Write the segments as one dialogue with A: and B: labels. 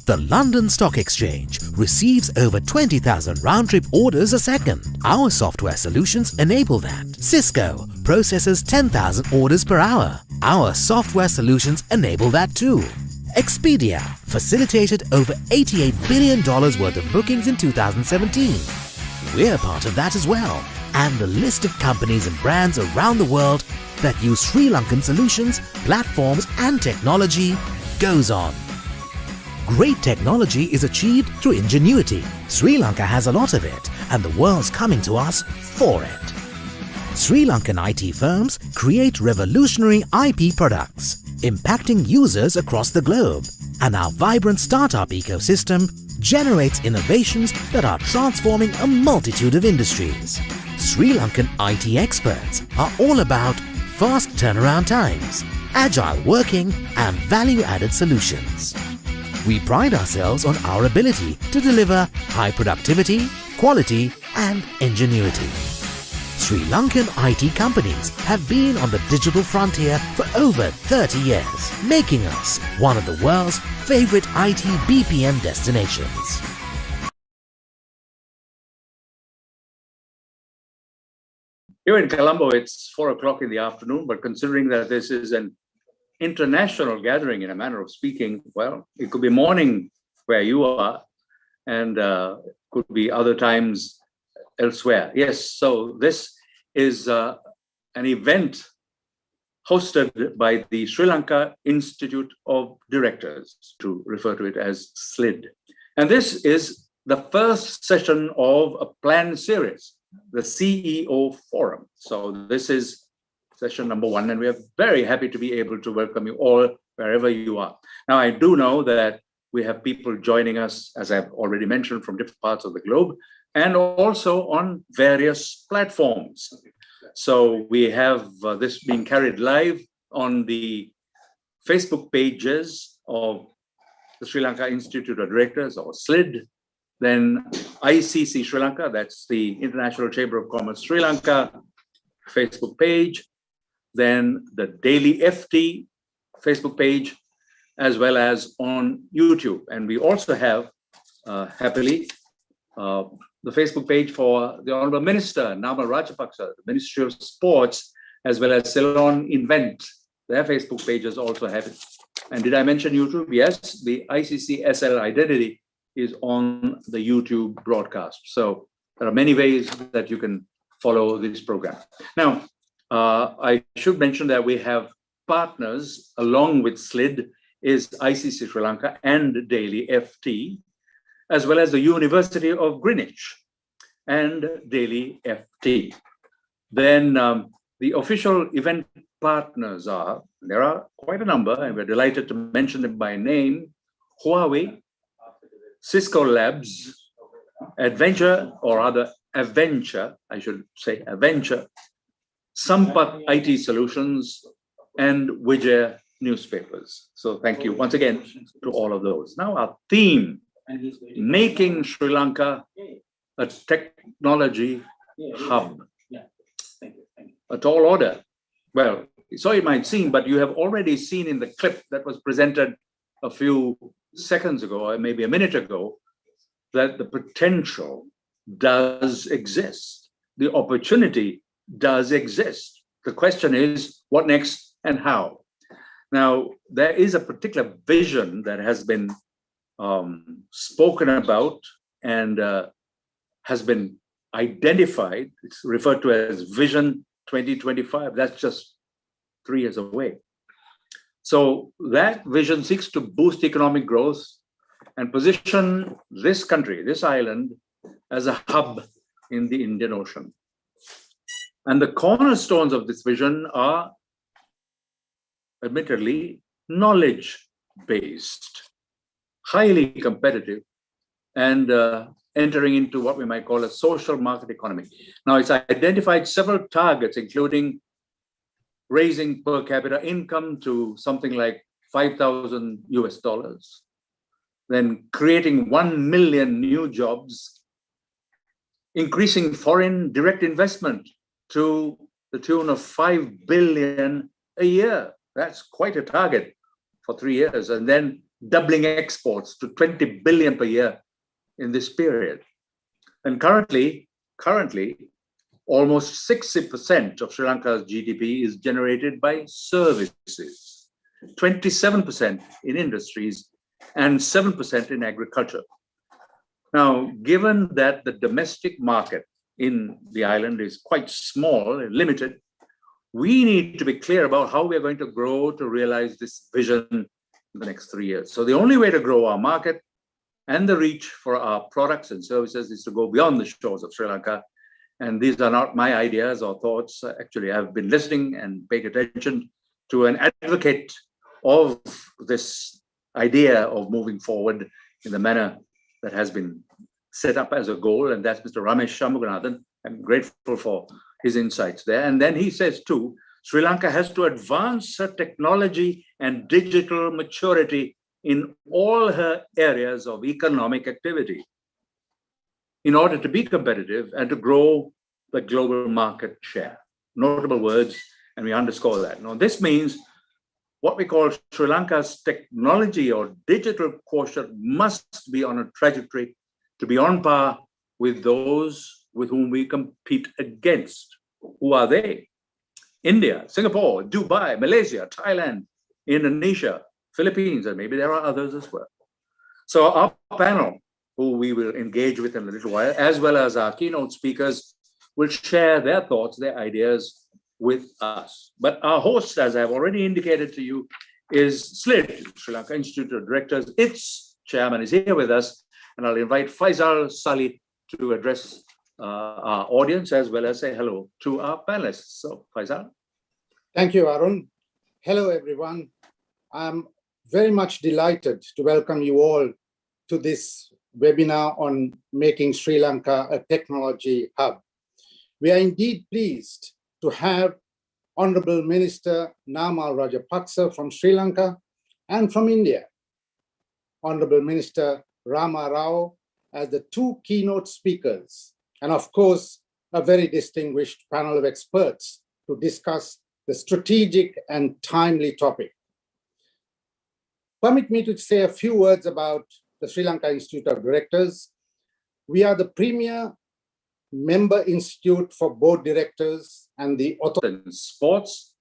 A: The London Stock Exchange receives over 20,000 round-trip orders a second. Our software solutions enable that. Cisco processes 10,000 orders per hour. Our software solutions enable that too. Expedia facilitated over $88 billion worth of bookings in 2017. We're part of that as well. And the list of companies and brands around the world that use Sri Lankan solutions, platforms and technology goes on. Great technology is achieved through ingenuity. Sri Lanka has a lot of it, and the world's coming to us for it. Sri Lankan IT firms create revolutionary IP products, impacting users across the globe. And our vibrant startup ecosystem generates innovations that are transforming a multitude of industries. Sri Lankan IT experts are all about fast turnaround times, agile working, and value-added solutions. We pride ourselves on our ability to deliver high productivity, quality, and ingenuity. Sri Lankan IT companies have been on the digital frontier for over 30 years, making us one of the world's favorite IT BPM destinations.
B: Here in Colombo, it's 4 o'clock in the afternoon, but considering that this is an international gathering in a manner of speaking, well, it could be morning where you are, and could be other times elsewhere. Yes, so this is an event hosted by the Sri Lanka Institute of Directors, to refer to it as SLID. And this is the first session of a planned series, the CEO Forum. So this is session number 1, and we are very happy to be able to welcome you all wherever you are. Now, I do know that we have people joining us, as I've already mentioned, from different parts of the globe, and also on various platforms. So we have this being carried live on the Facebook pages of the Sri Lanka Institute of Directors, or SLID, then ICC Sri Lanka, that's the International Chamber of Commerce Sri Lanka Facebook page, then the Daily FT Facebook page, as well as on YouTube. And we also have, happily, the Facebook page for the Honourable Minister, Nama Rajapaksa, the Ministry of Sports, as well as Ceylon Invent. Their Facebook pages also have it. And did I mention YouTube? Yes, the ICC SL Identity is on the YouTube broadcast. So there are many ways that you can follow this program. Now, I should mention that we have partners along with SLID, is ICC Sri Lanka and Daily FT, as well as the University of Greenwich and Daily FT. Then the official event partners are, there are quite a number, and we're delighted to mention them by name: Huawei, Cisco Labs, Adventure, or rather Adventure, I should say Adventure, Sampat IT Solutions, and Vijay Newspapers. So thank you once again to all of those. Now our theme, making Sri Lanka a technology hub. A tall order. Well, so it might seem, but you have already seen in the clip that was presented a few seconds ago, or maybe a minute ago, that the potential does exist. The opportunity does exist. The question is, what next and how? Now, there is a particular vision that has been spoken about and has been identified. It's referred to as Vision 2025. That's just 3 years away. So that vision seeks to boost economic growth and position this country, this island, as a hub in the Indian Ocean. And the cornerstones of this vision are, admittedly, knowledge-based, highly competitive, and entering into what we might call a social market economy. Now, it's identified several targets, including raising per capita income to something like 5,000 US dollars, then creating 1 million new jobs, increasing foreign direct investment to the tune of 5 billion a year. That's quite a target for 3 years, and then doubling exports to 20 billion per year in this period. And currently, almost 60% of Sri Lanka's GDP is generated by services, 27% in industries, and 7% in agriculture. Now, given that the domestic market in the island is quite small and limited, we need to be clear about how we're going to grow to realize this vision in the next 3 years. So the only way to grow our market and the reach for our products and services is to go beyond the shores of Sri Lanka. And these are not my ideas or thoughts. Actually, I've been listening and paying attention to an advocate of this idea of moving forward in the manner that has been set up as a goal, and that's Mr. Ramesh Shanmuganathan. I'm grateful for his insights there. And then he says too, Sri Lanka has to advance her technology and digital maturity in all her areas of economic activity in order to be competitive and to grow the global market share. Notable words, and we underscore that. Now, this means what we call Sri Lanka's technology or digital quotient must be on a trajectory to be on par with those with whom we compete against. Who are they? India, Singapore, Dubai, Malaysia, Thailand, Indonesia, Philippines, and maybe there are others as well. So our panel, who we will engage with in a little while, as well as our keynote speakers, will share their thoughts, their ideas with us. But our host, as I've already indicated to you, is SLID, Sri Lanka Institute of Directors. Its chairman is here with us, and I'll invite Faisal Sali to address our audience as well as say hello to our panelists. So, Faisal.
C: Thank you, Arun. Hello, everyone. I'm very much delighted to welcome you all to this webinar on making Sri Lanka a technology hub. We are indeed pleased to have Honourable Minister Namal Rajapaksa from Sri Lanka and from India, Honourable Minister Rama Rao as the two keynote speakers, and of course, a very distinguished panel of experts to discuss the strategic and timely topic. Permit me to say a few words about the Sri Lanka Institute of Directors. We are the premier member institute for board directors and the
B: sports,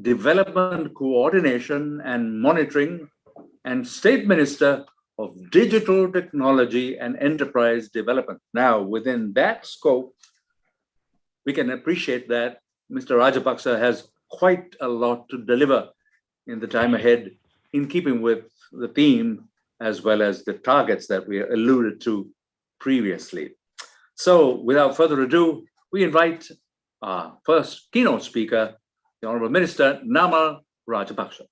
B: development coordination and monitoring, and state minister of digital technology and enterprise development. Now, within that scope, we can appreciate that Mr. Rajapaksa has quite a lot to deliver in the time ahead, in keeping with the theme as well as the targets that we alluded to previously. So without further ado, we invite our first keynote speaker, the Honourable Minister Namal Rajapaksa.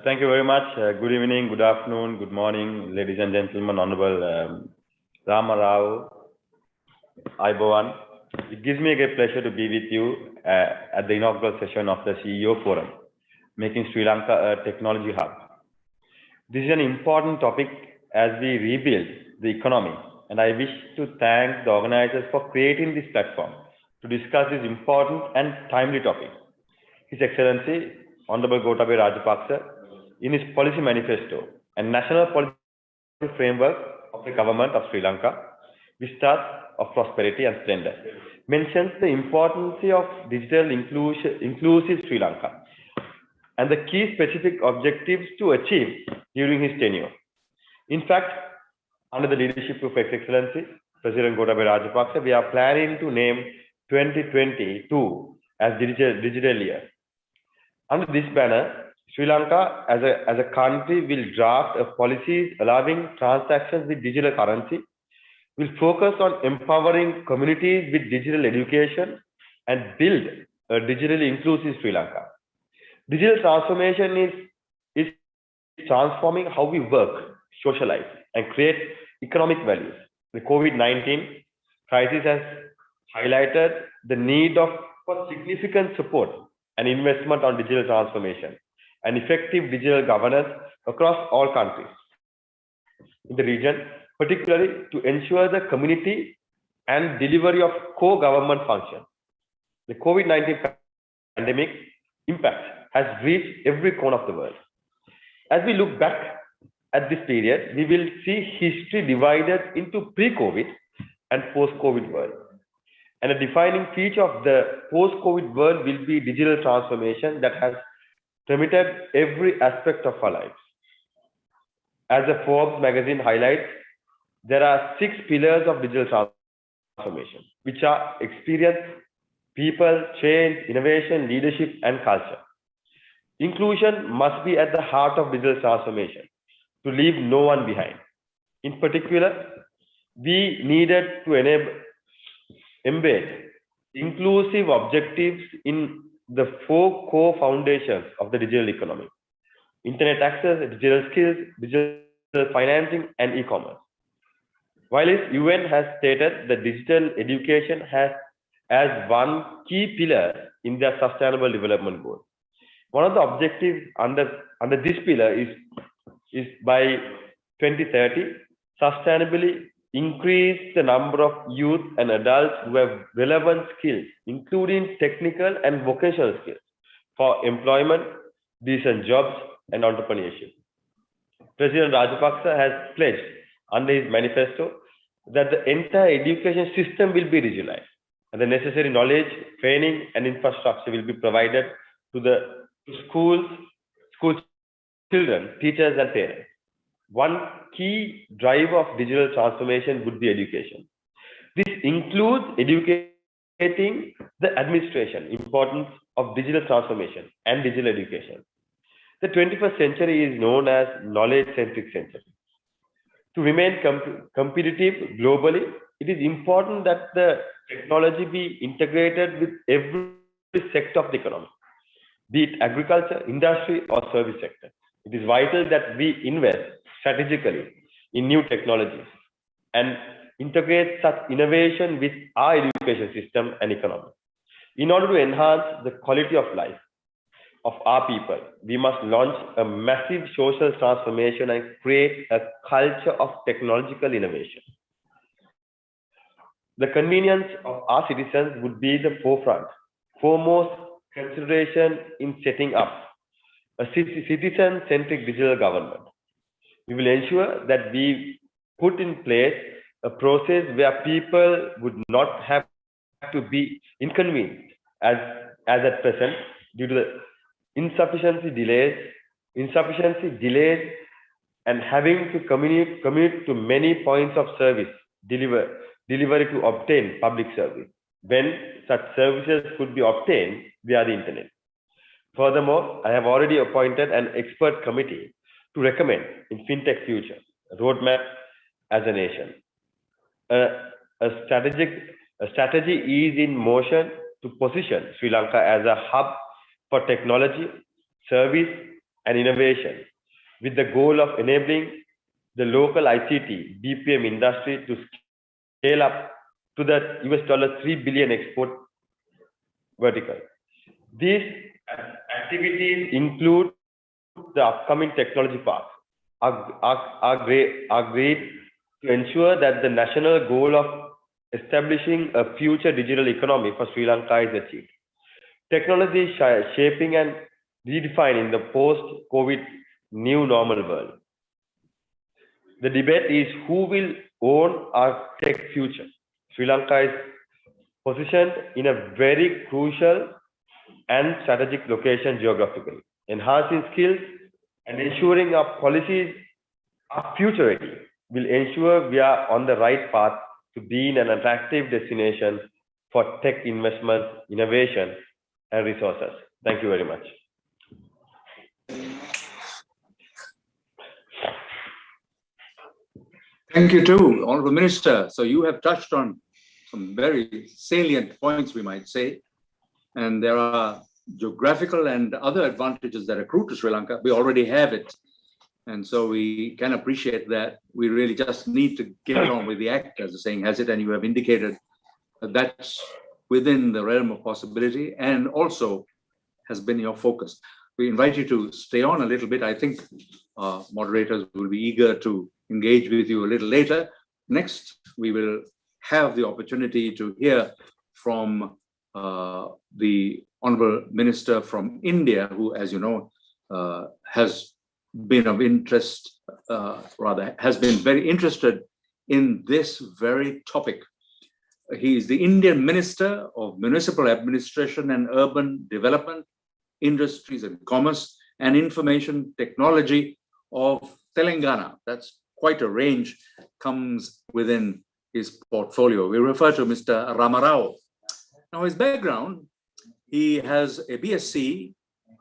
D: Thank you very much. Good evening, good afternoon, good morning, ladies and gentlemen, Honourable Rama Rao, Aibowan. It gives me a great pleasure to be with you at the inaugural session of the CEO Forum, Making Sri Lanka a Technology Hub. This is an important topic as we rebuild the economy, and I wish to thank the organizers for creating this platform to discuss this important and timely topic. His Excellency, Honourable Gotabaya Rajapaksa, in his policy manifesto and national policy framework of the government of Sri Lanka, Vistas of Prosperity and Splendor, mentions the importance of digital inclusive Sri Lanka and the key specific objectives to achieve during his tenure. In fact, under the leadership of His Excellency, President Gotabaya Rajapaksa, we are planning to name 2022 as Digital Year. Under this banner, Sri Lanka as a country will draft a policies allowing transactions with digital currency, will focus on empowering communities with digital education and build a digitally inclusive Sri Lanka. Digital transformation is transforming how we work, socialize, and create economic values. The COVID-19 crisis has highlighted the need for significant support and investment on digital transformation and effective digital governance across all countries in the region, particularly to ensure the community and delivery of core government functions. The COVID-19 pandemic impact has reached every corner of the world. As we look back at this period, we will see history divided into pre-COVID and post-COVID world. And a defining feature of the post-COVID world will be digital transformation that has permeated every aspect of our lives. As the Forbes magazine highlights, there are 6 pillars of digital transformation, which are experience, people, change, innovation, leadership, and culture. Inclusion must be at the heart of digital transformation to leave no one behind. In particular, we needed to embed inclusive objectives in the 4 core foundations of the digital economy: internet access, digital skills, digital financing, and e-commerce. While its UN has stated that digital education has as one key pillar in their sustainable development goals. One of the objectives under this pillar is by 2030, sustainably increase the number of youth and adults who have relevant skills, including technical and vocational skills, for employment, decent jobs, and entrepreneurship. President Rajapaksa has pledged under his manifesto that the entire education system will be digitalized, and the necessary knowledge, training, and infrastructure will be provided to the school children, teachers, and parents. One key driver of digital transformation would be education. This includes educating the administration, importance of digital transformation and digital education. The 21st century is known as knowledge-centric century. To remain competitive globally, it is important that the technology be integrated with every sector of the economy, be it agriculture, industry, or service sector. It is vital that we invest strategically in new technologies and integrate such innovation with our education system and economy. In order to enhance the quality of life of our people, we must launch a massive social transformation and create a culture of technological innovation. The convenience of our citizens would be the foremost consideration in setting up a citizen-centric digital government. We will ensure that we put in place a process where people would not have to be inconvenienced as at present due to the insufficiency delays and having to commute to many points of service delivery to obtain public service, when such services could be obtained via the internet. Furthermore, I have already appointed an expert committee to recommend in FinTech Future a roadmap as a nation. A strategy is in motion to position Sri Lanka as a hub for technology, service, and innovation, with the goal of enabling the local ICT BPM industry to scale up to the $3 billion export vertical. These activities include the upcoming technology parks are great to ensure that the national goal of establishing a future digital economy for Sri Lanka is achieved. Technology is shaping and redefining the post-COVID new normal world. The debate is who will own our tech future. Sri Lanka is positioned in a very crucial and strategic location geographically. Enhancing skills and ensuring our policies are future ready will ensure we are on the right path to being an attractive destination for tech investment, innovation, and resources. Thank you very much.
B: Thank you too, Honourable Minister. So you have touched on some very salient points, we might say, and there are geographical and other advantages that accrue to Sri Lanka. We already have it And so we can appreciate that. We really just need to get on with the act, as the saying has it, and you have indicated that that's within the realm of possibility and also has been your focus. We invite you to stay on a little bit. I think moderators will be eager to engage with you a little later. Next, we will have the opportunity to hear from the Honourable Minister from India, who, as you know, has been of interest, has been very interested in this very topic. He is the Indian Minister of Municipal Administration and Urban Development, Industries and Commerce, and Information Technology of Telangana. That's quite a range, comes within his portfolio. We refer to Mr. Ramarao. Now, his background, he has a BSc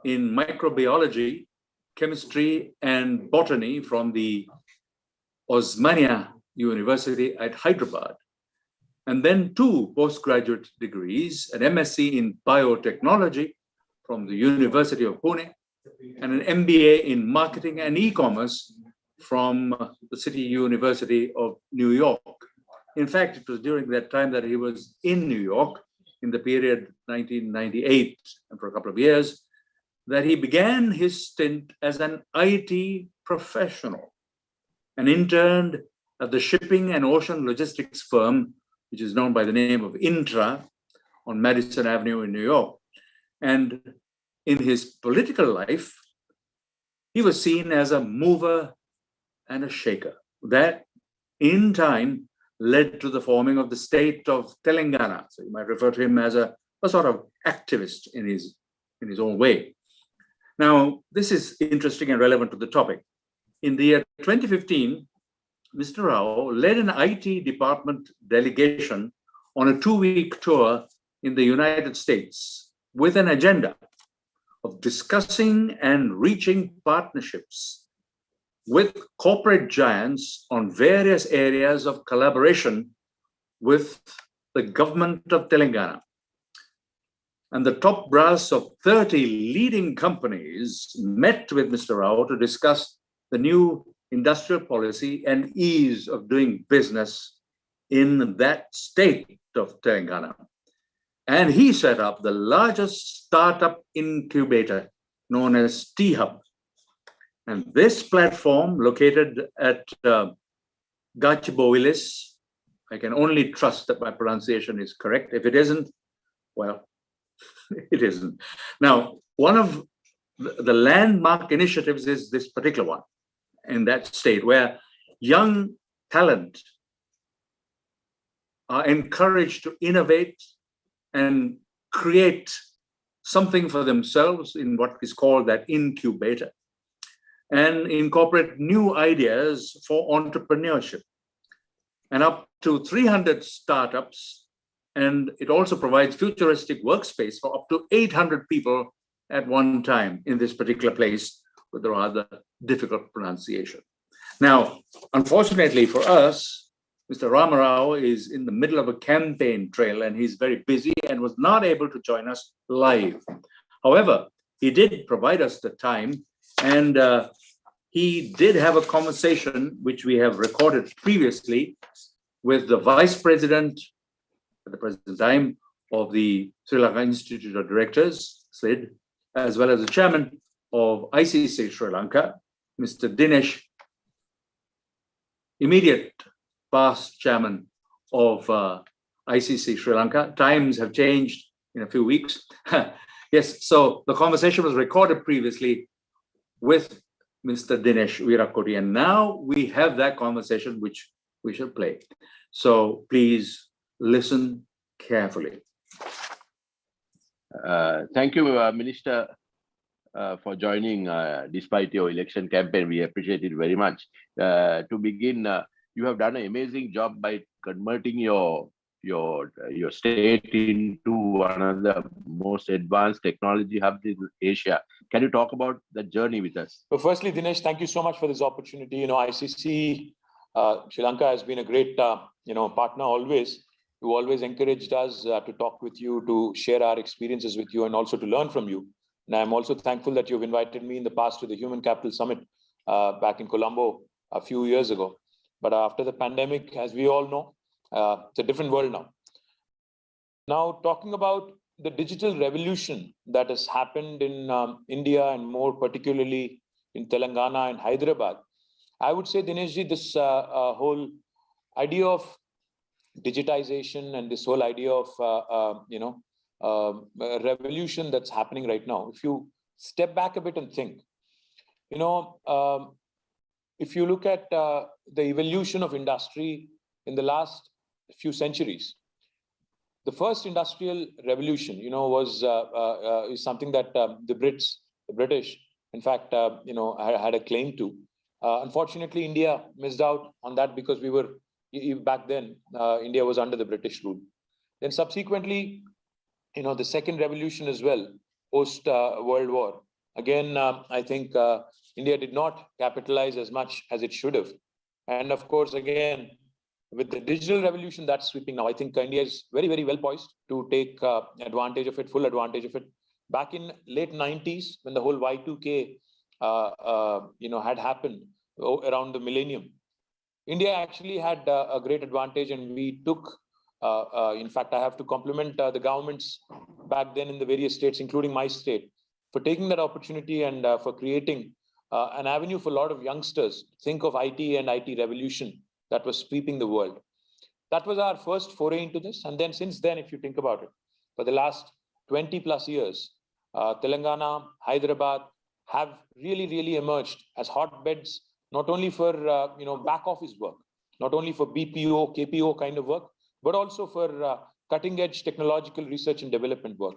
B: in microbiology, chemistry, and botany from the Osmania University at Hyderabad, and then 2 postgraduate degrees, an MSc in biotechnology from the University of Pune, and an MBA in marketing and e-commerce from the City University of New York. In fact, it was during that time that he was in New York in the period 1998, and for a couple of years, that he began his stint as an IT professional and interned at the shipping and ocean logistics firm, which is known by the name of Intra, on Madison Avenue in New York. And in his political life, he was seen as a mover and a shaker. That, in time, led to the forming of the state of Telangana. So you might refer to him as a sort of activist in his own way. Now, this is interesting and relevant to the topic. In the year 2015, Mr. Rao led an IT department delegation on a 2-week tour in the United States with an agenda of discussing and reaching partnerships with corporate giants on various areas of collaboration with the government of Telangana. And the top brass of 30 leading companies met with Mr. Rao to discuss the new industrial policy and ease of doing business in that state of Telangana. And he set up the largest startup incubator known as T-Hub. And this platform, located at Gachibowlis, I can only trust that my pronunciation is correct. If it isn't, well, it isn't. Now, one of the landmark initiatives is this particular one in that state, where young talent are encouraged to innovate and create something for themselves in what is called that incubator, and incorporate new ideas for entrepreneurship. And up to 300 startups, and it also provides futuristic workspace for up to 800 people at one time in this particular place with a rather difficult pronunciation. Now, unfortunately for us, Mr. Ramarao is in the middle of a campaign trail and he's very busy and was not able to join us live. However, he did provide us the time, and he did have a conversation which we have recorded previously with the Vice President at the present time of the Sri Lanka Institute of Directors, SID, as well as the Chairman of ICC Sri Lanka, Mr. Dinesh, immediate past Chairman of ICC Sri Lanka. Times have changed in a few weeks. Yes, so the conversation was recorded previously with Mr. Dinesh Virakoti, and now we have that conversation which we shall play. So please listen carefully.
E: Thank you, Minister, for joining despite your election campaign. We appreciate it very much. To begin, you have done an amazing job by converting your state into one of the most advanced technology hubs in Asia. Can you talk about the journey with us?
F: So firstly, Dinesh, thank you so much for this opportunity. You know, ICC Sri Lanka has been a great partner always, who always encouraged us to talk with you, to share our experiences with you, and also to learn from you. And I'm also thankful that you've invited me in the past to the Human Capital Summit back in Colombo a few years ago. But after the pandemic, as we all know, it's a different world now. Now, talking about the digital revolution that has happened in India and more particularly in Telangana and Hyderabad, I would say, Dineshji, this whole idea of digitization and this whole idea of revolution that's happening right now. If you step back a bit and think, if you look at the evolution of industry in the last few centuries, the first industrial revolution, is something that the British, in fact, had a claim to. Unfortunately, India missed out on that because we were, back then, India was under the British rule. Then subsequently, the second revolution as well, post World War. Again, I think India did not capitalize as much as it should have. And of course, again, with the digital revolution that's sweeping now, I think India is very, very well poised to take advantage of it, full advantage of it. Back in late 90s, when the whole Y2K, had happened around the millennium, India actually had a great advantage, and we took, in fact, I have to compliment the governments back then in the various states, including my state, for taking that opportunity and for creating an avenue for a lot of youngsters. Think of IT and IT revolution that was sweeping the world. That was our first foray into this. And then since then, if you think about it, for the last 20 plus years, Telangana, Hyderabad have really, really emerged as hotbeds, not only for back office work, not only for BPO, KPO kind of work, but also for cutting edge technological research and development work.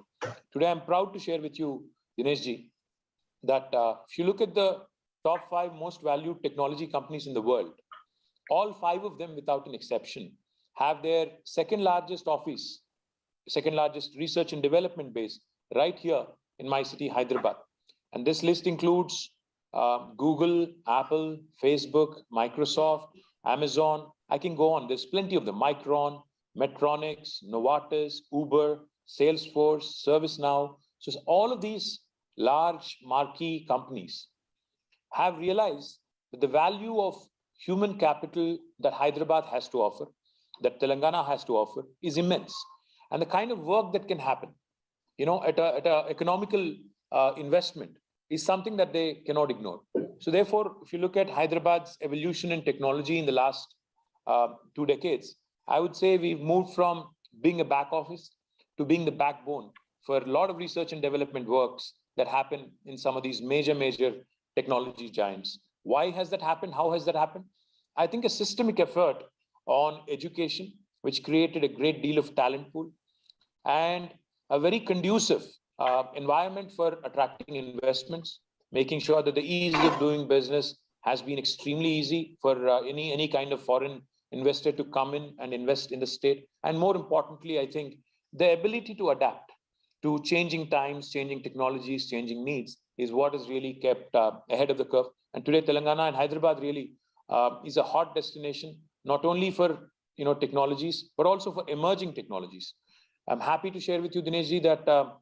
F: Today, I'm proud to share with you, Dineshji, that if you look at the top 5 most valued technology companies in the world, all 5 of them, without an exception, have their second largest office, second largest research and development base right here in my city, Hyderabad. And this list includes Google, Apple, Facebook, Microsoft, Amazon. I can go on. There's plenty of them. Micron, Medtronic, Novartis, Uber, Salesforce, ServiceNow. So all of these large marquee companies have realized that the value of human capital that Hyderabad has to offer, that Telangana has to offer, is immense. And the kind of work that can happen, at a economical investment is something that they cannot ignore. So therefore, if you look at Hyderabad's evolution in technology in the last 2 decades, I would say we've moved from being a back office to being the backbone for a lot of research and development works that happen in some of these major technology giants. Why has that happened? How has that happened? I think a systemic effort on education, which created a great deal of talent pool and a very conducive environment for attracting investments, making sure that the ease of doing business has been extremely easy for any kind of foreign investor to come in and invest in the state. And more importantly, I think the ability to adapt to changing times, changing technologies, changing needs is what has really kept ahead of the curve. And today, Telangana and Hyderabad really is a hot destination, not only for technologies, but also for emerging technologies. I'm happy to share with you, Dineshji, that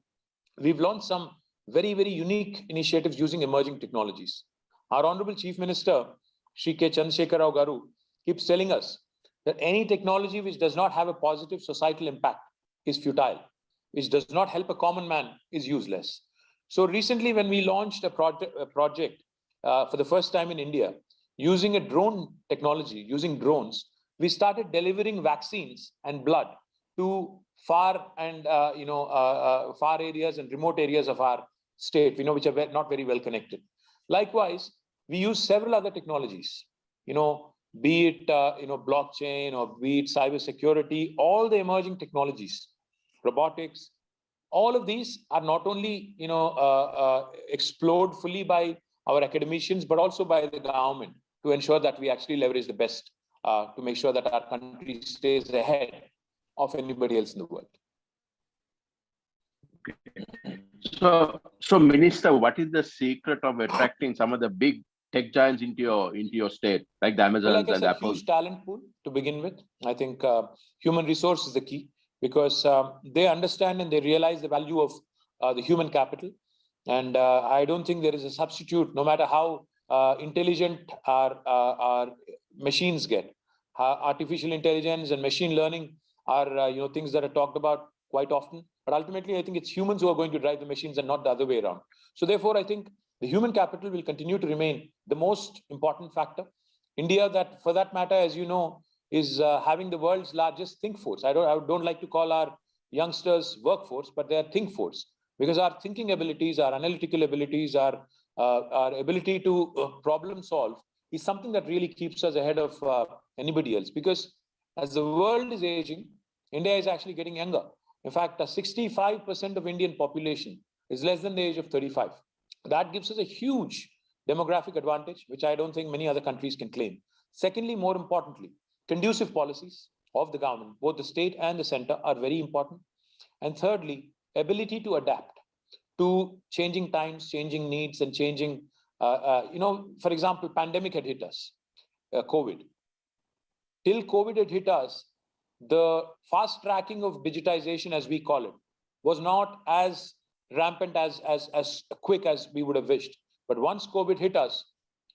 F: we've launched some very, very unique initiatives using emerging technologies. Our Honourable Chief Minister, Shri K. Chandrasekhar Rao Garu, keeps telling us that any technology which does not have a positive societal impact is futile, which does not help a common man is useless. So recently, when we launched a project for the first time in India, using a drone technology, using drones, we started delivering vaccines and blood to far areas and remote areas of our state, which are not very well connected. Likewise, we use several other technologies, be it blockchain or be it cybersecurity, all the emerging technologies, robotics, all of these are not only explored fully by our academicians, but also by the government to ensure that we actually leverage the best to make sure that our country stays ahead of anybody else in the world.
E: So Minister, what is the secret of attracting some of the big tech giants into your state, like the Amazons and Apple?
F: Huge talent pool to begin with. I think human resource is the key, because they understand and they realize the value of the human capital. And I don't think there is a substitute, no matter how intelligent our machines get. Artificial intelligence and machine learning are things that are talked about quite often. But ultimately, I think it's humans who are going to drive the machines and not the other way around. So therefore, I think the human capital will continue to remain the most important factor. India, that for that matter, as you know, is having the world's largest think force. I don't like to call our youngsters workforce, but they are think force, because our thinking abilities, our analytical abilities, our ability to problem solve is something that really keeps us ahead of anybody else. Because as the world is aging, India is actually getting younger. In fact, 65% of Indian population is less than the age of 35. That gives us a huge demographic advantage, which I don't think many other countries can claim. Secondly, more importantly, conducive policies of the government, both the state and the center, are very important. And thirdly, ability to adapt to changing times, changing needs, and changing, for example, pandemic had hit us, COVID. Till COVID had hit us, the fast tracking of digitization, as we call it, was not as rampant, as quick as we would have wished. But once COVID hit us,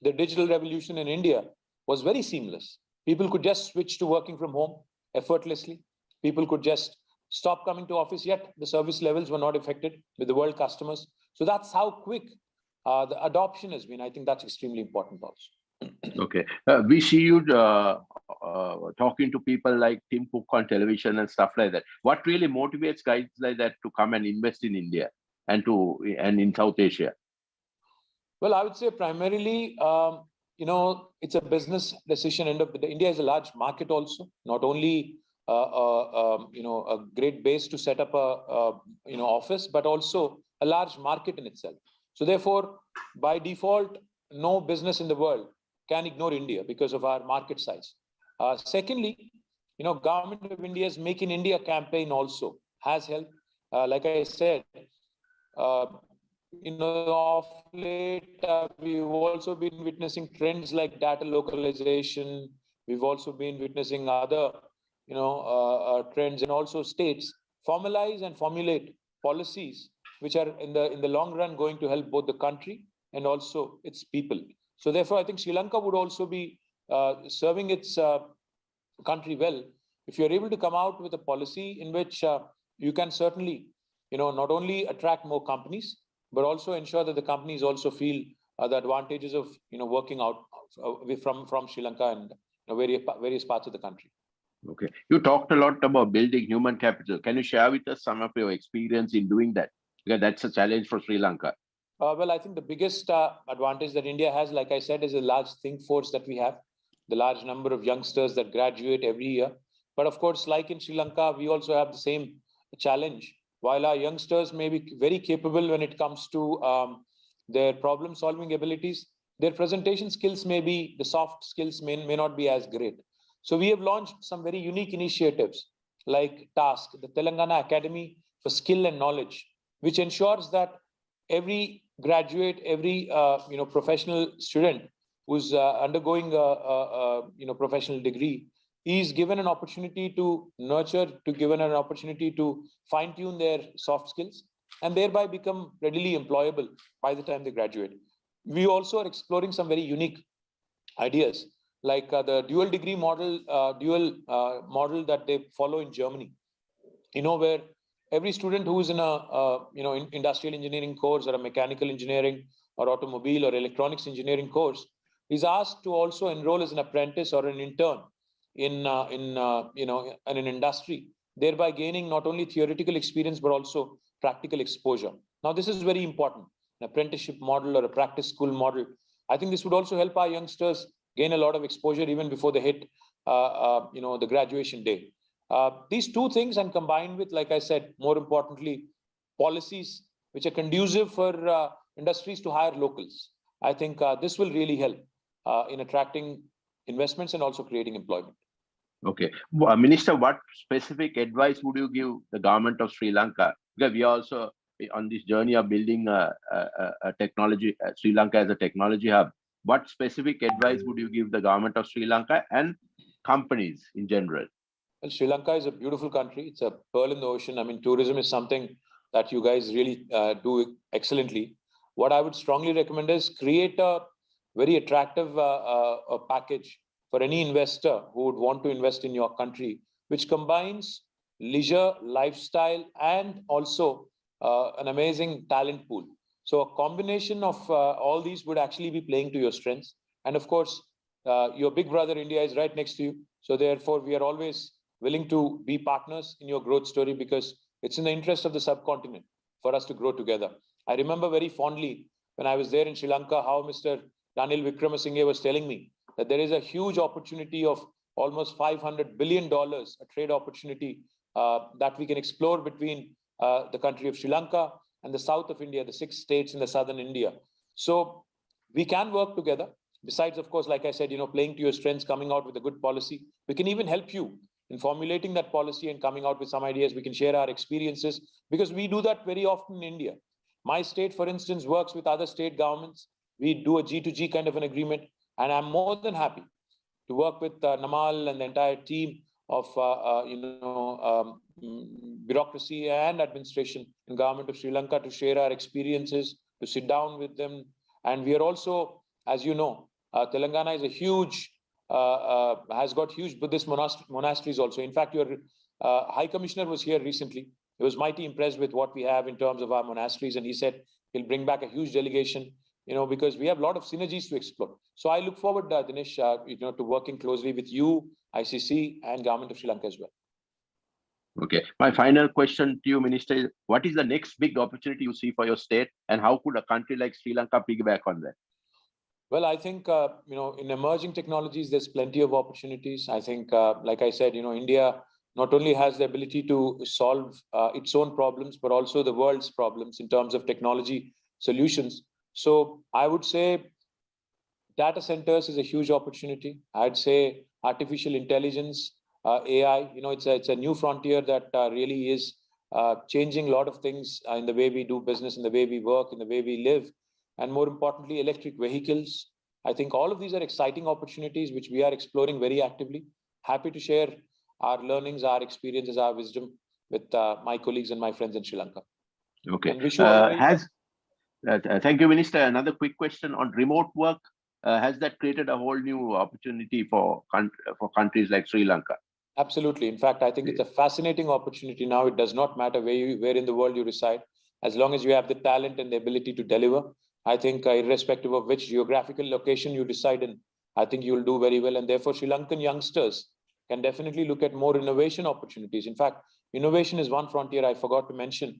F: the digital revolution in India was very seamless. People could just switch to working from home effortlessly. People could just stop coming to office, yet the service levels were not affected with the world customers. So that's how quick the adoption has been. I think that's extremely important also.
E: Okay. We see you talking to people like Tim Cook on television and stuff like that. What really motivates guys like that to come and invest in India and in South Asia?
F: Well, I would say primarily, it's a business decision. End of the day, India is a large market also, not only a great base to set up a office, but also a large market in itself. So therefore, by default, no business in the world can ignore India because of our market size. Secondly, Government of India's Make in India campaign also has helped. Like I said, of late, we've also been witnessing trends like data localization. We've also been witnessing other, trends, and also states formalize and formulate policies which are in the long run going to help both the country and also its people. So therefore, I think Sri Lanka would also be serving its country well if you're able to come out with a policy in which you can certainly, not only attract more companies, but also ensure that the companies also feel the advantages of, working out from Sri Lanka and various parts of the country.
E: Okay. You talked a lot about building human capital. Can you share with us some of your experience in doing that? Because that's a challenge for Sri Lanka.
F: Well, I think the biggest advantage that India has, like I said, is a large think force that we have, the large number of youngsters that graduate every year. But of course, like in Sri Lanka, we also have the same challenge. While our youngsters may be very capable when it comes to their problem-solving abilities, their presentation skills may be, the soft skills may not be as great. So we have launched some very unique initiatives like TASK, the Telangana Academy for Skill and Knowledge, which ensures that every graduate, every professional student who's undergoing a professional degree is given an opportunity to nurture, given an opportunity to fine-tune their soft skills and thereby become readily employable by the time they graduate. We also are exploring some very unique ideas like the dual degree model, model that they follow in Germany, where every student who is in a industrial engineering course or a mechanical engineering or automobile or electronics engineering course is asked to also enroll as an apprentice or an intern in an industry, thereby gaining not only theoretical experience but also practical exposure. Now, this is very important. An apprenticeship model or a practice school model. I think this would also help our youngsters gain a lot of exposure even before they hit the graduation day. These two things, and combined with, like I said, more importantly, policies which are conducive for industries to hire locals. I think this will really help in attracting investments and also creating employment.
E: Okay. Well, Minister, what specific advice would you give the government of Sri Lanka? Because we are also on this journey of building a technology, Sri Lanka as a technology hub. What specific advice would you give the government of Sri Lanka and companies in general?
F: Well, Sri Lanka is a beautiful country. It's a pearl in the ocean. I mean, tourism is something that you guys really do excellently. What I would strongly recommend is create a very attractive package for any investor who would want to invest in your country, which combines leisure, lifestyle, and also an amazing talent pool. So a combination of all these would actually be playing to your strengths. And of course, your big brother India is right next to you. So therefore, we are always willing to be partners in your growth story, because it's in the interest of the subcontinent for us to grow together. I remember very fondly when I was there in Sri Lanka, how Mr. Ranil Wickremesinghe was telling me that there is a huge opportunity of almost $500 billion, a trade opportunity that we can explore between the country of Sri Lanka and the south of India, the 6 states in the southern India. So we can work together. Besides, of course, like I said, playing to your strengths, coming out with a good policy. We can even help you in formulating that policy and coming out with some ideas. We can share our experiences, because we do that very often in India. My state, for instance, works with other state governments. We do a G2G kind of an agreement, and I'm more than happy to work with Namal and the entire team of bureaucracy and administration in government of Sri Lanka to share our experiences, to sit down with them. And we are also, as you know, Telangana is a huge, has got huge Buddhist monasteries also. In fact, your High Commissioner was here recently. He was mighty impressed with what we have in terms of our monasteries, and he said he'll bring back a huge delegation, because we have a lot of synergies to explore. So I look forward, Dinesh, to working closely with you, ICC, and Government of Sri Lanka as well.
E: Okay. My final question to you, Minister, is what is the next big opportunity you see for your state, and how could a country like Sri Lanka piggyback on that?
F: Well, I think, in emerging technologies, there's plenty of opportunities. I think, like I said, India not only has the ability to solve its own problems, but also the world's problems in terms of technology solutions. So I would say data centers is a huge opportunity. I'd say artificial intelligence, AI, it's a new frontier that really is changing a lot of things in the way we do business, in the way we work, in the way we live. And more importantly, electric vehicles. I think all of these are exciting opportunities which we are exploring very actively. Happy to share our learnings, our experiences, our wisdom with my colleagues and my friends in Sri Lanka.
E: Okay.
F: And
E: thank you, Minister. Another quick question on remote work. Has that created a whole new opportunity for countries like Sri Lanka?
F: Absolutely. In fact, I think it's a fascinating opportunity now. It does not matter where in the world you reside, as long as you have the talent and the ability to deliver. I think irrespective of which geographical location you reside in, I think you'll do very well. And therefore, Sri Lankan youngsters can definitely look at more innovation opportunities. In fact, innovation is one frontier I forgot to mention,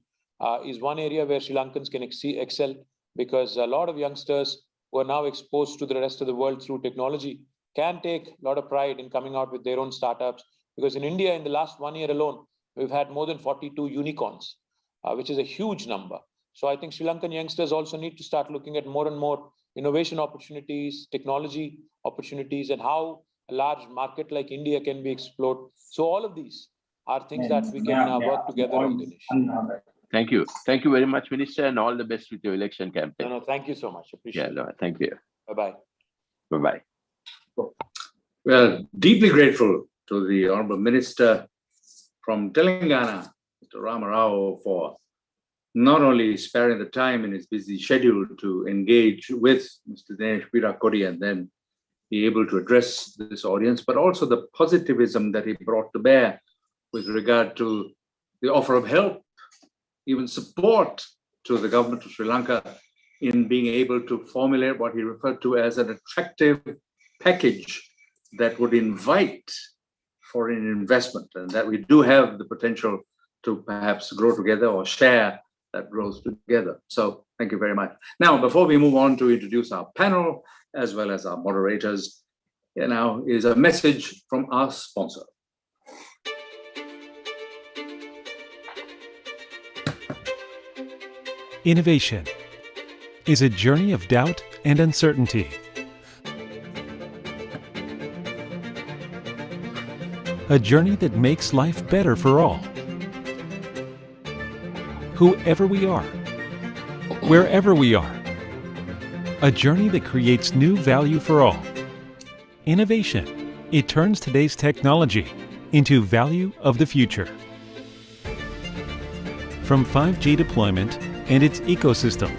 F: is one area where Sri Lankans can excel, because a lot of youngsters who are now exposed to the rest of the world through technology can take a lot of pride in coming out with their own startups. Because in India, in the last 1 year alone, we've had more than 42 unicorns, which is a huge number. So I think Sri Lankan youngsters also need to start looking at more and more innovation opportunities, technology opportunities, and how a large market like India can be explored. So all of these are things that we can work together on, Dinesh.
E: Thank you. Thank you very much, Minister, and all the best with your election campaign.
F: No, thank you so much. Appreciate it.
E: No, thank you.
F: Bye-bye.
E: Bye-bye.
B: Well, deeply grateful to the Honourable Minister from Telangana, Mr. Ramarao, for not only sparing the time in his busy schedule to engage with Mr. Dinesh Pirakodi and then be able to address this audience, but also the positivism that he brought to bear with regard to the offer of help, even support to the government of Sri Lanka in being able to formulate what he referred to as an attractive package that would invite foreign investment, and that we do have the potential to perhaps grow together or share that growth together. So thank you very much. Now, before we move on to introduce our panel, as well as our moderators, here now is a message from our sponsor.
G: Innovation is a journey of doubt and uncertainty. A journey that makes life better for all. Whoever we are, wherever we are. A journey that creates new value for all. Innovation. It turns today's technology into value of the future. From 5G deployment and its ecosystem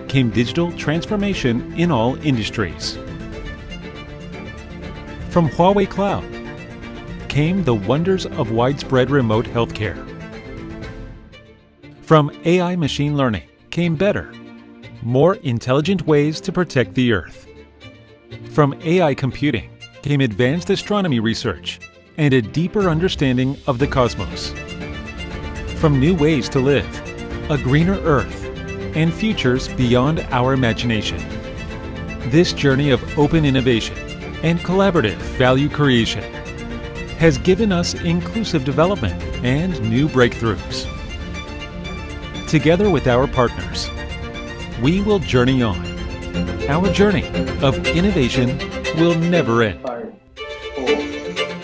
G: came digital transformation in all industries. From Huawei Cloud came the wonders of widespread remote healthcare. From AI machine learning came better, more intelligent ways to protect the Earth. From AI computing came advanced astronomy research and a deeper understanding of the cosmos. From new ways to live, a greener Earth, and futures beyond our imagination. This journey of open innovation and collaborative value creation has given us inclusive development and new breakthroughs. Together with our partners, we will journey on. Our journey of innovation will never end.
B: 5, 4,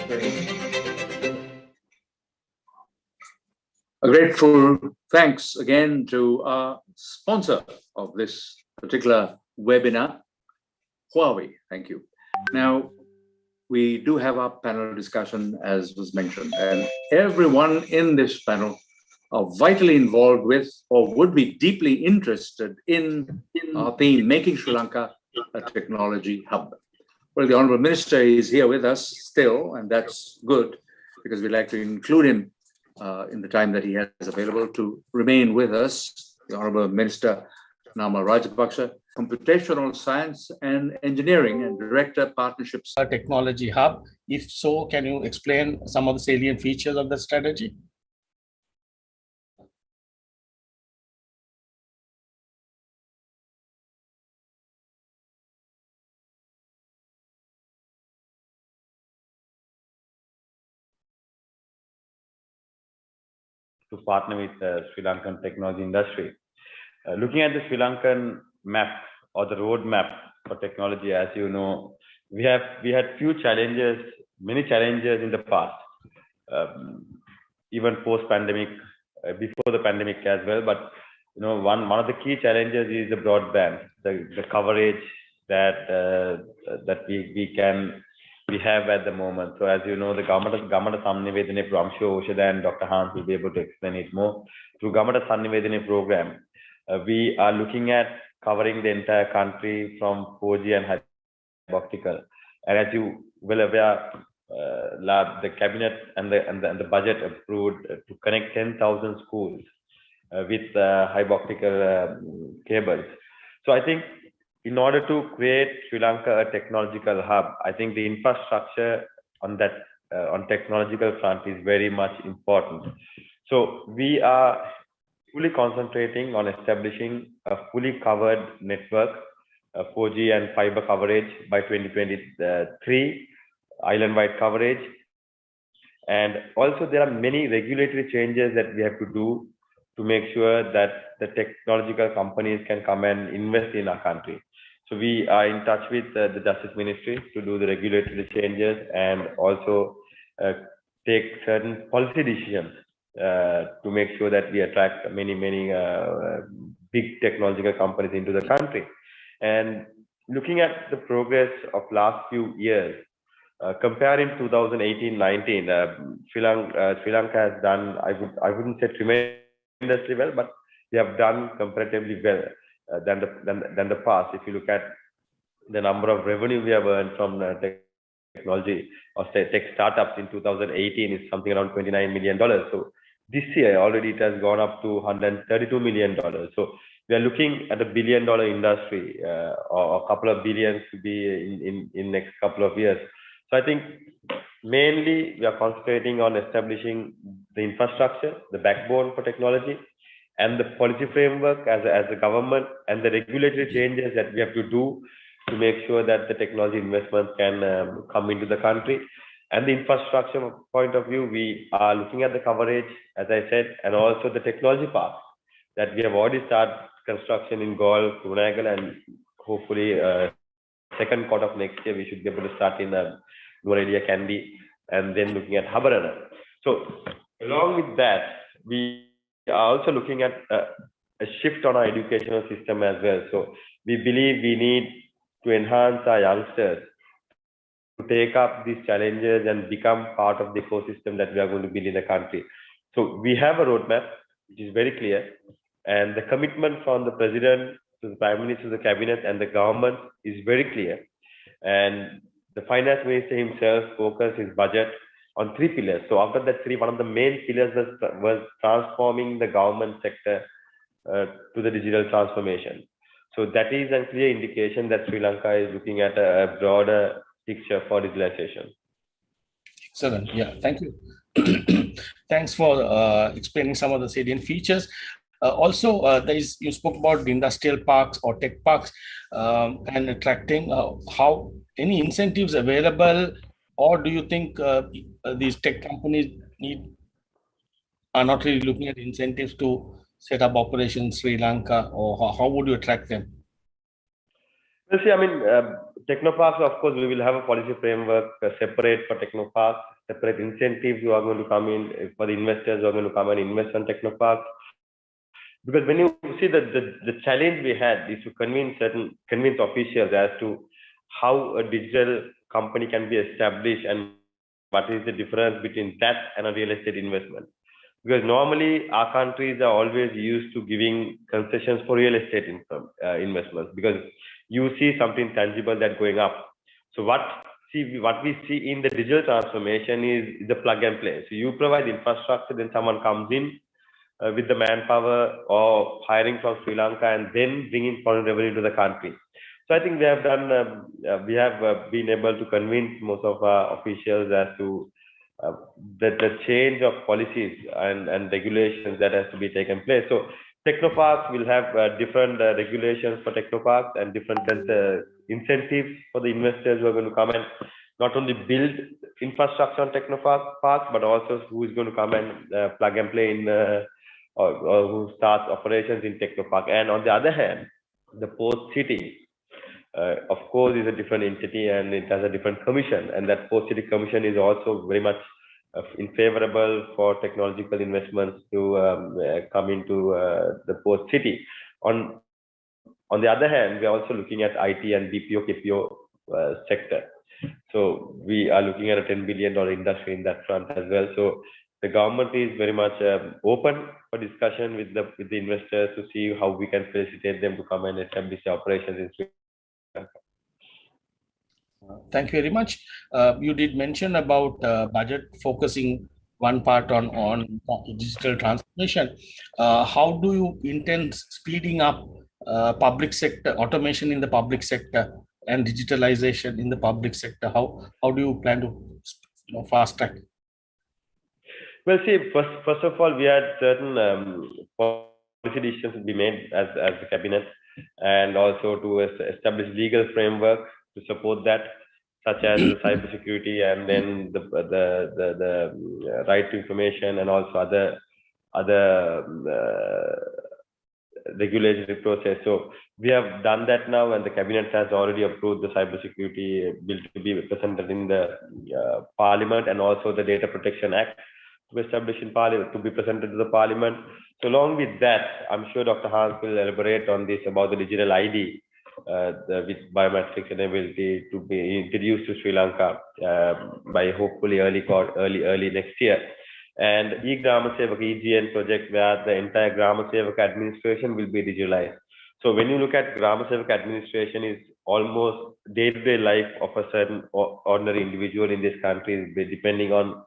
B: 3. A grateful thanks again to our sponsor of this particular webinar, Huawei. Thank you. Now, we do have our panel discussion, as was mentioned, and everyone in this panel are vitally involved with or would be deeply interested in our theme, making Sri Lanka a technology hub. Well, the Honourable Minister is here with us still, and that's good because we'd like to include him in the time that he has available to remain with us. The Honourable Minister Nama Rajapaksa, Computational Science and Engineering and Director Partnerships.
H: A technology hub. If so, can you explain some of the salient features of the strategy?
D: To partner with the Sri Lankan technology industry. Looking at the Sri Lankan map or the roadmap for technology, as you know, we had few challenges, many challenges in the past, even post-pandemic, before the pandemic as well. But you know, one of the key challenges is the broadband, the coverage that we have at the moment. So as you know, the Government Sannivedana, I'm sure Oshada and Dr. Hans will be able to explain it more. Through Government Sannivedana program, we are looking at covering the entire country from 4G and fiber optical. And as you well aware, the cabinet and the budget approved to connect 10,000 schools with fiber optical cables. So I think in order to create Sri Lanka a technological hub, I think the infrastructure on that on technological front is very much important. So we are fully concentrating on establishing a fully covered network, 4G and fiber coverage by 2023, island-wide coverage. And also there are many regulatory changes that we have to do to make sure that the technological companies can come and invest in our country. So we are in touch with the Justice Ministry to do the regulatory changes and also take certain policy decisions to make sure that we attract many big technological companies into the country. And looking at the progress of last few years, comparing 2018-19, Sri Lanka has done, I wouldn't say tremendously well, but they have done comparatively well than the past. If you look at the number of revenue we have earned from technology or tech startups in 2018 is something around $29 million. So this year already it has gone up to $132 million. So we are looking at $1 billion industry or a couple of billions to be in next couple of years. So I think mainly we are concentrating on establishing the infrastructure, the backbone for technology, and the policy framework as a government, and the regulatory changes that we have to do to make sure that the technology investments can come into the country. And the infrastructure point of view, we are looking at the coverage, as I said, and also the technology park that we have already started construction in Galle, Kunagal, and hopefully second quarter of next year we should be able to start in Nuwara Kandy, and then looking at Habarana. So along with that, we are also looking at a shift on our educational system as well. So we believe we need to enhance our youngsters to take up these challenges and become part of the ecosystem that we are going to build in the country. So we have a roadmap which is very clear, and the commitment from the President So the Prime Minister, the Cabinet, and the government is very clear. And the Finance Minister himself focused his budget on 3 pillars. So after that 3, one of the main pillars was transforming the government sector to the digital transformation. So that is a clear indication that Sri Lanka is looking at a broader picture for digitalization.
H: Excellent. Yeah, thank you. Thanks for explaining some of the salient features. Also, you spoke about the industrial parks or tech parks and attracting how any incentives available, or do you think these tech companies are not really looking at incentives to set up operations in Sri Lanka, or how would you attract them?
D: Well, see, I mean, technoparks, of course, we will have a policy framework separate for technoparks, separate incentives who are going to come in for the investors who are going to come and invest on technoparks. Because when you see the challenge we had is to convince officials as to how a digital company can be established and what is the difference between that and a real estate investment. Because normally our countries are always used to giving concessions for real estate investments, because you see something tangible that going up. So what we see in the digital transformation is the plug and play. So you provide infrastructure, then someone comes in with the manpower or hiring from Sri Lanka and then bringing foreign revenue to the country. So I think we have been able to convince most of our officials as to the change of policies and regulations that has to be taken place. So technoparks will have different regulations for technoparks and different incentives for the investors who are going to come and not only build infrastructure on technoparks, but also who is going to come and plug and play in or who starts operations in technopark. And on the other hand, the port city, of course, is a different entity and it has a different commission, and that port city commission is also very much favorable for technological investments to come into the port city. On the other hand, we are also looking at IT and BPO, KPO sector. So we are looking at a $10 billion industry in that front as well. So the government is very much open for discussion with the investors to see how we can facilitate them to come and establish operations in Sri Lanka.
H: Thank you very much. You did mention about budget focusing one part on digital transformation. How do you intend speeding up public sector automation in the public sector and digitalization in the public sector? How do you plan to fast track?
D: Well, see, first of all, we had certain policy decisions to be made as the cabinet, and also to establish legal framework to support that, such as the cybersecurity and then the right to information and also other regulatory process. So we have done that now, and the cabinet has already approved the cybersecurity bill to be presented in the parliament, and also the Data Protection Act to establish in parliament to be presented to the parliament. So along with that, I'm sure Dr. Hans will elaborate on this about the digital ID with biometrics and ability to be introduced to Sri Lanka by hopefully early next year. And e-Grama Sevaka EGN project, where the entire Grama Sevaka administration will be digitalized. So when you look at Grama Sevaka administration, is almost day-to-day life of a certain ordinary individual in this country, depending on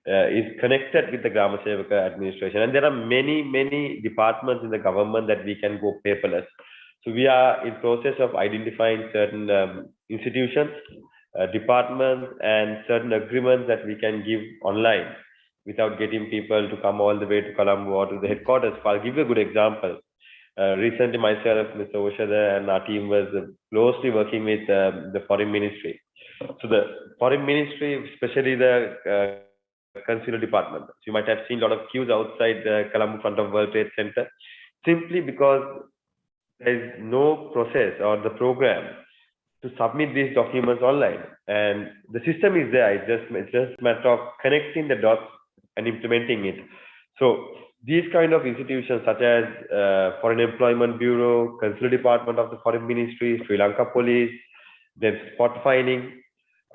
D: is connected with the Grama Sevaka administration. And there are many departments in the government that we can go paperless. So we are in process of identifying certain institutions, departments, and certain agreements that we can give online without getting people to come all the way to Colombo or to the headquarters. I'll give you a good example. Recently, myself, Mr. Oshada, and our team was closely working with the Foreign Ministry. So the Foreign Ministry, especially the Consular Department. So you might have seen a lot of queues outside the Colombo front of World Trade Center, simply because there is no process or the program to submit these documents online, and the system is there. It's just a matter of connecting the dots and implementing it. So these kind of institutions, such as Foreign Employment Bureau, Consular Department of the Foreign Ministry, Sri Lanka Police, then spot fining,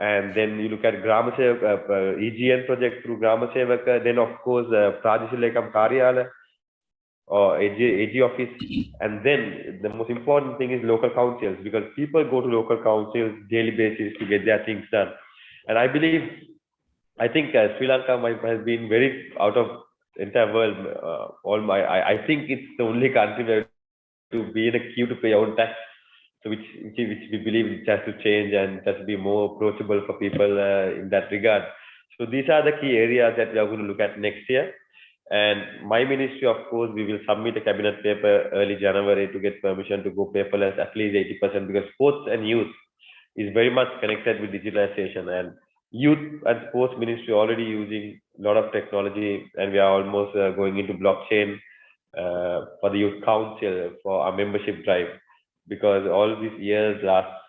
D: and then you look at Grama Sevaka, EGN project through Grama Sevaka, then of course Pradesh Lekam Karyala. or AG office, and then the most important thing is local councils, because people go to local councils daily basis to get their things done. And I think Sri Lanka has been very out of entire world. I think it's the only country where to be in a queue to pay your own tax. So which we believe it has to change and it has to be more approachable for people in that regard. So these are the key areas that we are going to look at next year. And my ministry, of course, we will submit a cabinet paper early January to get permission to go paperless at least 80%, because sports and youth is very much connected with digitalization, and youth and sports ministry already using a lot of technology, and we are almost going into blockchain for the youth council for our membership drive, because all these years, last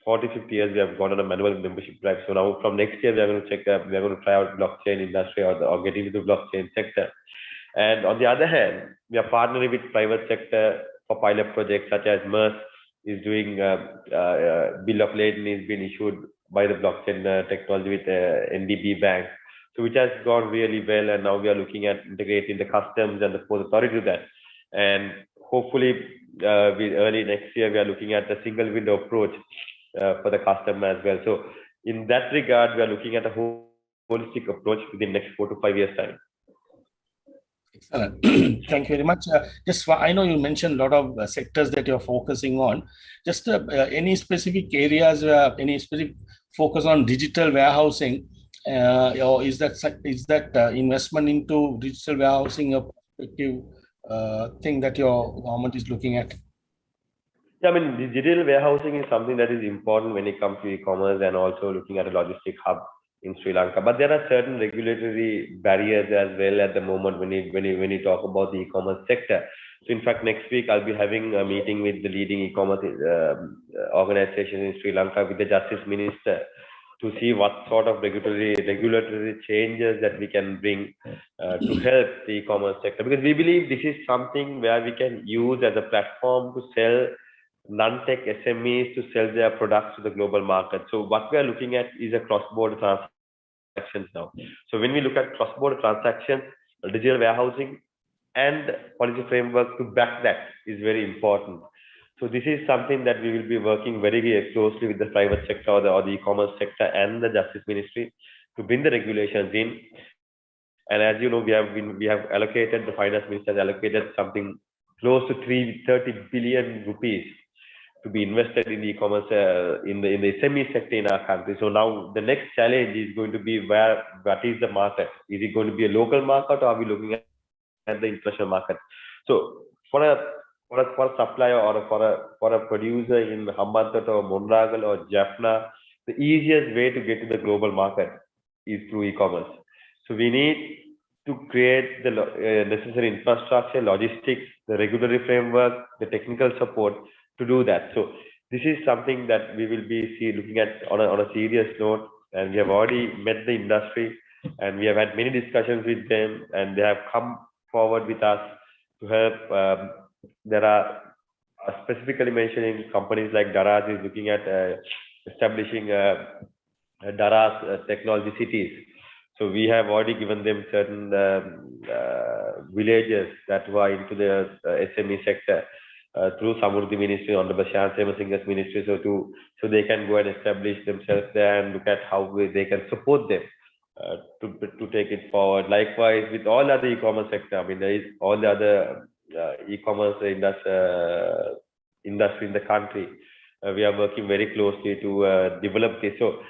D: 40-50 years, we have gone on a manual membership drive. So now from next year, we are going to we are going to try out blockchain industry or get into the blockchain sector. And on the other hand, we are partnering with private sector for pilot projects, such as MERS is doing bill of lading is being issued by the blockchain technology with NDB Bank, so which has gone really well. And now we are looking at integrating the customs and the port authority to that. And hopefully, early next year, we are looking at a single window approach for the customer as well. So in that regard, we are looking at a holistic approach within the next 4 to 5 years time.
H: Excellent. Thank you very much. I know you mentioned a lot of sectors that you're focusing on. Just any specific areas, any specific focus on digital warehousing, or is that investment into digital warehousing a prospective thing that your government is looking at?
D: Yeah, I mean, digital warehousing is something that is important when it comes to e-commerce and also looking at a logistic hub in Sri Lanka. But there are certain regulatory barriers as well at the moment when you talk about the e-commerce sector. So in fact, next week I'll be having a meeting with the leading e-commerce organizations in Sri Lanka with the Justice Minister to see what sort of regulatory changes that we can bring to help the e-commerce sector. Because we believe this is something where we can use as a platform to sell non-tech SMEs to sell their products to the global market. So what we are looking at is a cross-border transactions now. So when we look at cross-border transactions, digital warehousing and policy framework to back that is very important. So this is something that we will be working very closely with the private sector or the e-commerce sector and the Justice Ministry to bring the regulations in. And as you know, we have allocated, the Finance Minister has allocated something close to 30 billion rupees to be invested in the e-commerce in the SME sector in our country. So now the next challenge is going to be what is the market? Is it going to be a local market, or are we looking at the international market? So for a supplier or for a producer in Hambantota or Monragal or Jaffna, the easiest way to get to the global market is through e-commerce. So we need to create the necessary infrastructure, logistics, the regulatory framework, the technical support to do that. So this is something that we will be looking at on a serious note, and we have already met the industry and we have had many discussions with them, and they have come forward with us to help. There are specifically mentioning companies like Daraz is looking at establishing Daraz technology cities. So we have already given them certain villages that were into the SME sector through Samurdhi Ministry, Honourable Shyam Singha's ministry, so they can go and establish themselves there and look at how they can support them to take it forward. Likewise, with all other e-commerce sector, I mean, there is all the other e-commerce industry in the country. We are working very closely to develop this. So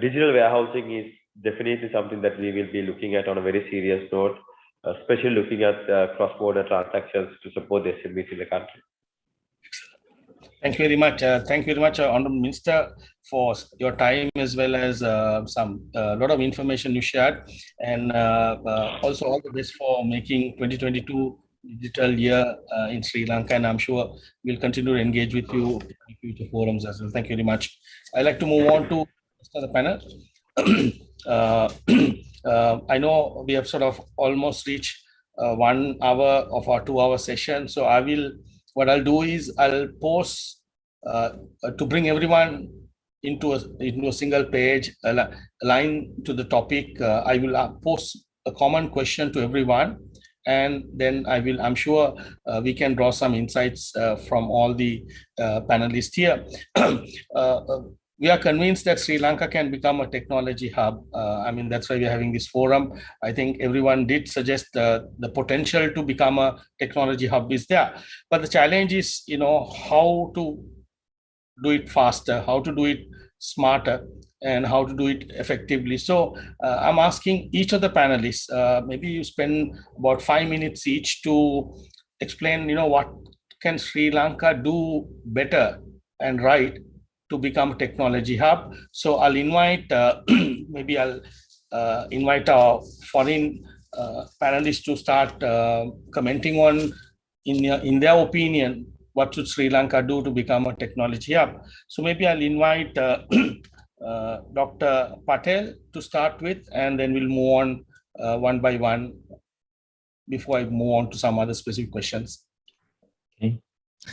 D: digital warehousing is definitely something that we will be looking at on a very serious note, especially looking at cross-border transactions to support the SMEs in the country.
H: Thank you very much. Thank you very much, Honourable Minister, for your time as well as a lot of information you shared, and also all the best for making 2022 digital year in Sri Lanka. And I'm sure we'll continue to engage with you in future forums as well. Thank you very much. I'd like to move on to the panel. I know we have sort of almost reached 1 hour of our 2-hour session. So what I'll do is I'll post to bring everyone into a single page, line to the topic. I will post a common question to everyone, and then I'm sure we can draw some insights from all the panelists here. We are convinced that Sri Lanka can become a technology hub. I mean, that's why we're having this forum. I think everyone did suggest the potential to become a technology hub is there. But the challenge is, how to do it faster, how to do it smarter, and how to do it effectively. So I'm asking each of the panelists, maybe you spend about 5 minutes each to explain, what can Sri Lanka do better and right to become a technology hub. So I'll invite, maybe I'll invite our foreign panelists to start commenting on, in their opinion, what should Sri Lanka do to become a technology hub. So maybe I'll invite Dr. Patel to start with, and then we'll move on one by one before I move on to some other specific questions.
I: Okay.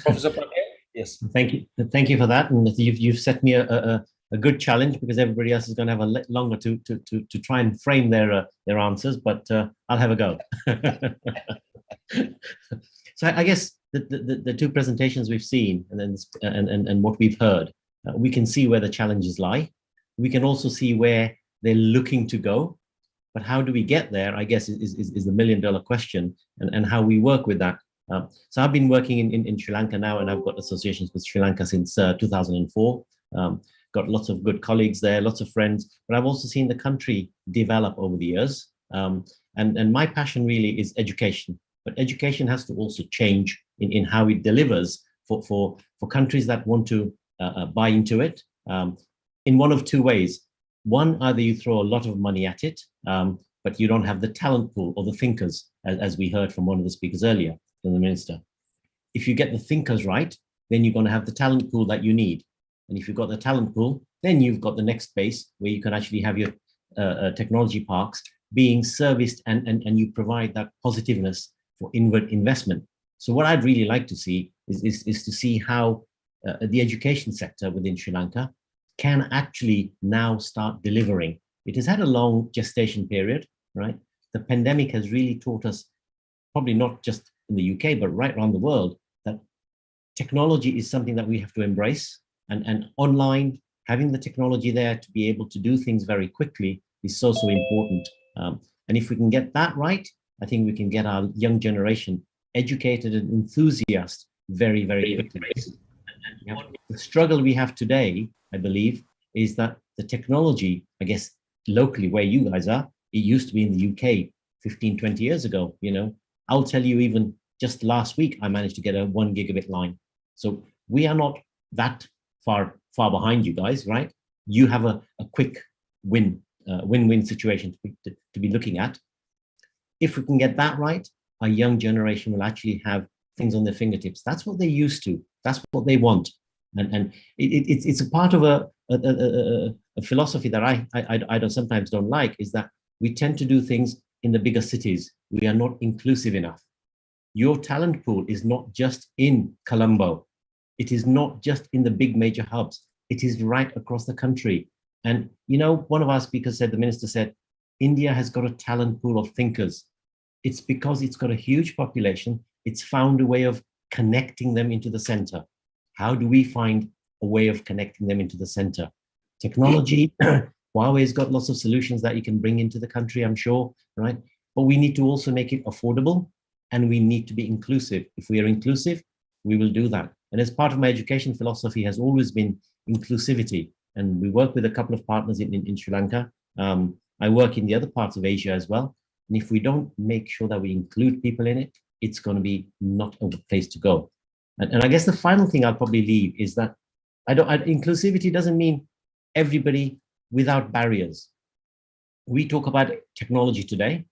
H: Professor Patel, yes.
I: Thank you. Thank you for that. And you've set me a good challenge, because everybody else is going to have a longer to try and frame their answers, but I'll have a go. So I guess the two presentations we've seen and what we've heard, we can see where the challenges lie. We can also see where they're looking to go, but how do we get there, I guess, is the million-dollar question, and how we work with that. So I've been working in Sri Lanka now, and I've got associations with Sri Lanka since 2004. Got lots of good colleagues there, lots of friends, but I've also seen the country develop over the years. And my passion really is education, but education has to also change in how it delivers for countries that want to buy into it, in one of two ways. One, either you throw a lot of money at it, but you don't have the talent pool or the thinkers, as we heard from one of the speakers earlier, from the minister. If you get the thinkers right, then you're going to have the talent pool that you need. And if you've got the talent pool, then you've got the next space where you can actually have your technology parks being serviced, and you provide that positiveness for inward investment. So what I'd really like to see is to see how the education sector within Sri Lanka can actually now start delivering. It has had a long gestation period, right? The pandemic has really taught us, probably not just in the UK, but right around the world, that technology is something that we have to embrace, and online, having the technology there to be able to do things very quickly is so important. And if we can get that right, I think we can get our young generation educated and enthusiastic very, very quickly. The struggle we have today, I believe, is that the technology, I guess, locally where you guys are, it used to be in the UK 15, 20 years ago, I'll tell you, even just last week, I managed to get a 1 gigabit line. So we are not that far behind you guys, right? You have a quick win-win situation to be looking at. If we can get that right, our young generation will actually have things on their fingertips. That's what they're used to. That's what they want. And it's a part of a philosophy that I sometimes don't like, is that we tend to do things in the bigger cities. We are not inclusive enough. Your talent pool is not just in Colombo. It is not just in the big major hubs. It is right across the country. And, one of our speakers said, the minister said, India has got a talent pool of thinkers. It's because it's got a huge population. It's found a way of connecting them into the center. How do we find a way of connecting them into the center? Technology, Huawei's got lots of solutions that you can bring into the country, I'm sure, right? But we need to also make it affordable, and we need to be inclusive. If we are inclusive, we will do that. And as part of my education philosophy has always been inclusivity. And we work with a couple of partners in Sri Lanka. I work in the other parts of Asia as well. And if we don't make sure that we include people in it, it's going to be not a place to go. And I guess the final thing I'll probably leave is that inclusivity doesn't mean everybody without barriers. We talk about technology today.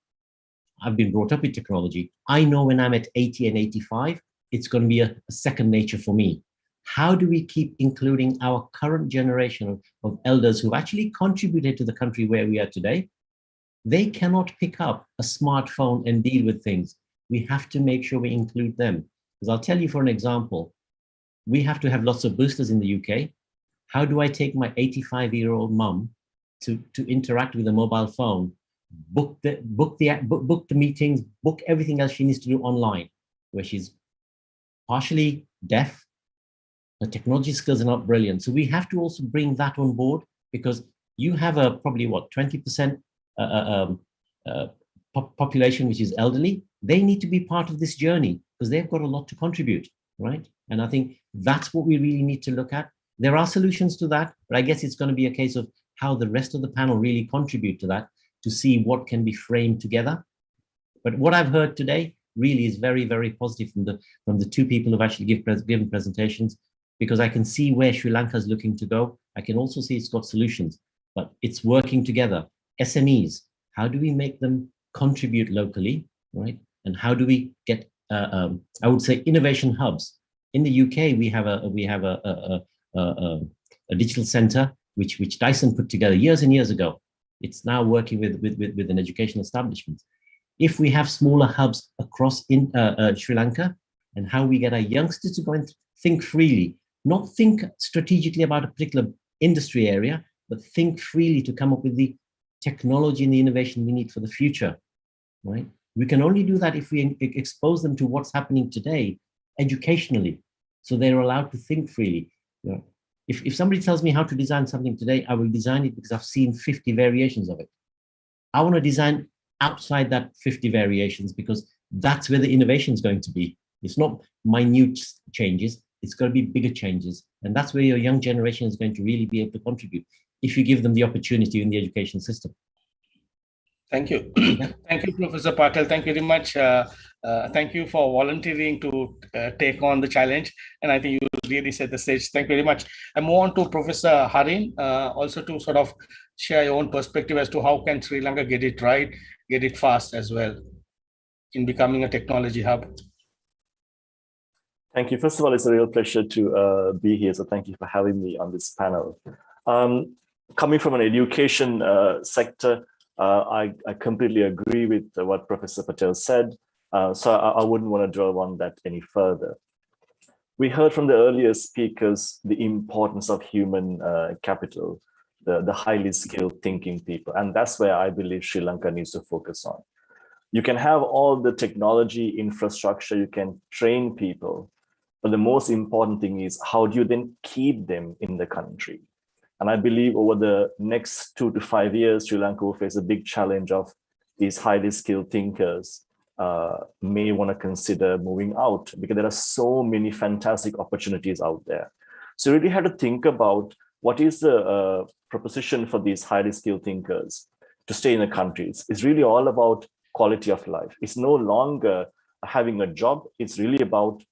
I: I've been brought up with technology. I know when I'm at 80 and 85, it's going to be a second nature for me. How do we keep including our current generation of elders who actually contributed to the country where we are today? They cannot pick up a smartphone and deal with things. We have to make sure we include them. Because I'll tell you, for an example, we have to have lots of boosters in the UK. How do I take my 85-year-old mum to interact with a mobile phone book the meetings, book everything else she needs to do online, where she's partially deaf. The technology skills are not brilliant. So we have to also bring that on board, because you have a probably 20% population which is elderly. They need to be part of this journey because they've got a lot to contribute, right? And I think that's what we really need to look at. There are solutions to that, but I guess it's going to be a case of how the rest of the panel really contribute to that, to see what can be framed together. But what I've heard today really is very, very positive from the two people who've actually given presentations, because I can see where Sri Lanka is looking to go. I can also see it's got solutions, but it's working together. SMEs, how do we make them contribute locally, right? And how do we get, I would say, innovation hubs? In the UK, we have a digital center which Dyson put together years and years ago. It's now working with an educational establishment. If we have smaller hubs across in Sri Lanka, and how we get our youngsters to go and think freely, not think strategically about a particular industry area, but think freely to come up with the technology and the innovation we need for the future, right? We can only do that if we expose them to what's happening today educationally, so they're allowed to think freely. You know, if somebody tells me how to design something today, I will design it because I've seen 50 variations of it. I want to design outside that 50 variations, because that's where the innovation is going to be. It's not minute changes, it's going to be bigger changes. And that's where your young generation is going to really be able to contribute, if you give them the opportunity in the education system.
H: Thank you. Thank you, Professor Patel. Thank you very much. Thank you for volunteering to take on the challenge. And I think you really set the stage. Thank you very much. I move on to Professor Harin, also to sort of share your own perspective as to how can Sri Lanka get it right, get it fast as well in becoming a technology hub.
J: Thank you. First of all, it's a real pleasure to be here. So thank you for having me on this panel. Coming from an education sector, I completely agree with what Professor Patel said. So I wouldn't want to dwell on that any further. We heard from the earlier speakers the importance of human capital, the highly skilled thinking people. And that's where I believe Sri Lanka needs to focus on. You can have all the technology infrastructure, you can train people, but the most important thing is how do you then keep them in the country? And I believe over the next 2 to 5 years, Sri Lanka will face a big challenge of these highly skilled thinkers may want to consider moving out, because there are so many fantastic opportunities out there. So you really have to think about what is the proposition for these highly skilled thinkers to stay in the countries. It's really all about quality of life. It's no longer having a job. It's really about,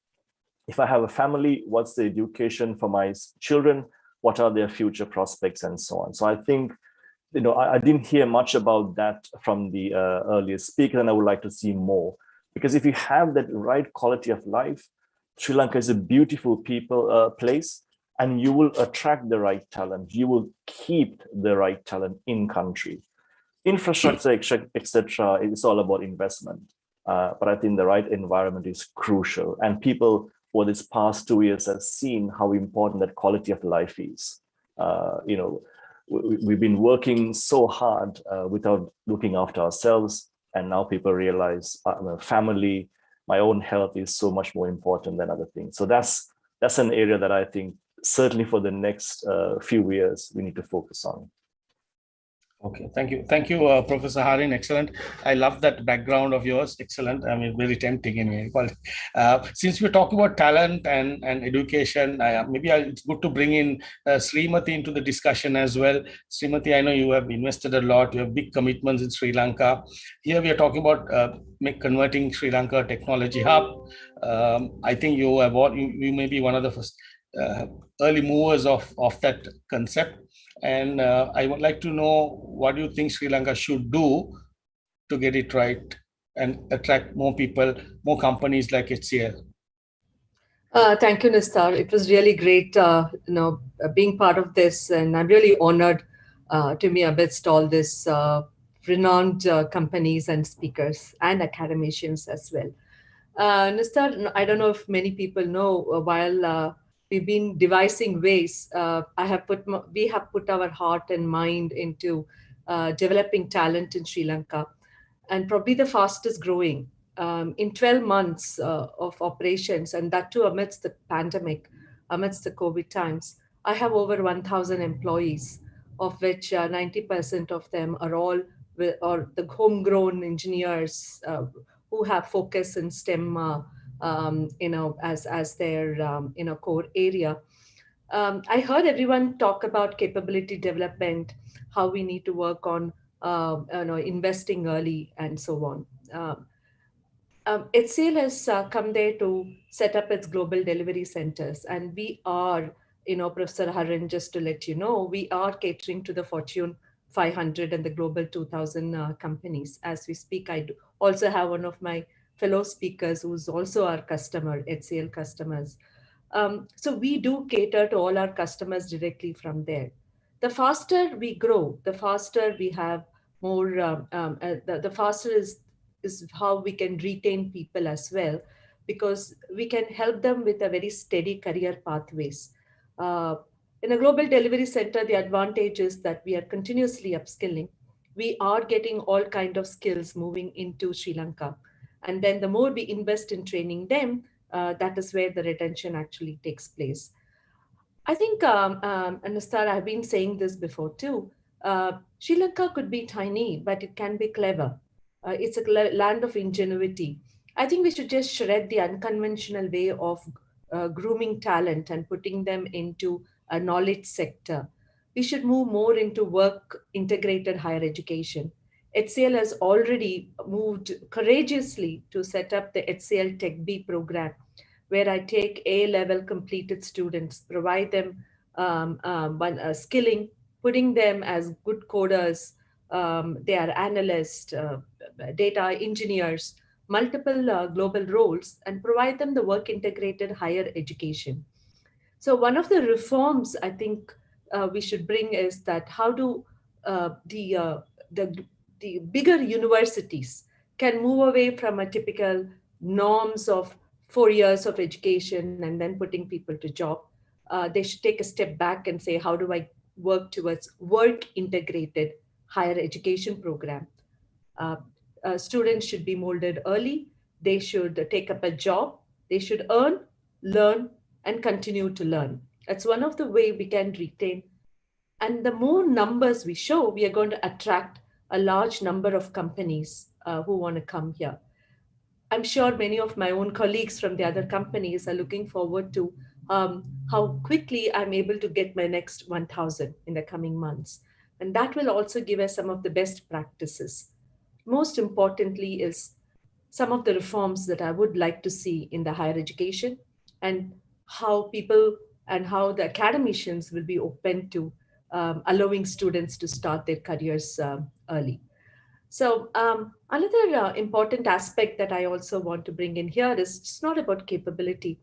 J: if I have a family, what's the education for my children? What are their future prospects and so on. So I think, you know, I didn't hear much about that from the earlier speaker, and I would like to see more, because if you have that right quality of life, Sri Lanka is a beautiful place, and you will attract the right talent. You will keep the right talent in country. Infrastructure, etc. It's all about investment. But I think the right environment is crucial, and people for this past 2 years have seen how important that quality of life is. You know, we've been working so hard without looking after ourselves, and now people realize family, my own health is so much more important than other things. So that's an area that I think certainly for the next few years we need to focus on.
H: Okay, thank you. Thank you, Professor Harin. Excellent. I love that background of yours. Excellent. I mean, very tempting anyway. Since we're talking about talent and education, maybe it's good to bring in Srimati into the discussion as well. Srimati, I know you have invested a lot. You have big commitments in Sri Lanka. Here we are talking about converting Sri Lanka technology hub. I think you may be one of the first early movers of that concept. And I would like to know, what do you think Sri Lanka should do to get it right and attract more people, more companies like HCL?
K: Thank you, Nistar. It was really great, being part of this, and I'm really honored to be amidst all this renowned companies and speakers and academicians as well. Nistar, I don't know if many people know, while we've been devising ways. We have put our heart and mind into developing talent in Sri Lanka, and probably the fastest growing. In 12 months of operations, and that too amidst the pandemic, amidst the COVID times, I have over 1,000 employees, of which 90% of them are all or the homegrown engineers who have focus in STEM, as their core area. I heard everyone talk about capability development, how we need to work on investing early, and so on. HCL has come there to set up its global delivery centers, and we are, Professor Haran, just to let you know, we are catering to the Fortune 500 and the Global 2000 companies. As we speak, I do also have one of my fellow speakers who's also our customer, HCL customers. So we do cater to all our customers directly from there. The faster we grow, the faster we have more, the faster is how we can retain people as well, because we can help them with a very steady career pathways. In a global delivery center, the advantage is that we are continuously upskilling. We are getting all kinds of skills moving into Sri Lanka. And then the more we invest in training them, that is where the retention actually takes place. I think, Anustar, I've been saying this before too, Sri Lanka could be tiny, but it can be clever. It's a land of ingenuity. I think we should just shred the unconventional way of grooming talent and putting them into a knowledge sector. We should move more into work integrated higher education. HCL has already moved courageously to set up the HCL Tech B program, where I take A-level completed students, provide them skilling, putting them as good coders. They are analysts, data engineers, multiple global roles, and provide them the work integrated higher education. So one of the reforms I think we should bring is that how do the bigger universities can move away from a typical norms of 4 years of education and then putting people to job. They should take a step back and say, how do I work towards work integrated higher education program? Students should be molded early. They should take up a job. They should earn, learn, and continue to learn. That's one of the way we can retain. And the more numbers we show, we are going to attract a large number of companies who want to come here. I'm sure many of my own colleagues from the other companies are looking forward to how quickly I'm able to get my next 1,000 in the coming months. And that will also give us some of the best practices. Most importantly is some of the reforms that I would like to see in the higher education, and how people and how the academicians will be open to allowing students to start their careers early. So another important aspect that I also want to bring in here is it's not about capability.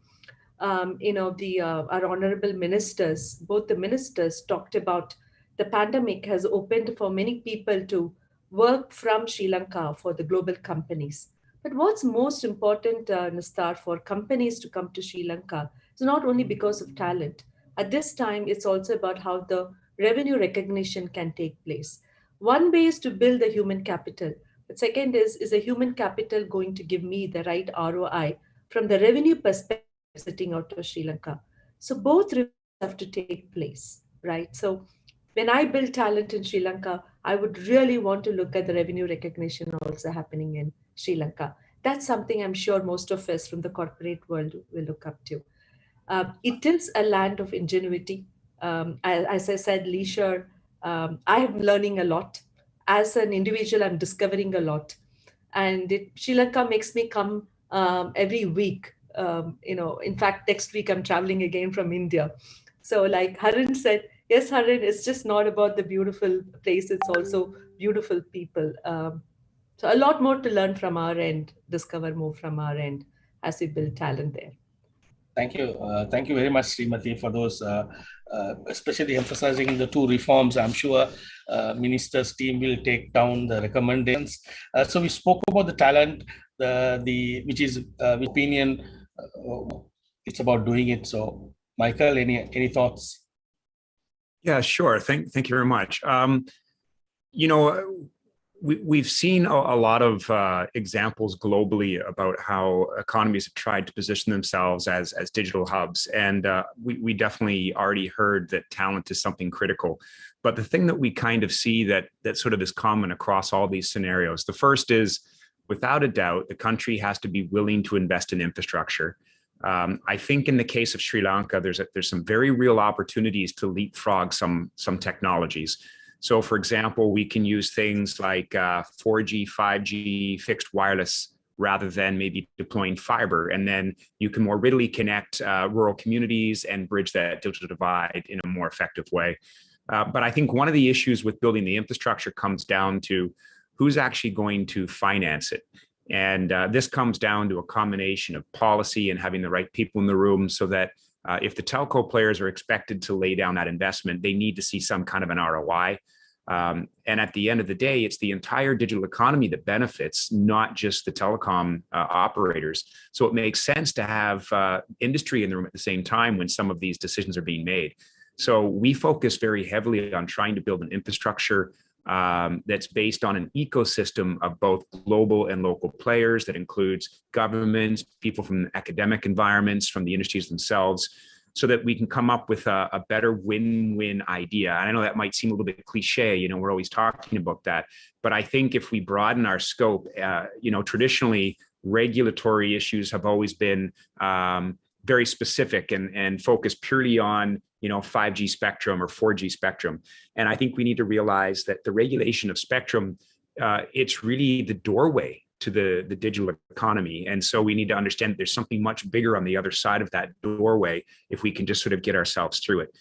K: Our honorable ministers, both the ministers talked about the pandemic has opened for many people to work from Sri Lanka for the global companies. But what's most important, Nistar, for companies to come to Sri Lanka is not only because of talent. At this time, it's also about how the revenue recognition can take place. One way is to build the human capital. But second is a human capital going to give me the right ROI from the revenue perspective sitting out of Sri Lanka? So both have to take place, right? So when I build talent in Sri Lanka, I would really want to look at the revenue recognition also happening in Sri Lanka. That's something I'm sure most of us from the corporate world will look up to. It is a land of ingenuity. As I said, leisure. I am learning a lot. As an individual, I'm discovering a lot. And Sri Lanka makes me come every week. In fact, next week I'm traveling again from India. So like Haran said, yes, Haran, it's just not about the beautiful place, it's also beautiful people. So a lot more to learn from our end, discover more from our end as we build talent there.
H: Thank you. Thank you very much, Srimati, for those, especially emphasizing the two reforms. I'm sure minister's team will take down the recommendations. So we spoke about the talent, which is opinion. It's about doing it. So Michael, any thoughts?
L: Yeah, sure. Thank you very much. you know, we've seen a lot of examples globally about how economies have tried to position themselves as digital hubs. And we definitely already heard that talent is something critical. But the thing that we kind of see that sort of is common across all these scenarios, the first is, without a doubt, the country has to be willing to invest in infrastructure. I think in the case of Sri Lanka, there's some very real opportunities to leapfrog some technologies. So for example, we can use things like 4G, 5G, fixed wireless, rather than maybe deploying fiber. And then you can more readily connect rural communities and bridge that digital divide in a more effective way. But I think one of the issues with building the infrastructure comes down to who's actually going to finance it. And this comes down to a combination of policy and having the right people in the room, so that if the telco players are expected to lay down that investment, they need to see some kind of an ROI. And at the end of the day, it's the entire digital economy that benefits, not just the telecom operators. So it makes sense to have industry in the room at the same time when some of these decisions are being made. So we focus very heavily on trying to build an infrastructure that's based on an ecosystem of both global and local players that includes governments, people from academic environments, from the industries themselves, so that we can come up with a better win-win idea. And I know that might seem a little bit cliche, you know, we're always talking about that, but I think if we broaden our scope, you know, traditionally regulatory issues have always been very specific and focused purely on, you know, 5G spectrum or 4G spectrum. And I think we need to realize that the regulation of spectrum, it's really the doorway to the digital economy. And so we need to understand that there's something much bigger on the other side of that doorway if we can just sort of get ourselves through it.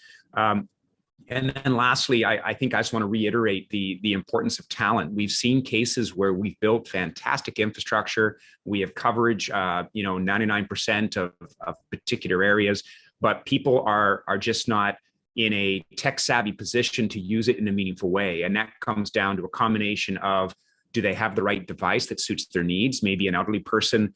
L: And then lastly, I think I just want to reiterate the importance of talent. We've seen cases where we've built fantastic infrastructure. We have coverage, you know, 99% of particular areas, but people are just not in a tech savvy position to use it in a meaningful way. And that comes down to a combination of, do they have the right device that suits their needs? Maybe an elderly person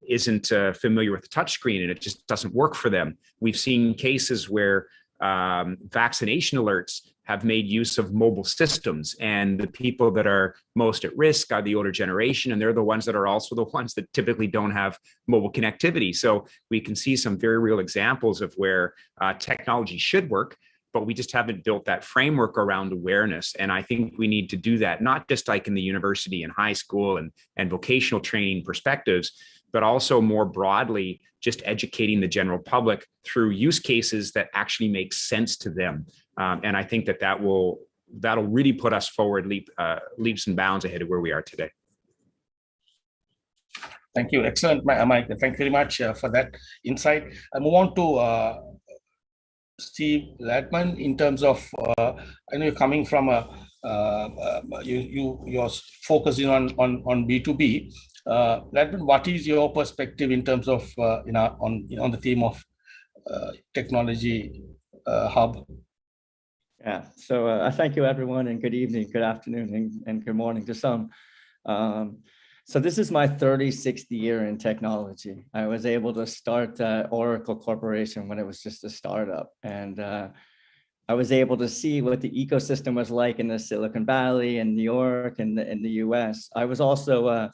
L: isn't familiar with the touchscreen and it just doesn't work for them. We've seen cases where vaccination alerts have made use of mobile systems, and the people that are most at risk are the older generation, and they're the ones that are also the ones that typically don't have mobile connectivity. So we can see some very real examples of where technology should work, but we just haven't built that framework around awareness. And I think we need to do that, not just like in the university and high school and vocational training perspectives, but also more broadly, just educating the general public through use cases that actually make sense to them. And I think that'll really put us forward leaps and bounds ahead of where we are today.
H: Thank you. Excellent, Mike. Thank you very much for that insight. I move on to Steve Ladman in terms of, I know you're coming from you're focusing on B2B. Ladman, what is your perspective in terms of on the theme of technology hub?
M: Yeah, so thank you everyone, and good evening, good afternoon, and good morning to some. So this is my 36th year in technology. I was able to start Oracle Corporation when it was just a startup. And I was able to see what the ecosystem was like in the Silicon Valley and New York and in the US. I was also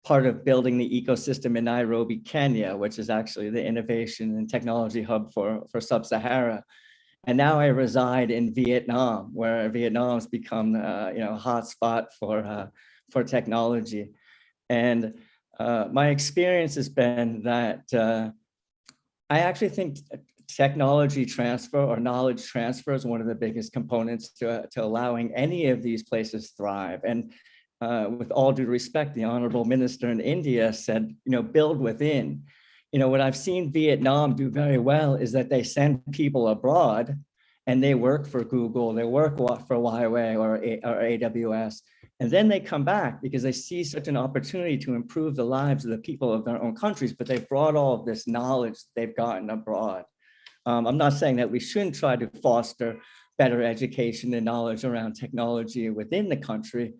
M: part of building the ecosystem in Nairobi, Kenya, which is actually the innovation and technology hub for Sub-Sahara. And now I reside in Vietnam, where Vietnam's become a hotspot for technology. And my experience has been that I actually think technology transfer or knowledge transfer is one of the biggest components to allowing any of these places thrive. And with all due respect, the Honourable Minister in India said, build within. What I've seen Vietnam do very well is that they send people abroad and they work for Google, they work for Huawei or AWS, and then they come back because they see such an opportunity to improve the lives of the people of their own countries, but they've brought all of this knowledge they've gotten abroad. I'm not saying that we shouldn't try to foster better education and knowledge around technology within the country,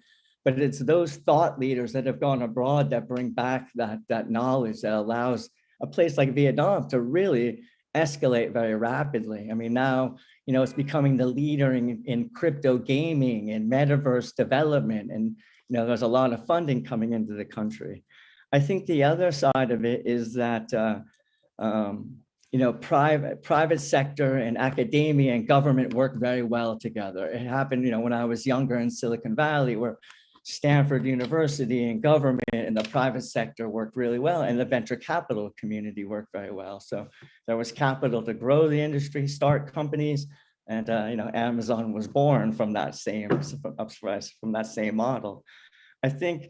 M: but it's those thought leaders that have gone abroad that bring back that knowledge that allows a place like Vietnam to really escalate very rapidly. I mean, now, it's becoming the leader in crypto gaming and metaverse development. And, there's a lot of funding coming into the country. I think the other side of it is that, private sector and academia and government work very well together. It happened, when I was younger in Silicon Valley, where Stanford University and government and the private sector worked really well, and the venture capital community worked very well. So there was capital to grow the industry, start companies, and Amazon was born from that same model. I think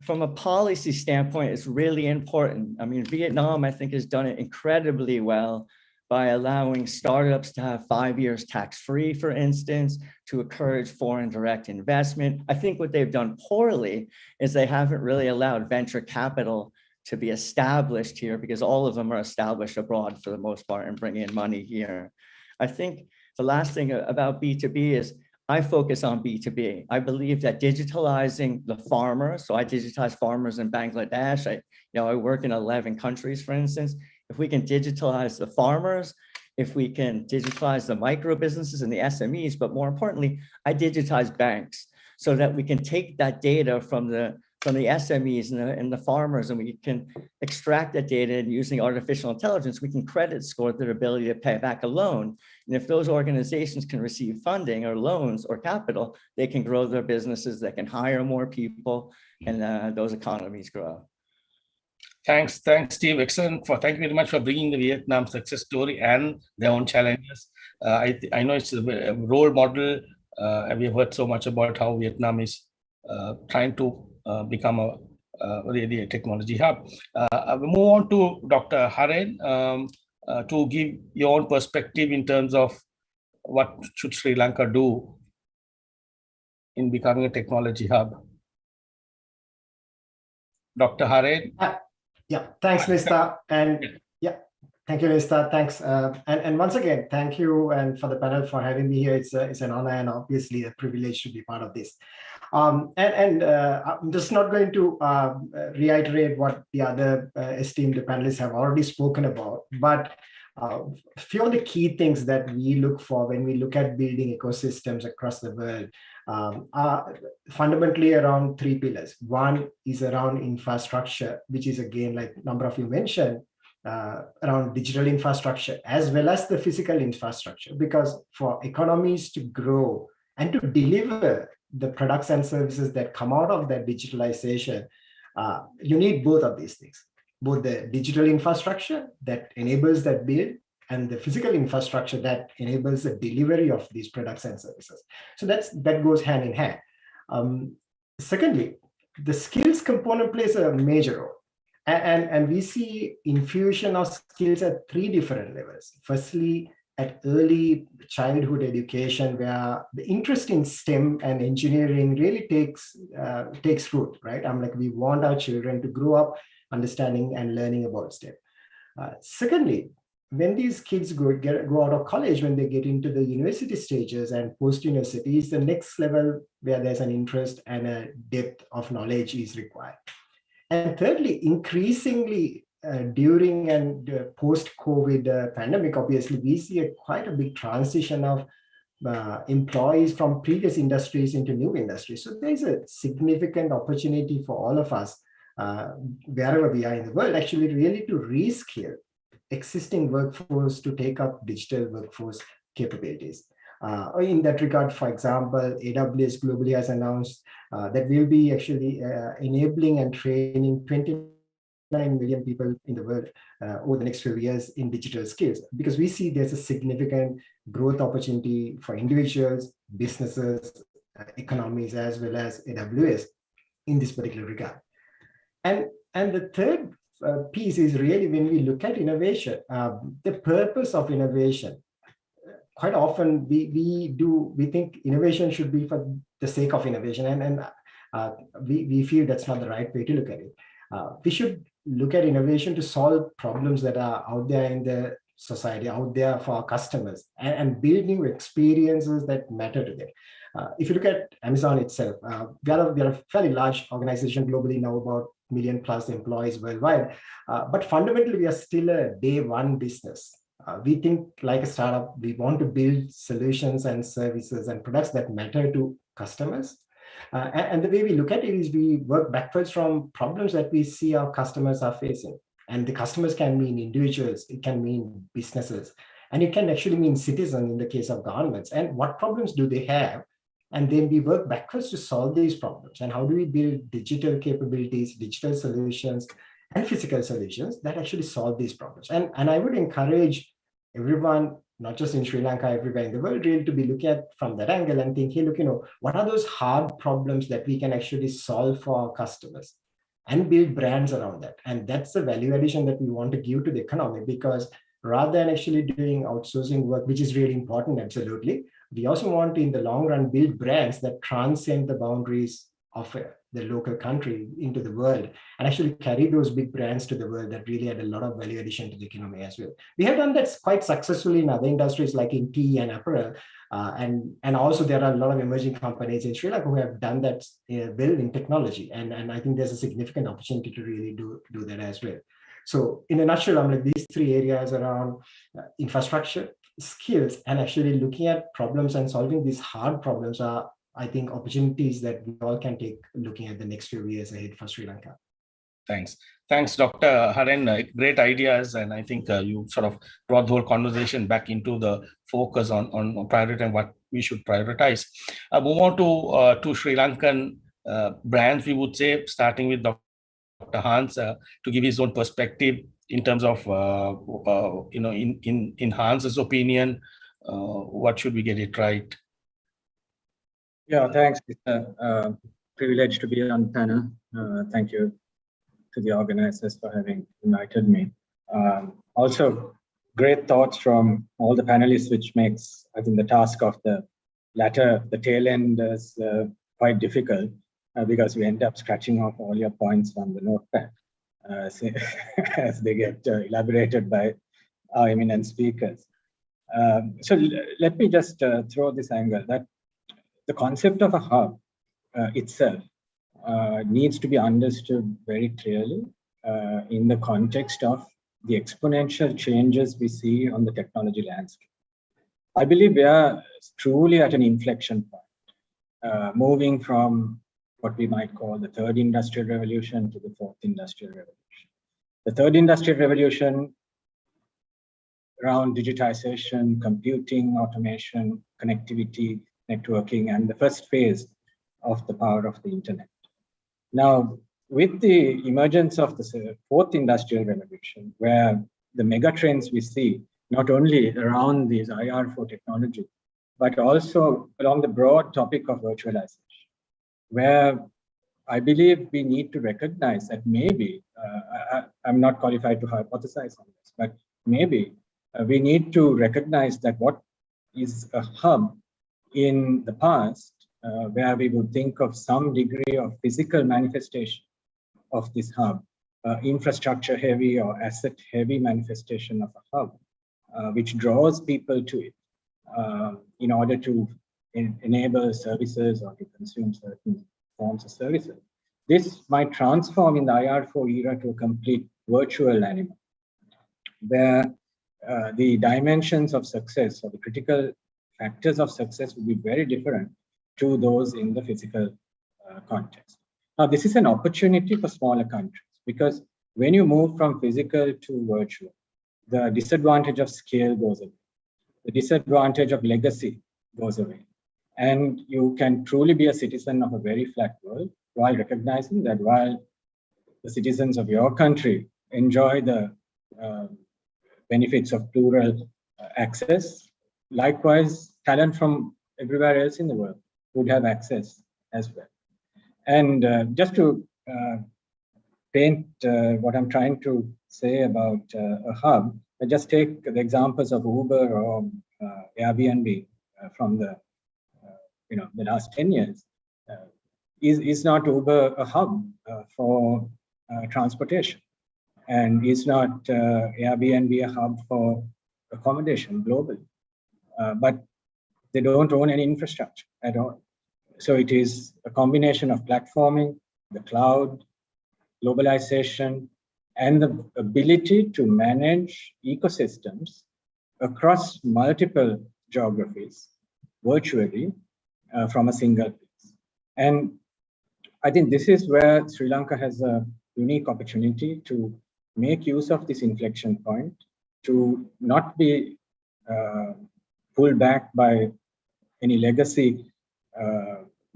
M: from a policy standpoint, it's really important. I mean, Vietnam, I think, has done it incredibly well by allowing startups to have 5 years tax-free, for instance, to encourage foreign direct investment. I think what they've done poorly is they haven't really allowed venture capital to be established here, because all of them are established abroad for the most part and bring in money here. I think the last thing about B2B is I focus on B2B. I believe that digitalizing the farmer, so I digitize farmers in Bangladesh. I work in 11 countries, for instance. If we can digitalize the farmers, if we can digitalize the micro businesses and the SMEs, but more importantly, I digitize banks so that we can take that data from the SMEs and the farmers, and we can extract that data, and using artificial intelligence, we can credit score their ability to pay back a loan. And if those organizations can receive funding or loans or capital, they can grow their businesses, they can hire more people, and those economies grow.
H: Thanks, Steve. Excellent. Thank you very much for bringing the Vietnam success story and their own challenges. I know it's a role model, and we've heard so much about how Vietnam is trying to become really a technology hub. I will move on to Dr. Haren to give your own perspective in terms of what should Sri Lanka do in becoming a technology hub. Dr. Haren.
N: Yeah, thanks, Mr. And yeah, thank you, Mr. Thanks. And once again, thank you and for the panel for having me here. It's an honor and obviously a privilege to be part of this. I'm just not going to reiterate what the other esteemed panelists have already spoken about, but a few of the key things that we look for when we look at building ecosystems across the world are fundamentally around 3 pillars. One is around infrastructure, which is, again, like a number of you mentioned, around digital infrastructure as well as the physical infrastructure, because for economies to grow and to deliver the products and services that come out of that digitalization, you need both of these things, both the digital infrastructure that enables that build and the physical infrastructure that enables the delivery of these products and services. So that goes hand in hand. Secondly, the skills component plays a major role. And we see infusion of skills at 3 different levels. Firstly, at early childhood education, where the interest in STEM and engineering really takes root, right? We want our children to grow up understanding and learning about STEM. Secondly, when these kids go out of college, when they get into the university stages and post-university is the next level where there's an interest and a depth of knowledge is required. And thirdly, increasingly during and post-COVID pandemic, obviously, we see quite a big transition of employees from previous industries into new industries. So there's a significant opportunity for all of us, wherever we are in the world, actually really to reskill existing workforce to take up digital workforce capabilities. In that regard, for example, AWS globally has announced that we'll be actually enabling and training 29 million people in the world over the next few years in digital skills, because we see there's a significant growth opportunity for individuals, businesses, economies, as well as AWS in this particular regard. And the third piece is really when we look at innovation, the purpose of innovation. Quite often we think innovation should be for the sake of innovation, and we feel that's not the right way to look at it. We should look at innovation to solve problems that are out there in the society, out there for our customers, and build new experiences that matter to them. If you look at Amazon itself, we are a fairly large organization globally now, about 1 million+ employees worldwide, but fundamentally we are still a day one business. We think like a startup, we want to build solutions and services and products that matter to customers. And the way we look at it is we work backwards from problems that we see our customers are facing. And the customers can mean individuals, it can mean businesses, and it can actually mean citizens in the case of governments. And what problems do they have? And then we work backwards to solve these problems. And how do we build digital capabilities, digital solutions, and physical solutions that actually solve these problems? And I would encourage everyone, not just in Sri Lanka, everywhere in the world, really to be looking at from that angle and think, hey, look, what are those hard problems that we can actually solve for our customers and build brands around that? And that's the value addition that we want to give to the economy, because rather than actually doing outsourcing work, which is really important, absolutely, we also want to, in the long run, build brands that transcend the boundaries of the local country into the world, and actually carry those big brands to the world that really add a lot of value addition to the economy as well. We have done that quite successfully in other industries like in tea and apparel. And also there are a lot of emerging companies in Sri Lanka who have done that well in technology. And I think there's a significant opportunity to really do that as well. So in a nutshell, I'm like these three areas around infrastructure, skills, and actually looking at problems and solving these hard problems are, I think, opportunities that we all can take looking at the next few years ahead for Sri Lanka.
H: Thanks. Thanks, Dr. Haren. Great ideas. And I think you sort of brought the whole conversation back into the focus on priority and what we should prioritize. Move on to Sri Lankan brands, we would say, starting with Dr. Hans to give his own perspective in terms of, in Hans's opinion, what should we get it right?
O: Yeah, thanks. It's a privilege to be on the panel. Thank you to the organizers for having invited me. Also, great thoughts from all the panelists, which makes, I think, the task of the tail end is quite difficult because we end up scratching off all your points on the notepad as they get elaborated by our eminent speakers. So let me just throw this angle that the concept of a hub itself needs to be understood very clearly in the context of the exponential changes we see on the technology landscape. I believe we are truly at an inflection point, moving from what we might call the third industrial revolution to the fourth industrial revolution. The third industrial revolution around digitization, computing, automation, connectivity, networking, and the first phase of the power of the internet. Now, with the emergence of the fourth industrial revolution, where the mega trends we see, not only around these IR4 technology, but also along the broad topic of virtualization, where I believe we need to recognize that maybe, I'm not qualified to hypothesize on this, but maybe we need to recognize that what is a hub in the past, where we would think of some degree of physical manifestation of this hub, infrastructure heavy or asset heavy manifestation of a hub, which draws people to it in order to enable services or to consume certain forms of services. This might transform in the IR4 era to a complete virtual animal, where the dimensions of success or the critical factors of success will be very different to those in the physical context. Now, this is an opportunity for smaller countries because when you move from physical to virtual, the disadvantage of scale goes away. The disadvantage of legacy goes away. And you can truly be a citizen of a very flat world while recognizing that while the citizens of your country enjoy the benefits of plural access, likewise, talent from everywhere else in the world would have access as well. And just to paint what I'm trying to say about a hub, I just take the examples of Uber or Airbnb from the the last 10 years. Is not Uber a hub for transportation? And is not Airbnb a hub for accommodation globally? But they don't own any infrastructure at all. So it is a combination of platforming, the cloud, globalization, and the ability to manage ecosystems across multiple geographies virtually from a single place. And I think this is where Sri Lanka has a unique opportunity to make use of this inflection point, to not be pulled back by any legacy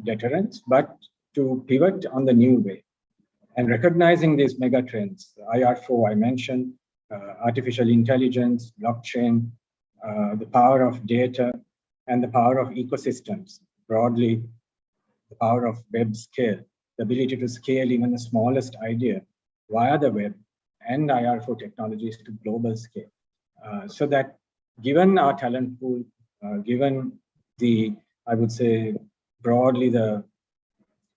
O: deterrents, but to pivot on the new way. And recognizing these mega trends, IR4 I mentioned, artificial intelligence, blockchain, the power of data, and the power of ecosystems, broadly, the power of web scale, the ability to scale even the smallest idea via the web and IR4 technologies to global scale. So that given our talent pool, given the, I would say, broadly the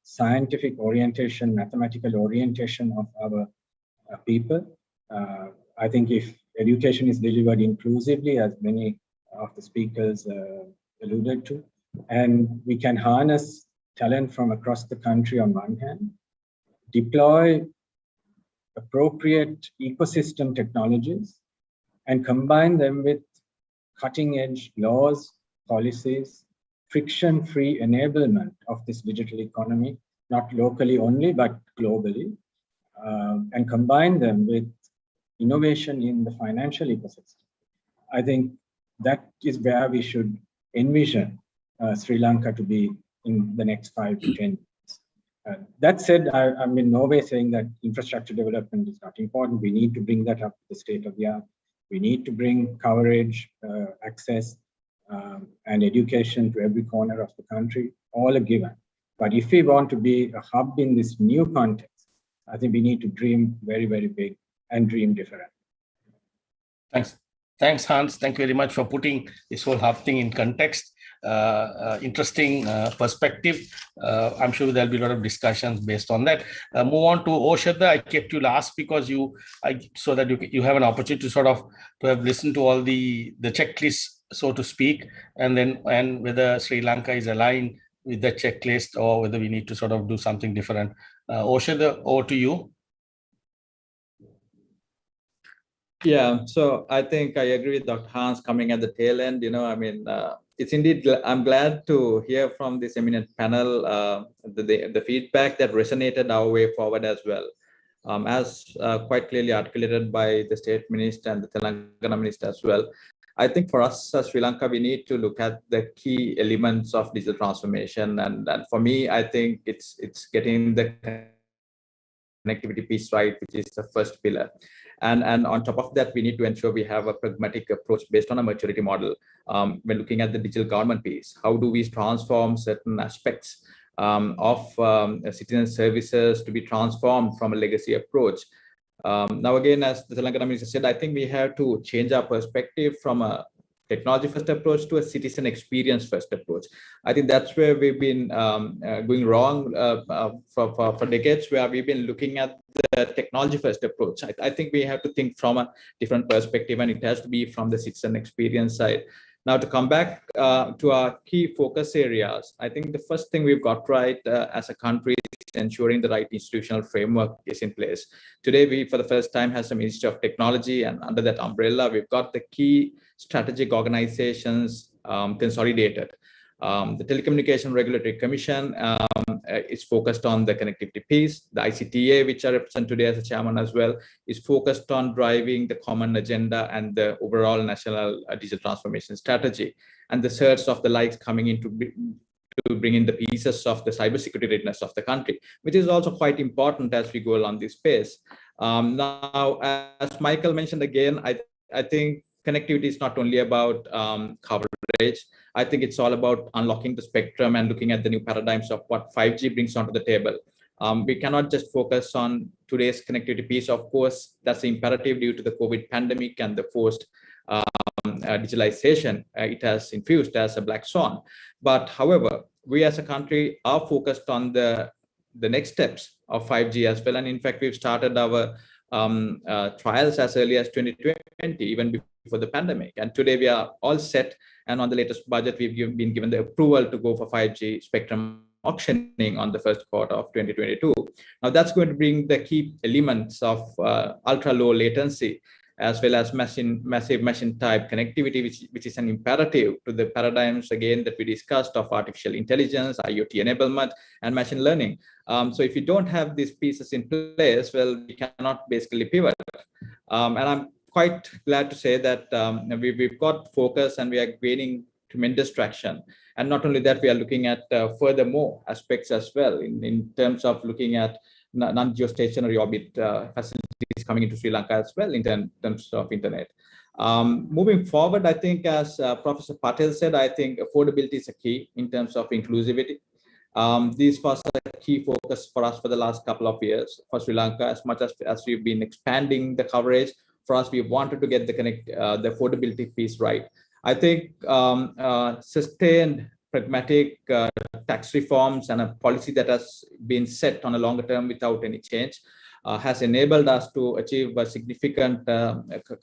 O: scientific orientation, mathematical orientation of our people, I think if education is delivered inclusively, as many of the speakers alluded to, and we can harness talent from across the country on one hand, deploy appropriate ecosystem technologies, and combine them with cutting-edge laws, policies, friction-free enablement of this digital economy, not locally only, but globally, and combine them with innovation in the financial ecosystem. I think that is where we should envision Sri Lanka to be in the next 5 to 10 years. That said, I'm in no way saying that infrastructure development is not important. We need to bring that up to the state of the art. We need to bring coverage, access, and education to every corner of the country, all a given. But if we want to be a hub in this new context, I think we need to dream very, very big and dream different.
H: Thanks. Thanks, Hans. Thank you very much for putting this whole hub thing in context. Interesting perspective. I'm sure there'll be a lot of discussions based on that. Move on to Oshada. I kept you last because so that you have an opportunity to sort of to have listened to all the checklists, so to speak, and whether Sri Lanka is aligned with the checklist or whether we need to sort of do something different. Oshada, over to you.
P: Yeah, so I think I agree with Dr. Hans coming at the tail end. It's indeed, I'm glad to hear from this eminent panel, the feedback that resonated our way forward as well. As quite clearly articulated by the State Minister and the Telangana Minister as well. I think for us as Sri Lanka, we need to look at the key elements of digital transformation. And for me, I think it's getting the connectivity piece right, which is the first pillar. And on top of that, we need to ensure we have a pragmatic approach based on a maturity model. When looking at the digital government piece, how do we transform certain aspects of citizen services to be transformed from a legacy approach? Now, again, as the Telangana Minister said, I think we have to change our perspective from a technology first approach to a citizen experience first approach. I think that's where we've been going wrong for decades, where we've been looking at the technology first approach. I think we have to think from a different perspective, and it has to be from the citizen experience side. Now, to come back to our key focus areas, I think the first thing we've got right as a country is ensuring the right institutional framework is in place. Today, we, for the first time, have some Ministry of Technology, and under that umbrella, we've got the key strategic organizations consolidated. The Telecommunication Regulatory Commission is focused on the connectivity piece. The ICTA, which I represent today as a chairman as well, is focused on driving the common agenda and the overall national digital transformation strategy. And the search of the likes coming in to bring in the pieces of the cybersecurity readiness of the country, which is also quite important as we go along this space. Now, as Michael mentioned again, I think connectivity is not only about coverage. I think it's all about unlocking the spectrum and looking at the new paradigms of what 5G brings onto the table. We cannot just focus on today's connectivity piece. Of course, that's imperative due to the COVID pandemic and the forced digitalization. It has infused as a black swan. But however, we as a country are focused on the next steps of 5G as well. And in fact, we've started our trials as early as 2020, even before the pandemic. And today we are all set. And on the latest budget, we've been given the approval to go for 5G spectrum auctioning on the first quarter of 2022. Now that's going to bring the key elements of ultra low latency as well as massive machine type connectivity, which is an imperative to the paradigms again that we discussed of artificial intelligence, IoT enablement, and machine learning. So if you don't have these pieces in place, well, we cannot basically pivot. And I'm quite glad to say that we've got focus and we are gaining tremendous traction. And not only that, we are looking at furthermore aspects as well in terms of looking at non-geostationary orbit facilities coming into Sri Lanka as well in terms of internet. Moving forward, I think as Professor Patel said, I think affordability is a key in terms of inclusivity. This was a key focus for us for the last couple of years for Sri Lanka. As much as we've been expanding the coverage, for us, we wanted to get the affordability piece right. I think sustained pragmatic tax reforms and a policy that has been set on a longer term without any change has enabled us to achieve a significant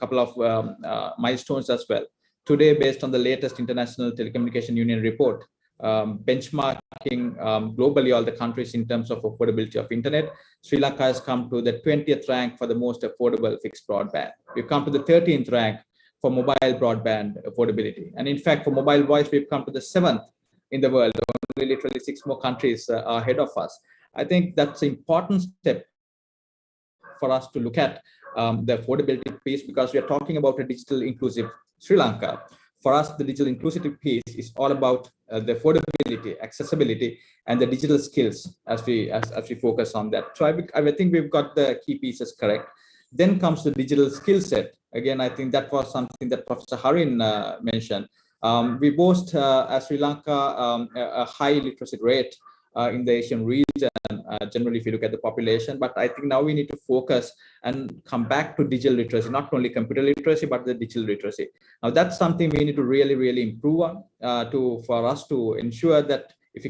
P: couple of milestones as well. Today, based on the latest International Telecommunication Union report, benchmarking globally all the countries in terms of affordability of internet, Sri Lanka has come to the 20th rank for the most affordable fixed broadband. We've come to the 13th rank for mobile broadband affordability. And in fact, for mobile voice, we've come to the 7th in the world. Only literally 6 more countries are ahead of us. I think that's an important step for us to look at the affordability piece, because we are talking about a digital inclusive Sri Lanka. For us, the digital inclusive piece is all about the affordability, accessibility, and the digital skills as we focus on that. So I think we've got the key pieces correct. Then comes the digital skill set. Again, I think that was something that Professor Harin mentioned. We boast as Sri Lanka a high literacy rate in the Asian region, generally if you look at the population, but I think now we need to focus and come back to digital literacy, not only computer literacy, but the digital literacy. Now that's something we need to really improve on for us to ensure that if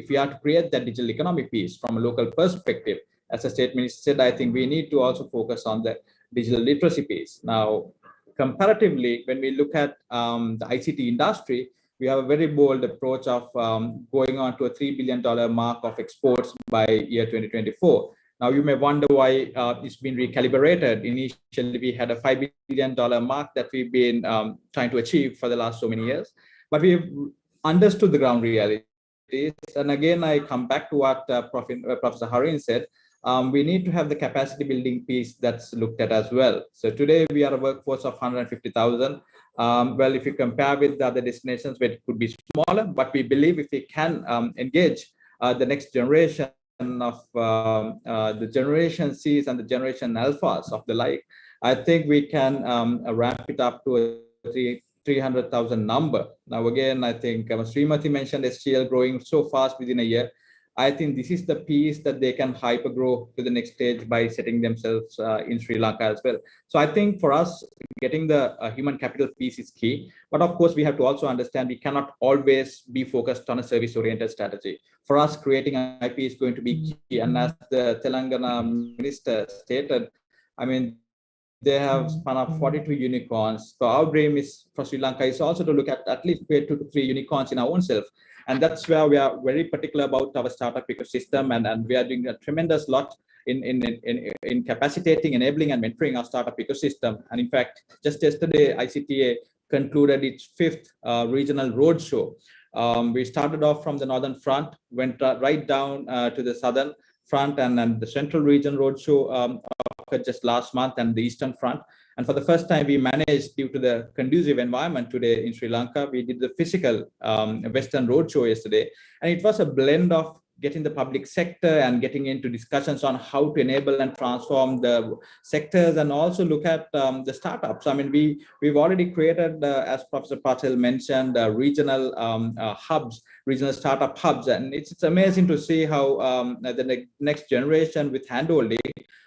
P: we are to create that digital economy piece from a local perspective, as the state minister said, I think we need to also focus on the digital literacy piece. Now, comparatively, when we look at the ICT industry, we have a very bold approach of going on to a $3 billion mark of exports by year 2024. Now, you may wonder why it's been recalibrated. Initially, we had a $5 billion mark that we've been trying to achieve for the last so many years, but we've understood the ground realities. And again, I come back to what Professor Harin said. We need to have the capacity building piece that's looked at as well. So today we are a workforce of 150,000. Well, if you compare with the other destinations where it could be smaller, but we believe if we can engage the next generation of the generation Cs and the generation alphas of the like, I think we can ramp it up to a 300,000 number. Now, again, I think Srimati mentioned STL growing so fast within a year. I think this is the piece that they can hyper grow to the next stage by setting themselves in Sri Lanka as well. So I think for us, getting the human capital piece is key. But of course, we have to also understand we cannot always be focused on a service-oriented strategy. For us, creating IP is going to be key. And as the Telangana minister stated, I mean, they have spun up 42 unicorns. So our dream is for Sri Lanka is also to look at least 2 to 3 unicorns in our own self. And that's where we are very particular about our startup ecosystem, and we are doing a tremendous lot in capacitating, enabling, and mentoring our startup ecosystem. And in fact, just yesterday, ICTA concluded its 5th regional roadshow. We started off from the northern front, went right down to the southern front, and the central region roadshow occurred just last month, and the eastern front. And for the first time, we managed, due to the conducive environment today in Sri Lanka, we did the physical Western Roadshow yesterday. And it was a blend of getting the public sector and getting into discussions on how to enable and transform the sectors, and also look at the startups. I mean, we've already created, as Professor Patel mentioned, regional hubs, regional startup hubs. And it's amazing to see how the next generation with handholding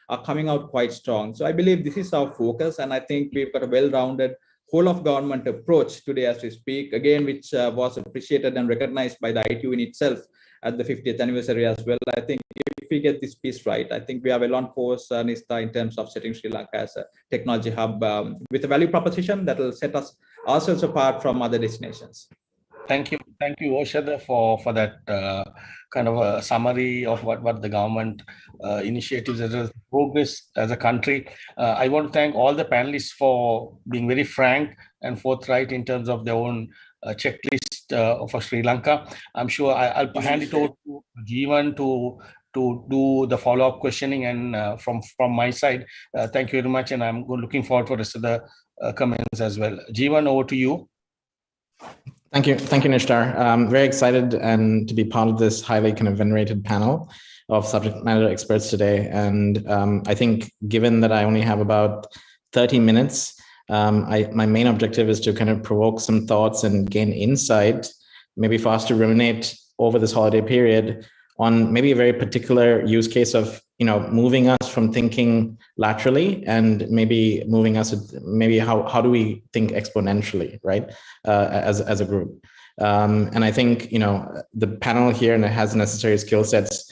P: are coming out quite strong. So I believe this is our focus, and I think we've got a well-rounded whole of government approach today as we speak, again, which was appreciated and recognized by the ITU in itself at the 50th anniversary as well. I think if we get this piece right, I think we are well on course, Nista, in terms of setting Sri Lanka as a technology hub with a value proposition that will set ourselves apart from other destinations.
H: Thank you, Oshada, for that kind of a summary of what the government initiatives as a progress as a country. I want to thank all the panelists for being very frank and forthright in terms of their own checklist for Sri Lanka. I'm sure I'll hand it over to Jeevan to do the follow-up questioning, and from my side, thank you very much, and I'm looking forward for the rest of the comments as well. Jeevan, over to you.
Q: Thank you, Nishtar. I'm very excited and to be part of this highly kind of venerated panel of subject matter experts today. And I think given that I only have about 30 minutes, my main objective is to kind of provoke some thoughts and gain insight, maybe for us to ruminate over this holiday period on maybe a very particular use case of, moving us from thinking laterally and maybe moving us, maybe how do we think exponentially, right, as a group. And I think, the panel here and it has necessary skill sets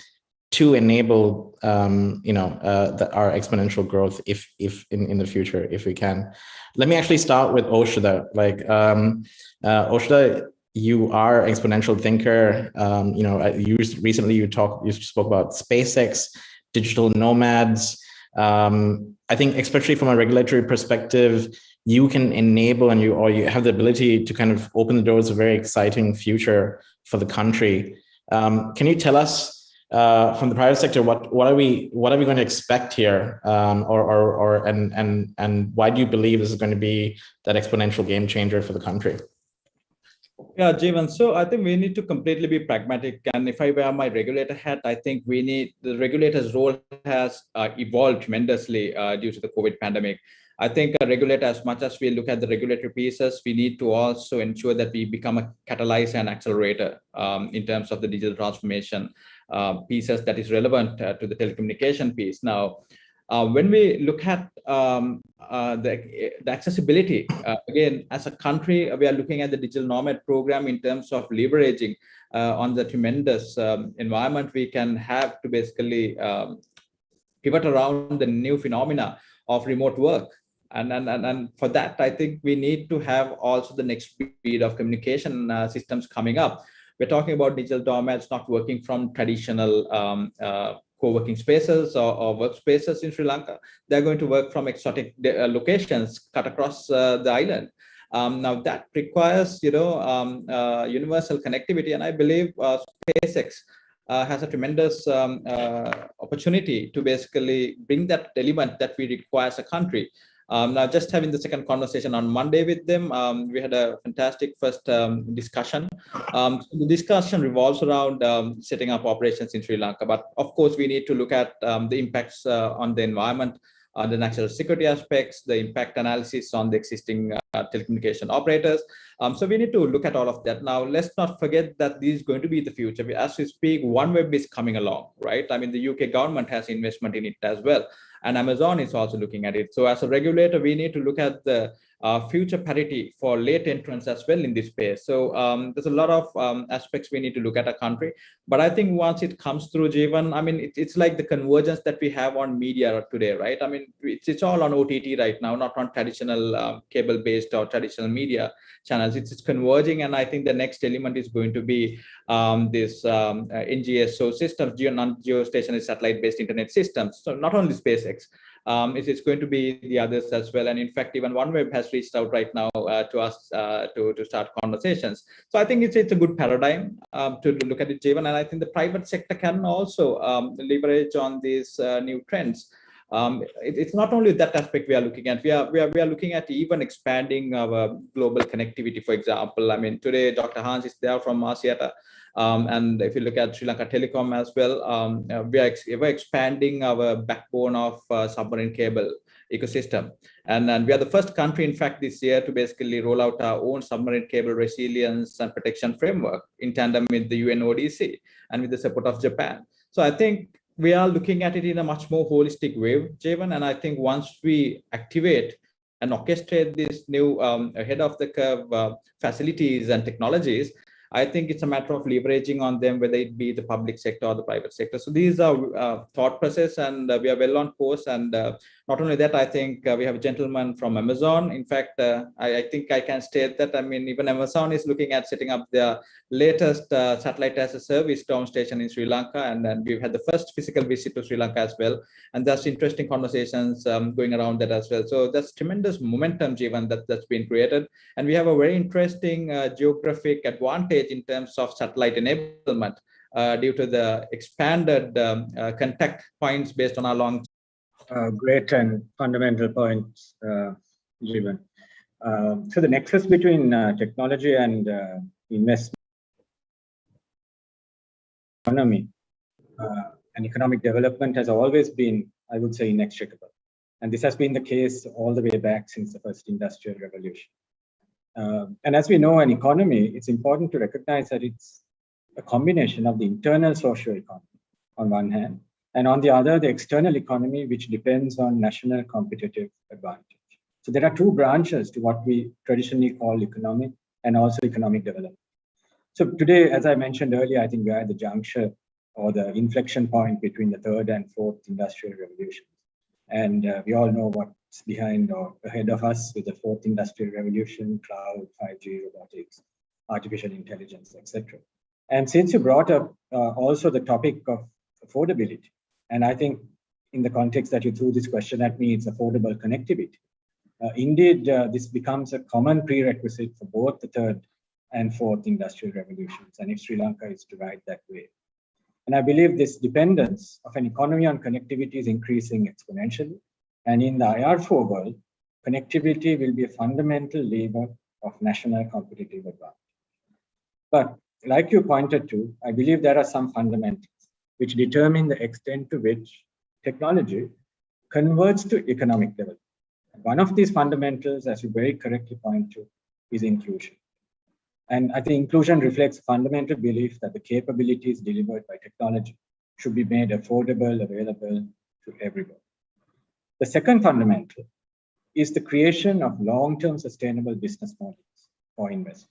Q: to enable, our exponential growth if in the future, if we can. Let me actually start with Oshada. Oshada, you are an exponential thinker. Recently you spoke about SpaceX, digital nomads. I think especially from a regulatory perspective, you can enable and you have the ability to kind of open the doors to a very exciting future for the country. Can you tell us from the private sector what are we going to expect here, and why do you believe this is going to be that exponential game changer for the country?
P: Yeah, Jeevan. So I think we need to completely be pragmatic. And if I wear my regulator hat, I think the regulator's role has evolved tremendously due to the COVID pandemic. I think a regulator, as much as we look at the regulatory pieces, we need to also ensure that we become a catalyzer and accelerator in terms of the digital transformation pieces that is relevant to the telecommunication piece. Now, when we look at the accessibility, again, as a country, we are looking at the digital nomad program in terms of leveraging on the tremendous environment we can have to basically pivot around the new phenomena of remote work. And for that, I think we need to have also the next speed of communication systems coming up. We're talking about digital nomads not working from traditional co-working spaces or workspaces in Sri Lanka. They're going to work from exotic locations cut across the island. Now that requires, universal connectivity, and I believe SpaceX has a tremendous opportunity to basically bring that element that we require as a country. Now, just having the second conversation on Monday with them, we had a fantastic first discussion. The discussion revolves around setting up operations in Sri Lanka, but of course, we need to look at the impacts on the environment, the national security aspects, the impact analysis on the existing telecommunication operators. So we need to look at all of that. Now, let's not forget that this is going to be the future. As we speak, OneWeb is coming along, right? I mean, the UK government has investment in it as well. And Amazon is also looking at it. So as a regulator, we need to look at the future parity for late entrants as well in this space. So there's a lot of aspects we need to look at a country. But I think once it comes through, Jeevan, I mean, it's like the convergence that we have on media today, right? I mean, it's all on OTT right now, not on traditional cable-based or traditional media channels. It's converging. And I think the next element is going to be this NGSO systems, non-geostationary satellite-based internet systems. So not only SpaceX, it's going to be the others as well. And in fact, even OneWeb has reached out right now to us to start conversations. So I think it's a good paradigm to look at it, Jeevan. And I think the private sector can also leverage on these new trends. It's not only that aspect we are looking at. We are looking at even expanding our global connectivity, for example. I mean, today, Dr. Hans is there from Axiata. And if you look at Sri Lanka Telecom as well, we're expanding our backbone of submarine cable ecosystem. And we are the first country, in fact, this year to basically roll out our own submarine cable resilience and protection framework in tandem with the UNODC and with the support of Japan. So I think we are looking at it in a much more holistic way, Jeevan. And I think once we activate and orchestrate these new ahead of the curve facilities and technologies, I think it's a matter of leveraging on them, whether it be the public sector or the private sector. So these are thought process, and we are well on course. And Not only that, I think we have a gentleman from Amazon. In fact, I think I can state that, I mean, even Amazon is looking at setting up their latest satellite as a service ground station in Sri Lanka. And then we've had the first physical visit to Sri Lanka as well. And there's interesting conversations going around that as well. So that's tremendous momentum, Jeevan, that's been created. And we have a very interesting geographic advantage in terms of satellite enablement due to the expanded contact points based on our long.
O: Great and fundamental points, Jeevan. So the nexus between technology and investment, economy, and economic development has always been, I would say, inextricable. And this has been the case all the way back since the first industrial revolution. And as we know, an economy, it's important to recognize that it's a combination of the internal socio-economy on one hand, and on the other, the external economy, which depends on national competitive advantage. So there are two branches to what we traditionally call economic and also economic development. So today, as I mentioned earlier, I think we are at the juncture or the inflection point between the third and fourth industrial revolutions. And we all know what's behind or ahead of us with the fourth industrial revolution, cloud, 5G, robotics, artificial intelligence, etc. And since you brought up also the topic of affordability, and I think in the context that you threw this question at me, it's affordable connectivity. Indeed, this becomes a common prerequisite for both the third and fourth industrial revolutions, and if Sri Lanka is to ride that way. And I believe this dependence of an economy on connectivity is increasing exponentially. And in the IR4 world, connectivity will be a fundamental lever of national competitive advantage. But like you pointed to, I believe there are some fundamentals which determine the extent to which technology converts to economic development. One of these fundamentals, as you very correctly point to, is inclusion. And I think inclusion reflects a fundamental belief that the capabilities delivered by technology should be made affordable, available to everyone. The second fundamental is the creation of long-term sustainable business models for investment.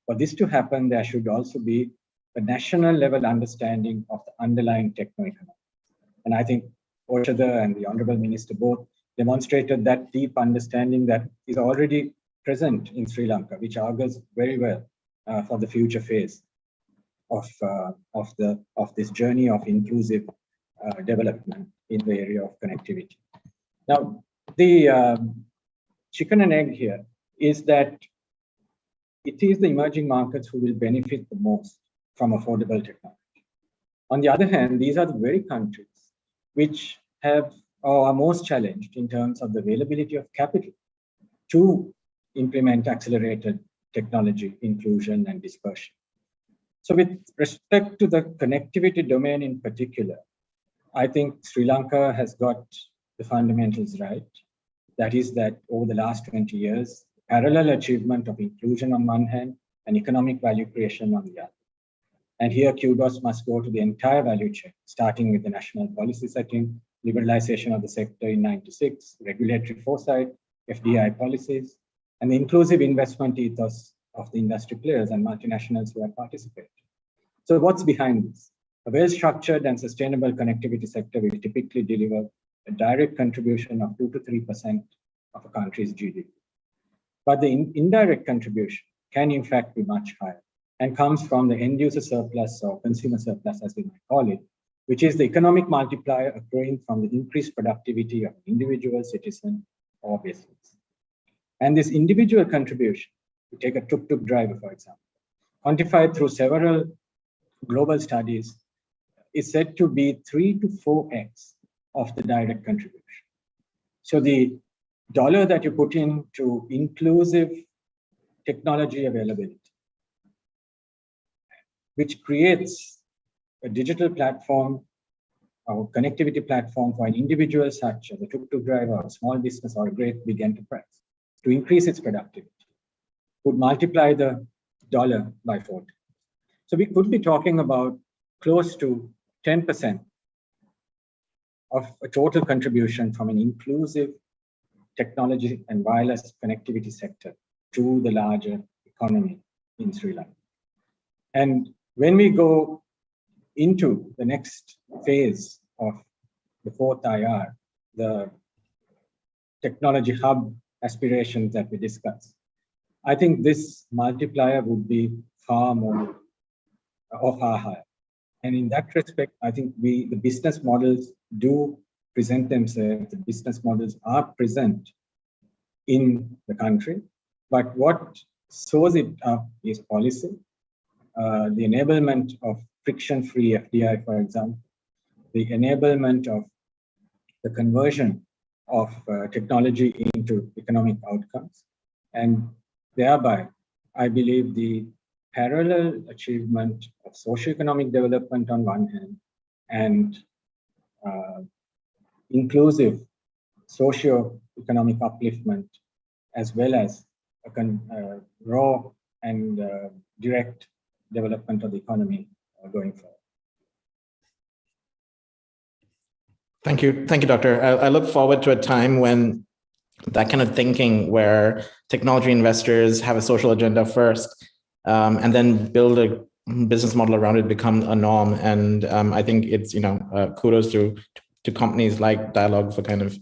O: For this to happen, there should also be a national level understanding of the underlying techno-economics. And I think Oshada and the Honourable Minister both demonstrated that deep understanding that is already present in Sri Lanka, which augurs very well for the future phase of this journey of inclusive development in the area of connectivity. Now, the chicken and egg here is that it is the emerging markets who will benefit the most from affordable technology. On the other hand, these are the very countries which have or are most challenged in terms of the availability of capital to implement accelerated technology inclusion and dispersion. So with respect to the connectivity domain in particular, I think Sri Lanka has got the fundamentals right. That is that over the last 20 years, parallel achievement of inclusion on one hand and economic value creation on the other. And here kudos must go to the entire value chain, starting with the national policy setting, liberalization of the sector in '96, regulatory foresight, FDI policies, and the inclusive investment ethos of the industry players and multinationals who have participated. So what's behind this? A well-structured and sustainable connectivity sector will typically deliver a direct contribution of 2 to 3% of a country's GDP. But the indirect contribution can in fact be much higher and comes from the end user surplus or consumer surplus, as we might call it, which is the economic multiplier accruing from the increased productivity of individual, citizen, or business. And this individual contribution, to take a tuk-tuk driver, for example, quantified through several global studies, is said to be 3 to 4x of the direct contribution. So the dollar that you put into inclusive technology availability, which creates a digital platform or connectivity platform for an individual such as a tuk-tuk driver or a small business or a great big enterprise to increase its productivity, would multiply the dollar by 40. So we could be talking about close to 10% of a total contribution from an inclusive technology and wireless connectivity sector to the larger economy in Sri Lanka. And when we go into the next phase of the fourth IR, the technology hub aspirations that we discussed. I think this multiplier would be far more or far higher. And in that respect, I think the business models do present themselves, the business models are present in the country, but what shows it up is policy, the enablement of friction-free FDI, for example, the enablement of the conversion of technology into economic outcomes, and thereby, I believe the parallel achievement of socioeconomic development on one hand and inclusive socio-economic upliftment, as well as a raw and direct development of the economy going forward.
Q: Thank you, Doctor. I look forward to a time when that kind of thinking, where technology investors have a social agenda first, and then build a business model around it, become a norm. And I think it's kudos to companies like Dialogue for kind of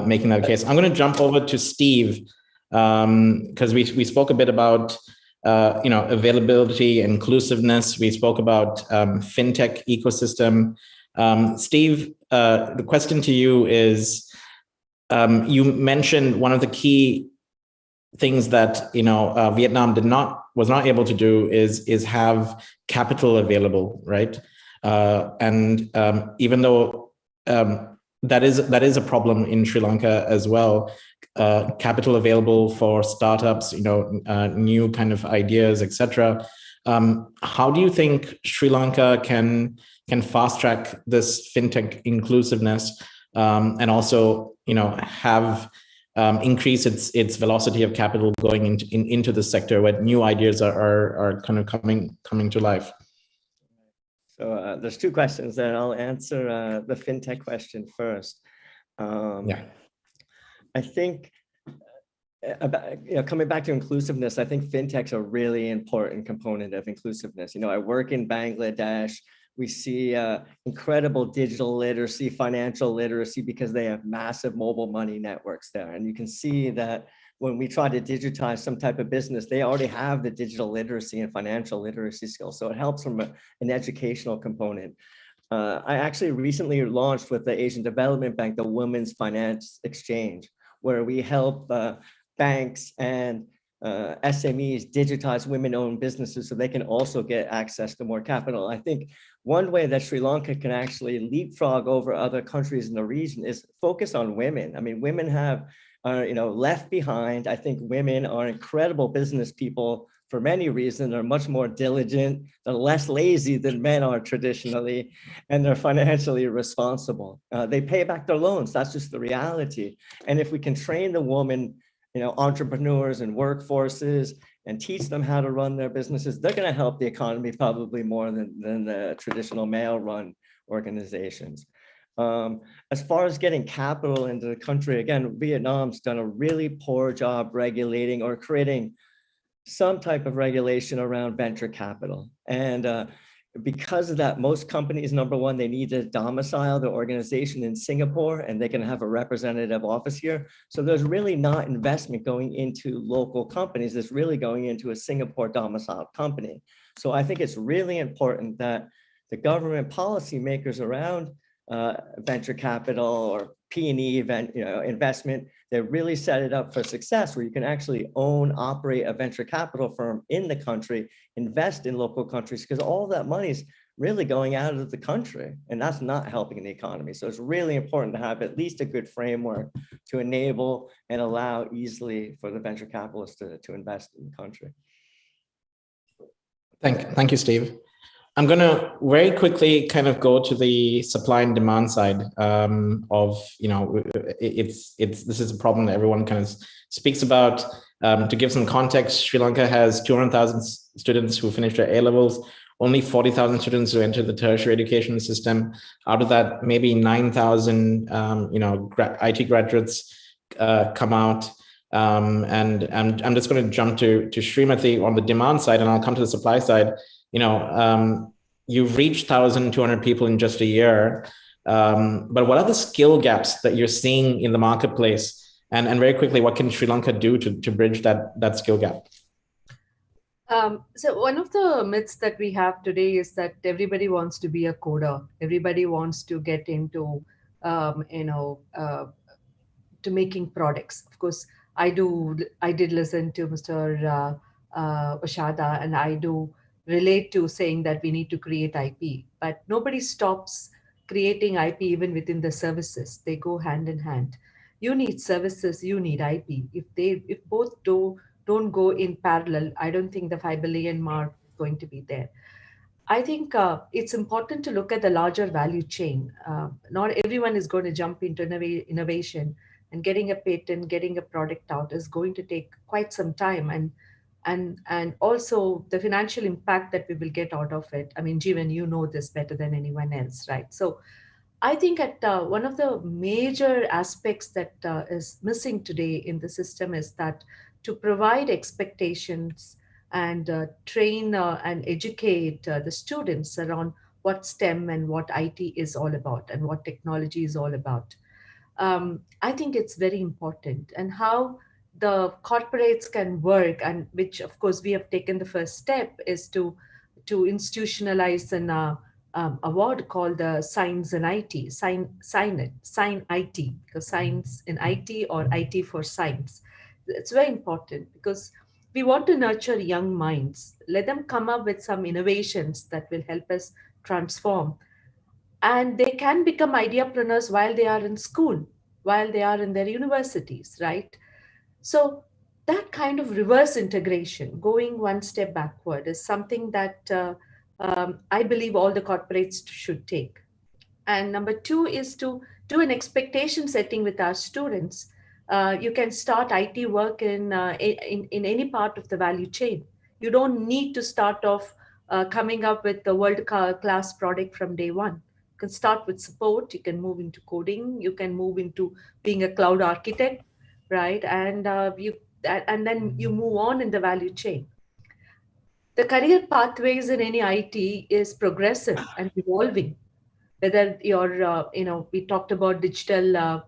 Q: making that case. I'm going to jump over to Steve, because we spoke a bit about availability, inclusiveness. We spoke about fintech ecosystem. Steve, the question to you is, you mentioned one of the key things that Vietnam was not able to do is have capital available, right? And even though that is a problem in Sri Lanka as well, capital available for startups, new kind of ideas, etc. How do you think Sri Lanka can fast track this fintech inclusiveness, and also have increase its velocity of capital going into the sector where new ideas are kind of coming to life?
M: So there's two questions there. I'll answer the fintech question first. I think coming back to inclusiveness, I think fintech's a really important component of inclusiveness. I work in Bangladesh. We see incredible digital literacy, financial literacy, because they have massive mobile money networks there. And you can see that when we try to digitize some type of business, they already have the digital literacy and financial literacy skills. So it helps from an educational component. I actually recently launched with the Asian Development Bank, the Women's Finance Exchange, where we help banks and SMEs digitize women-owned businesses so they can also get access to more capital. I think one way that Sri Lanka can actually leapfrog over other countries in the region is focus on women. I mean, women are left behind. I think women are incredible business people for many reasons. They're much more diligent, they're less lazy than men are traditionally, and they're financially responsible. They pay back their loans. That's just the reality. And if we can train the woman, entrepreneurs and workforces, and teach them how to run their businesses, they're going to help the economy probably more than the traditional male-run organizations. As far as getting capital into the country, again, Vietnam's done a really poor job regulating or creating some type of regulation around venture capital. And because of that, most companies, number one, they need to domicile their organization in Singapore, and they can have a representative office here. So there's really not investment going into local companies. It's really going into a Singapore domiciled company. So I think it's really important that the government policymakers around venture capital or P&E investment, they really set it up for success, where you can actually own, operate a venture capital firm in the country, invest in local countries, because all that money is really going out of the country, and that's not helping the economy. So it's really important to have at least a good framework to enable and allow easily for the venture capitalists to invest in the country.
Q: Thank you, Steve. I'm going to very quickly kind of go to the supply and demand side of, this is a problem that everyone kind of speaks about. To give some context, Sri Lanka has 200,000 students who finish their A-levels, only 40,000 students who enter the tertiary education system. Out of that, maybe 9,000, IT graduates come out. And I'm just going to jump to Srimati on the demand side, and I'll come to the supply side. You've reached 1,200 people in just a year, but what are the skill gaps that you're seeing in the marketplace And very quickly, what can Sri Lanka do to bridge that skill gap?
K: So one of the myths that we have today is that everybody wants to be a coder. Everybody wants to get into, to making products. Of course, I did listen to Mr. Oshada, and I do relate to saying that we need to create IP, but nobody stops creating IP even within the services. They go hand in hand. You need services, you need IP. If both don't go in parallel, I don't think the 5 billion mark is going to be there. I think it's important to look at the larger value chain. Not everyone is going to jump into innovation, and getting a patent, getting a product out is going to take quite some time. And also the financial impact that we will get out of it. I mean, Jeevan, you know this better than anyone else, right? So I think one of the major aspects that is missing today in the system is that to provide expectations and train and educate the students around what STEM and what IT is all about and what technology is all about. I think it's very important, and how the corporates can work, and which of course we have taken the first step, is to institutionalize an award called the Science in IT, Sign IT, because science in IT or IT for science. It's very important because we want to nurture young minds, let them come up with some innovations that will help us transform. And they can become ideapreneurs while they are in school, while they are in their universities, right? So that kind of reverse integration, going one step backward, is something that I believe all the corporates should take. And number two is to do an expectation setting with our students. You can start IT work in any part of the value chain. You don't need to start off coming up with the world-class product from day one. You can start with support, you can move into coding, you can move into being a cloud architect, right? And then you move on in the value chain. The career pathways in any IT is progressive and evolving. Whether you're, we talked about digital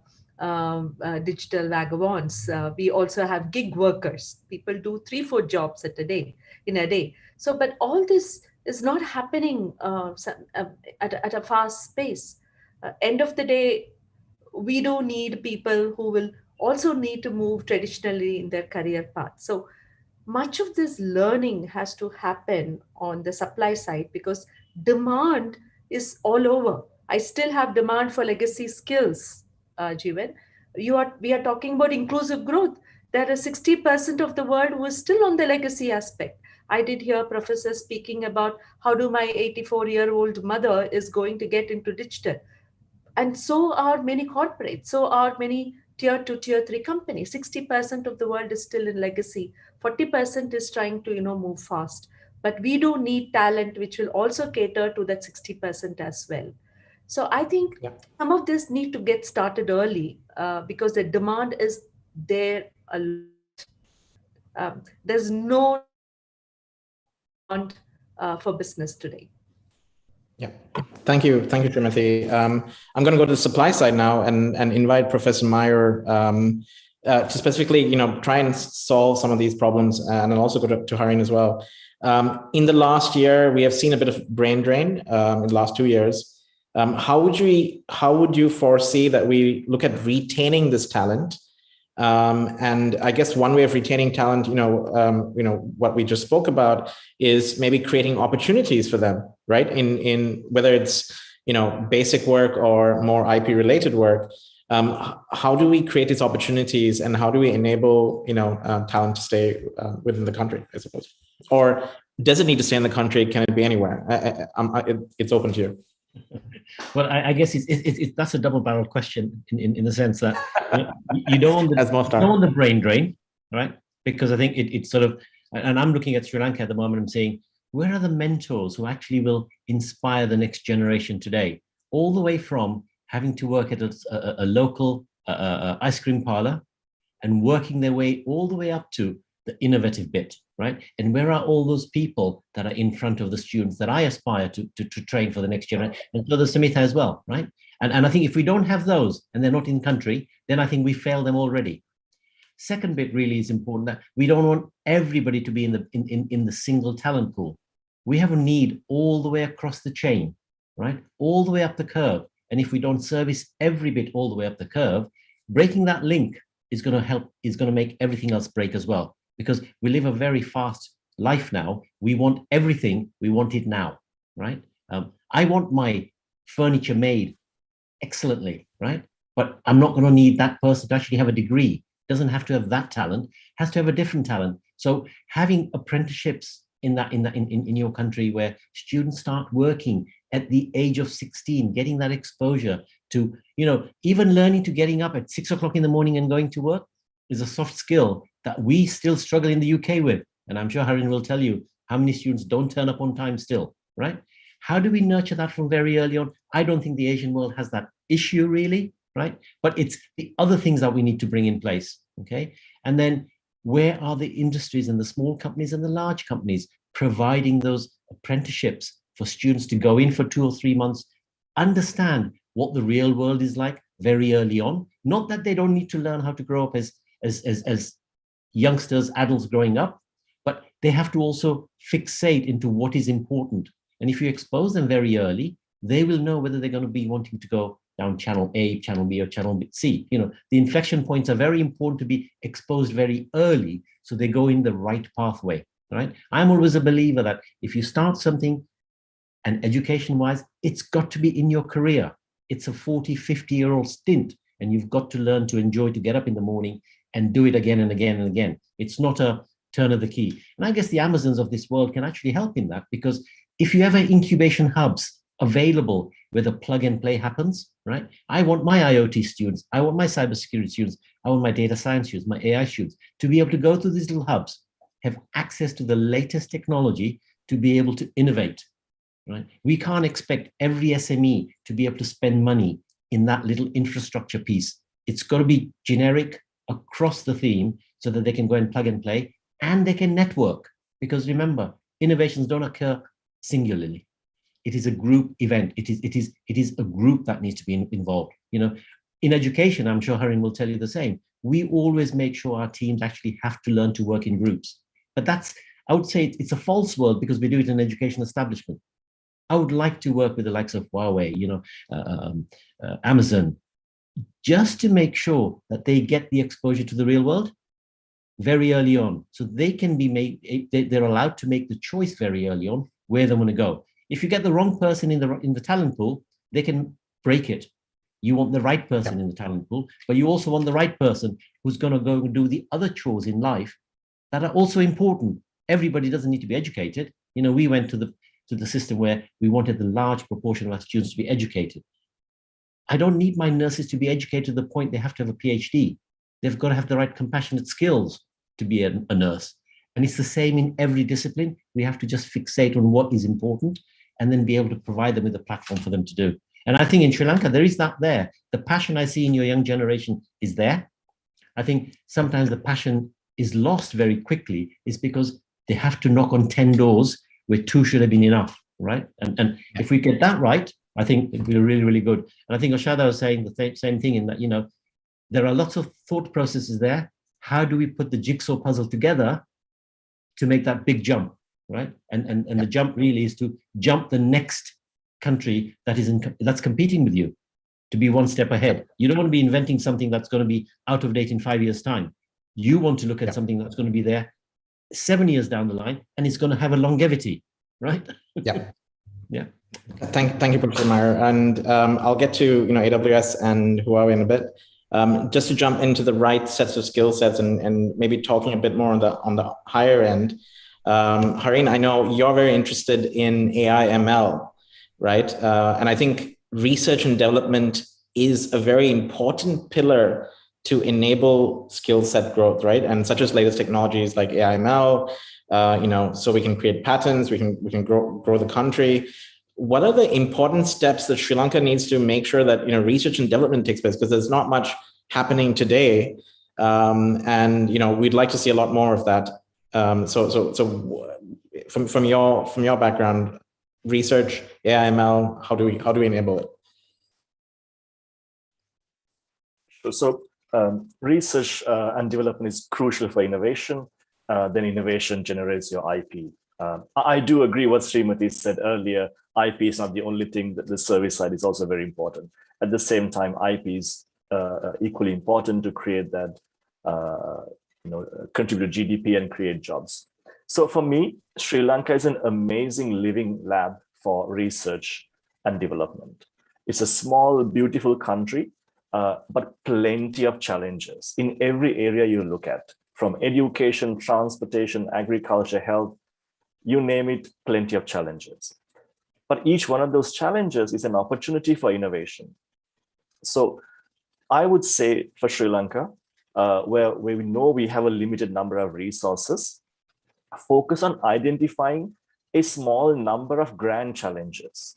K: vagabonds. We also have gig workers. People do 3-4 jobs in a day. So, but all this is not happening at a fast pace. End of the day, we do need people who will also need to move traditionally in their career path. So much of this learning has to happen on the supply side, because demand is all over. I still have demand for legacy skills, Jeevan. We are talking about inclusive growth. There is 60% of the world who is still on the legacy aspect. I did hear professors speaking about how do my 84-year-old mother is going to get into digital. And so are many corporates, so are many tier 2, tier 3 companies. 60% of the world is still in legacy. 40% is trying to, move fast. But we do need talent, which will also cater to that 60% as well. So I think some of this need to get started early because the demand is there a lot. There's no demand for business today.
Q: Yeah, thank you, Timothy. I'm going to go to the supply side now and invite Professor Meyer to specifically, try and solve some of these problems, and I'll also go to Harin as well. In the last year, we have seen a bit of brain drain in the last 2 years. How would you foresee that we look at retaining this talent? And I guess one way of retaining talent, what we just spoke about is maybe creating opportunities for them, right? In whether it's, basic work or more IP related work. How do we create these opportunities, and how do we enable, talent to stay within the country, I suppose? Or does it need to stay in the country? Can it be anywhere? It's open to you.
I: Well, I guess that's a double-barreled question in the sense that you don't want the brain drain, right? Because I think it's sort of, and I'm looking at Sri Lanka at the moment, I'm saying, where are the mentors who actually will inspire the next generation today? All the way from having to work at a local ice cream parlor and working their way all the way up to the innovative bit, right? And where are all those people that are in front of the students that I aspire to train for the next generation, and so the Samitha as well, right? And I think if we don't have those and they're not in country, then I think we fail them already. Second bit really is important, that we don't want everybody to be in the single talent pool. We have a need all the way across the chain, right? All the way up the curve. And if we don't service every bit all the way up the curve, breaking that link is going to make everything else break as well. Because we live a very fast life now. We want everything, we want it now, right? I want my furniture made excellently, right? But I'm not going to need that person to actually have a degree. Doesn't have to have that talent, has to have a different talent. So having apprenticeships in your country where students start working at the age of 16, getting that exposure to, even learning to getting up at 6 o'clock in the morning and going to work is a soft skill that we still struggle in the UK with. And I'm sure Harin will tell you how many students don't turn up on time still, right? How do we nurture that from very early on? I don't think the Asian world has that issue really, right? But it's the other things that we need to bring in place, okay? And then where are the industries and the small companies and the large companies providing those apprenticeships for students to go in for 2 or 3 months, understand what the real world is like very early on? Not that they don't need to learn how to grow up as youngsters, adults growing up, but they have to also fixate into what is important. And if you expose them very early, they will know whether they're going to be wanting to go down channel A, channel B, or channel C. The inflection points are very important to be exposed very early so they go in the right pathway, right? I'm always a believer that if you start something, and education-wise, it's got to be in your career. It's a 40, 50-year-old stint, and you've got to learn to enjoy to get up in the morning and do it again and again and again. It's not a turn of the key. And I guess the Amazons of this world can actually help in that, because if you have incubation hubs available where the plug and play happens, right? I want my IoT students, I want my cybersecurity students, I want my data science students, my AI students to be able to go to these little hubs, have access to the latest technology to be able to innovate, right? We can't expect every SME to be able to spend money in that little infrastructure piece. It's got to be generic across the theme so that they can go and plug and play and they can network. Because remember, innovations don't occur singularly. It is a group event. It is a group that needs to be involved. In education, I'm sure Harin will tell you the same. We always make sure our teams actually have to learn to work in groups. But I would say it's a false world because we do it in an education establishment. I would like to work with the likes of Huawei, Amazon, just to make sure that they get the exposure to the real world very early on, so they can be made. They're allowed to make the choice very early on where they want to go. If you get the wrong person in the talent pool, they can break it. You want the right person in the talent pool, but you also want the right person who's going to go and do the other chores in life that are also important. Everybody doesn't need to be educated. We went to the system where we wanted the large proportion of our students to be educated. I don't need my nurses to be educated to the point they have to have a PhD. They've got to have the right compassionate skills to be a nurse. And it's the same in every discipline. We have to just fixate on what is important and then be able to provide them with a platform for them to do. And I think in Sri Lanka, there is that there. The passion I see in your young generation is there. I think sometimes the passion is lost very quickly is because they have to knock on 10 doors where 2 should have been enough, right? And if we get that right, I think it'll be really, really good. And I think Oshada was saying the same thing in that, there are lots of thought processes there. How do we put the jigsaw puzzle together to make that big jump, right? And the jump really is to jump the next country that's competing with you, to be one step ahead. You don't want to be inventing something that's going to be out of date in 5 years' time. You want to look at something that's going to be there 7 years down the line, and it's going to have a longevity, right?
Q: Yeah.
I: Yeah.
Q: Thank you, Professor Meyer. And I'll get to AWS and Huawei in a bit. Just to jump into the right sets of skill sets and maybe talking a bit more on the higher end. Harin, I know you're very interested in AI ML, right? And I think research and development is a very important pillar to enable skill set growth, right? And such as latest technologies like AI ML, so we can create patents, we can grow the country. What are the important steps that Sri Lanka needs to make sure that research and development takes place? Because there's not much happening today, and we'd like to see a lot more of that. So from your background, research, AI ML, how do we enable it?
J: So research and development is crucial for innovation. Then innovation generates your IP. I do agree what Srimati said earlier. IP is not the only thing, that the service side is also very important. At the same time, IP is equally important to create that, contribute to GDP and create jobs. So for me, Sri Lanka is an amazing living lab for research and development. It's a small, beautiful country, but plenty of challenges in every area you look at, from education, transportation, agriculture, health, you name it, plenty of challenges. But each one of those challenges is an opportunity for innovation. So I would say for Sri Lanka, where we know we have a limited number of resources, focus on identifying a small number of grand challenges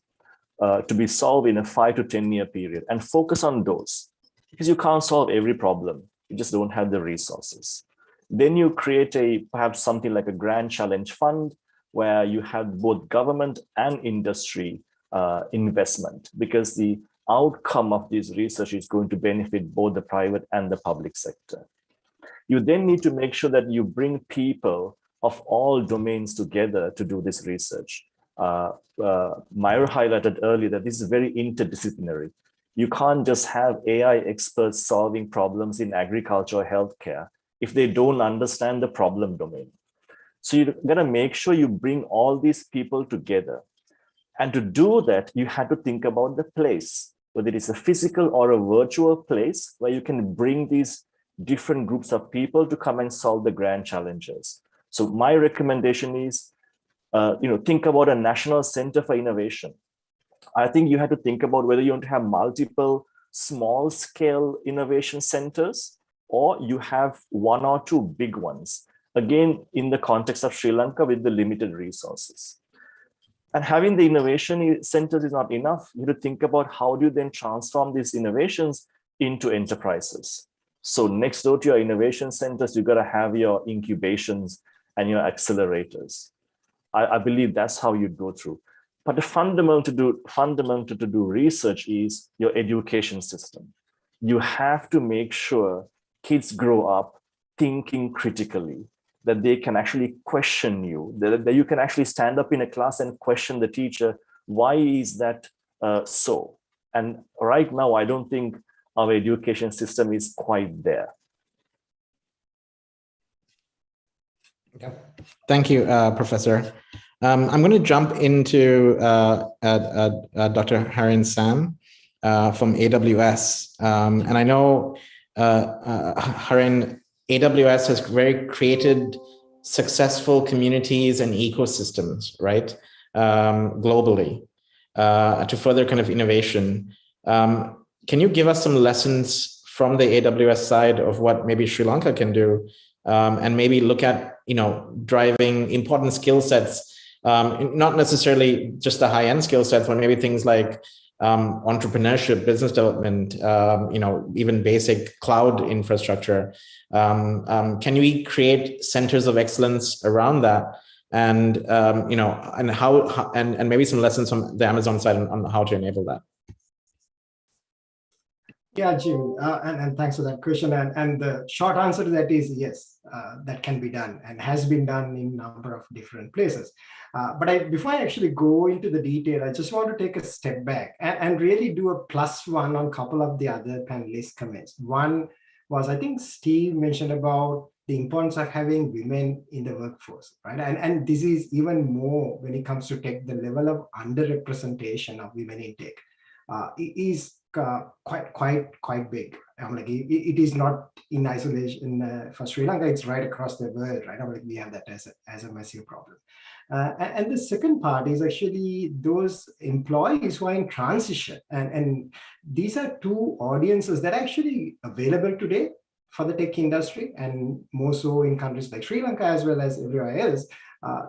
J: to be solved in a 5 to 10 year period, and focus on those, because you can't solve every problem. You just don't have the resources. Then you create perhaps something like a grand challenge fund, where you have both government and industry investment, because the outcome of this research is going to benefit both the private and the public sector. You then need to make sure that you bring people of all domains together to do this research. Myra highlighted earlier that this is very interdisciplinary. You can't just have AI experts solving problems in agriculture or healthcare if they don't understand the problem domain. So you're gonna make sure you bring all these people together. And to do that, you have to think about the place, whether it's a physical or a virtual place where you can bring these different groups of people to come and solve the grand challenges. So my recommendation is, think about a national center for innovation. I think you have to think about whether you want to have multiple small scale innovation centers, or you have 1 or 2 big ones. Again, in the context of Sri Lanka with the limited resources. And having the innovation centers is not enough. You have to think about how do you then transform these innovations into enterprises. So next door to your innovation centers, you've got to have your incubations and your accelerators. I believe that's how you go through. But the fundamental to do research is your education system. You have to make sure kids grow up thinking critically, that they can actually question you, that you can actually stand up in a class and question the teacher, why is that so? And right now, I don't think our education system is quite there.
Q: Okay. Thank you, Professor. I'm going to jump into Dr. Harin Sam from AWS. And I know, Harin, AWS has created successful communities and ecosystems, right, globally, to further kind of innovation. Can you give us some lessons from the AWS side of what maybe Sri Lanka can do, and maybe look at, driving important skill sets, not necessarily just the high-end skill sets, but maybe things like entrepreneurship, business development, even basic cloud infrastructure. Can we create centers of excellence around that? And and how, and maybe some lessons from the Amazon side on how to enable that.
N: Yeah, Jim, and thanks for that question. And the short answer to that is yes, that can be done and has been done in a number of different places. But before I actually go into the detail, I just want to take a step back and really do a +1 on a couple of the other panelists' comments. One was, I think Steve mentioned about the importance of having women in the workforce, right? And this is even more when it comes to tech, the level of underrepresentation of women in tech is quite big. It is not in isolation for Sri Lanka, it's right across the world, right? We have that as a massive problem. And the second part is actually those employees who are in transition. And these are 2 audiences that are actually available today for the tech industry, and more so in countries like Sri Lanka as well as everywhere else.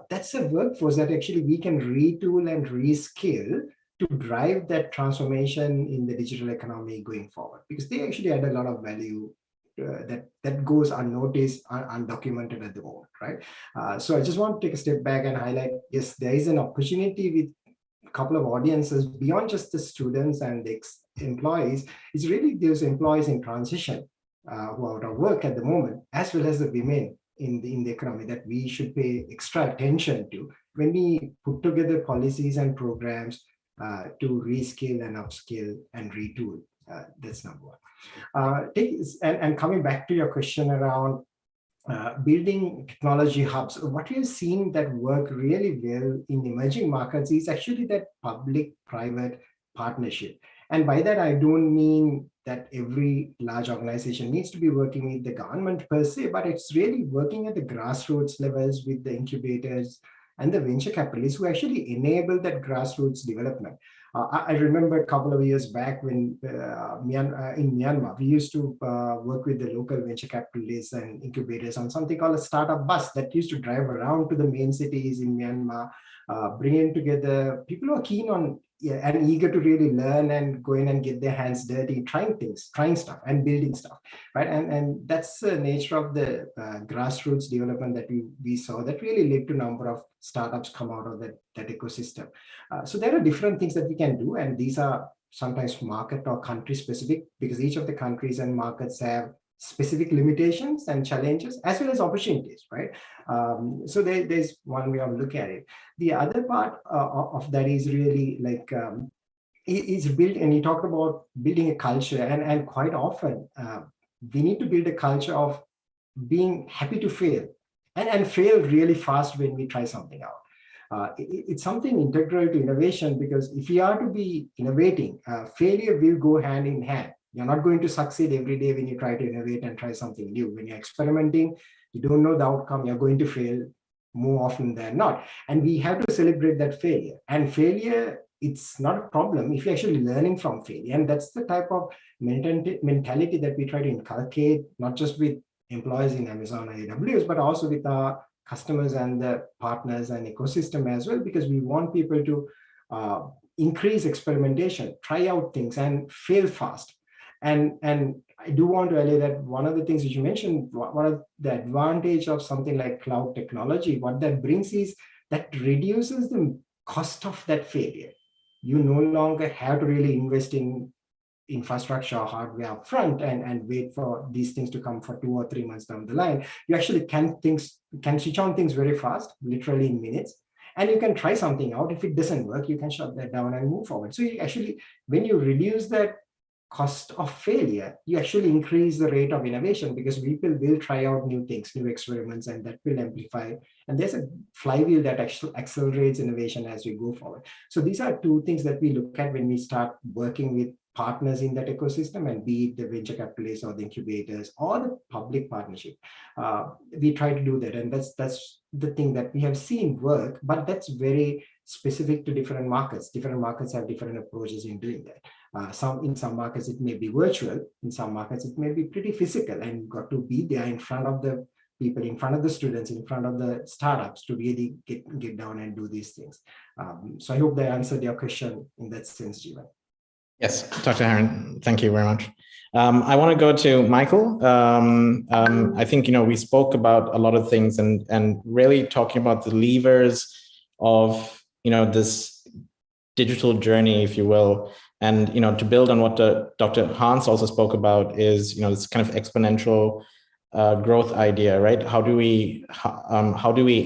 N: That's a workforce that actually we can retool and reskill to drive that transformation in the digital economy going forward, because they actually add a lot of value that goes unnoticed, undocumented at the moment, right? So I just want to take a step back and highlight, yes, there is an opportunity with a couple of audiences beyond just the students and the employees. It's really those employees in transition who are out of work at the moment, as well as the women in the economy, that we should pay extra attention to when we put together policies and programs to reskill and upskill and retool. That's number one. And coming back to your question around building technology hubs, what we've seen that work really well in emerging markets is actually that public-private partnership. And by that, I don't mean that every large organization needs to be working with the government per se, but it's really working at the grassroots levels with the incubators and the venture capitalists who actually enable that grassroots development. I remember a couple of years back when in Myanmar, we used to work with the local venture capitalists and incubators on something called a startup bus that used to drive around to the main cities in Myanmar, bringing together people who are keen on and eager to really learn and go in and get their hands dirty, trying stuff and building stuff, right? And that's the nature of the grassroots development that we saw that really led to a number of startups come out of that ecosystem. So there are different things that we can do, and these are sometimes market or country specific, because each of the countries and markets have specific limitations and challenges as well as opportunities, right? So there's one way of looking at it. The other part of that is really like is built, and you talked about building a culture, and quite often we need to build a culture of being happy to fail and fail really fast when we try something out. It's something integral to innovation, because if you are to be innovating, failure will go hand in hand. You're not going to succeed every day when you try to innovate and try something new. When you're experimenting, you don't know the outcome, you're going to fail more often than not. And we have to celebrate that failure. And failure, it's not a problem if you're actually learning from failure. And that's the type of mentality that we try to inculcate, not just with employees in Amazon or AWS, but also with our customers and the partners and ecosystem as well, because we want people to increase experimentation, try out things and fail fast. And I do want to earlier that one of the things that you mentioned, one of the advantage of something like cloud technology, what that brings is that reduces the cost of that failure. You no longer have to really invest in infrastructure or hardware up front and wait for these things to come for 2 or 3 months down the line. You actually can switch on things very fast, literally in minutes. And you can try something out. If it doesn't work, you can shut that down and move forward. So you actually, when you reduce that cost of failure, you actually increase the rate of innovation, because people will try out new things, new experiments, and that will amplify. And there's a flywheel that actually accelerates innovation as we go forward. So these are two things that we look at when we start working with partners in that ecosystem, and be it the venture capitalists or the incubators or the public partnership. We try to do that. And that's the thing that we have seen work, but that's very specific to different markets. Different markets have different approaches in doing that. In some markets, it may be virtual. In some markets, it may be pretty physical, and you've got to be there in front of the people, in front of the students, in front of the startups to really get down and do these things. So I hope that answered your question in that sense, Jeevan.
Q: Yes, Dr. Haran, thank you very much. I want to go to Michael. I think, we spoke about a lot of things and really talking about the levers of, this digital journey, if you will. And, to build on what Dr. Hans also spoke about is, this kind of exponential growth idea, right? How do we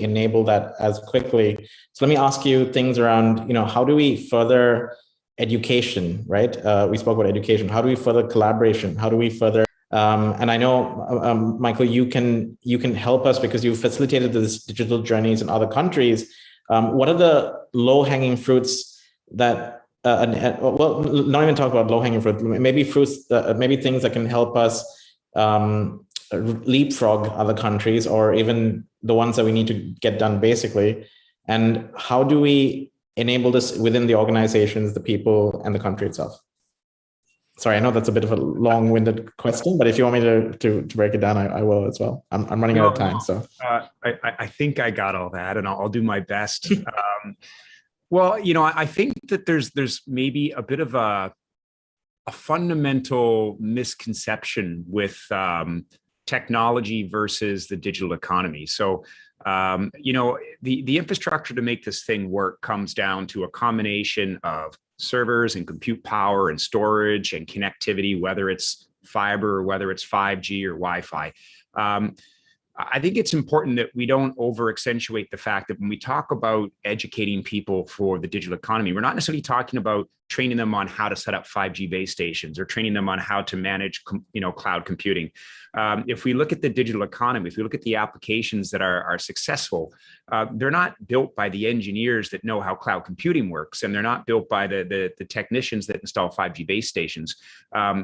Q: enable that as quickly? So let me ask you things around, how do we further education, right? We spoke about education. How do we further collaboration? How do we further, and I know, Michael, you can help us because you facilitated this digital journeys in other countries. What are the low-hanging fruits that, well, not even talk about low-hanging fruit, maybe fruits, maybe things that can help us leapfrog other countries, or even the ones that we need to get done basically. And how do we enable this within the organizations, the people, and the country itself? Sorry, I know that's a bit of a long-winded question, but if you want me to break it down, I will as well. I'm running out of time, so.
L: I think I got all that, and I'll do my best. Well, I think that there's maybe a bit of a fundamental misconception with technology versus the digital economy. So, the infrastructure to make this thing work comes down to a combination of servers and compute power and storage and connectivity, whether it's fiber or whether it's 5G or Wi-Fi. I think it's important that we don't over accentuate the fact that when we talk about educating people for the digital economy, we're not necessarily talking about training them on how to set up 5G base stations or training them on how to manage, cloud computing. If we look at the digital economy, if we look at the applications that are successful, they're not built by the engineers that know how cloud computing works, and they're not built by the technicians that install 5G base stations.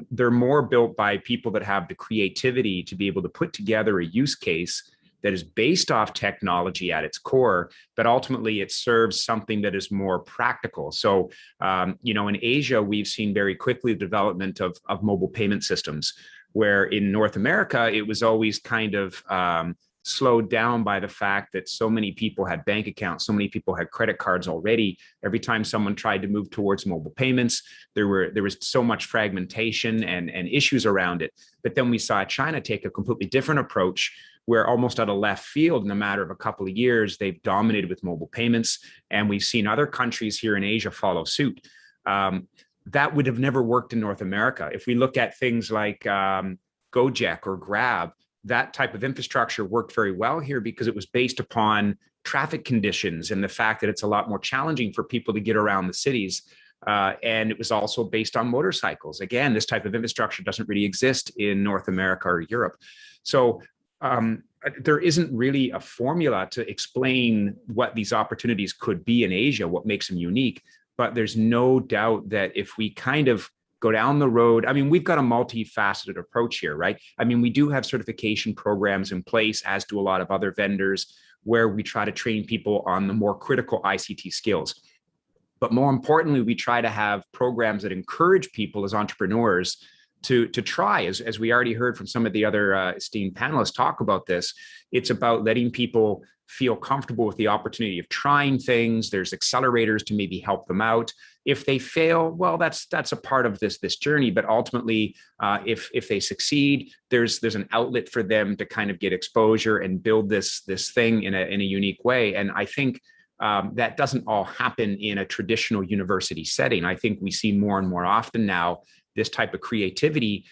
L: They're more built by people that have the creativity to be able to put together a use case that is based off technology at its core, but ultimately it serves something that is more practical. So, in Asia, we've seen very quickly the development of mobile payment systems, where in North America, it was always kind of slowed down by the fact that so many people had bank accounts, so many people had credit cards already. Every time someone tried to move towards mobile payments, there was so much fragmentation and issues around it. But then we saw China take a completely different approach, where almost out of left field, in a matter of a couple of years, they've dominated with mobile payments. And we've seen other countries here in Asia follow suit. That would have never worked in North America. If we look at things like Gojek or Grab, that type of infrastructure worked very well here because it was based upon traffic conditions and the fact that it's a lot more challenging for people to get around the cities. And it was also based on motorcycles. Again, this type of infrastructure doesn't really exist in North America or Europe. So there isn't really a formula to explain what these opportunities could be in Asia, what makes them unique. But there's no doubt that if we kind of go down the road, we've got a multifaceted approach here, right? We do have certification programs in place, as do a lot of other vendors, where we try to train people on the more critical ICT skills. But more importantly, we try to have programs that encourage people as entrepreneurs to try, as we already heard from some of the other esteemed panelists talk about this. It's about letting people feel comfortable with the opportunity of trying things. There's accelerators to maybe help them out. If they fail, well, that's a part of this journey. But ultimately, if they succeed, there's an outlet for them to kind of get exposure and build this thing in a unique way. And I think that doesn't all happen in a traditional university setting. I think we see more and more often now this type of creativity.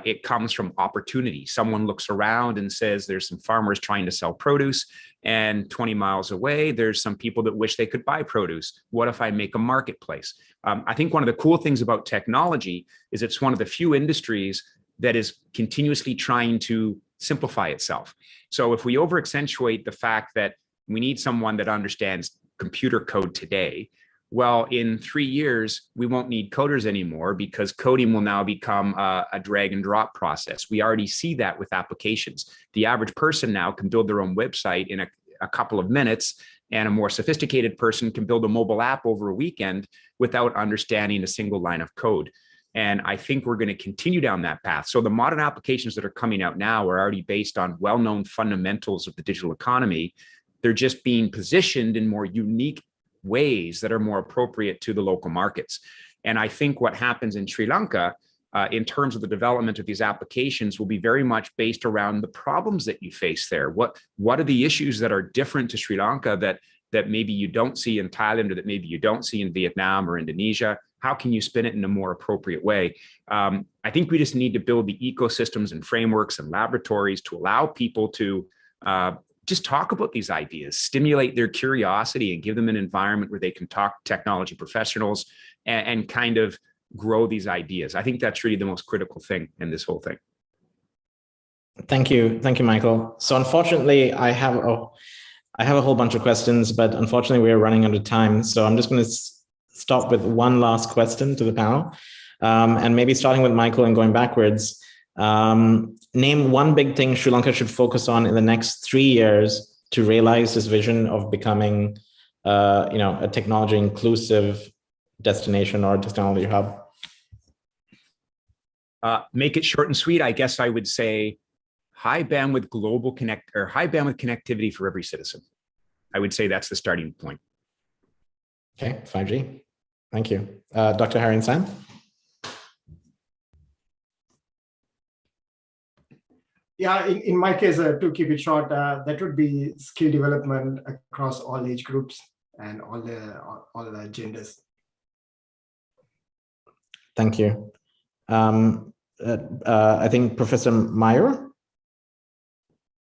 L: It comes from opportunity. Someone looks around and says, there's some farmers trying to sell produce, and 20 miles away, there's some people that wish they could buy produce. What if I make a marketplace? I think one of the cool things about technology is it's one of the few industries that is continuously trying to simplify itself. So if we over accentuate the fact that we need someone that understands computer code today, well, in 3 years, we won't need coders anymore because coding will now become a drag and drop process. We already see that with applications. The average person now can build their own website in a couple of minutes, and a more sophisticated person can build a mobile app over a weekend without understanding a single line of code. And I think we're going to continue down that path. So the modern applications that are coming out now are already based on well-known fundamentals of the digital economy. They're just being positioned in more unique ways that are more appropriate to the local markets. And I think what happens in Sri Lanka in terms of the development of these applications will be very much based around the problems that you face there. What are the issues that are different to Sri Lanka that maybe you don't see in Thailand, or that maybe you don't see in Vietnam or Indonesia? How can you spin it in a more appropriate way? I think we just need to build the ecosystems and frameworks and laboratories to allow people to just talk about these ideas, stimulate their curiosity, and give them an environment where they can talk to technology professionals and kind of grow these ideas. I think that's really the most critical thing in this whole thing.
Q: Thank you, Michael. So unfortunately, I have a whole bunch of questions, but unfortunately we're running out of time. So I'm just going to stop with one last question to the panel, and maybe starting with Michael and going backwards. Name one big thing Sri Lanka should focus on in the next 3 years to realize this vision of becoming, a technology inclusive destination or technology hub.
L: Make it short and sweet. I guess I would say high bandwidth connectivity for every citizen. I would say that's the starting point.
Q: Okay, 5G. Thank you, Dr. Harin Sam.
N: Yeah, in my case, to keep it short, that would be skill development across all age groups and all the genders.
Q: Thank you. I think Professor Meyer.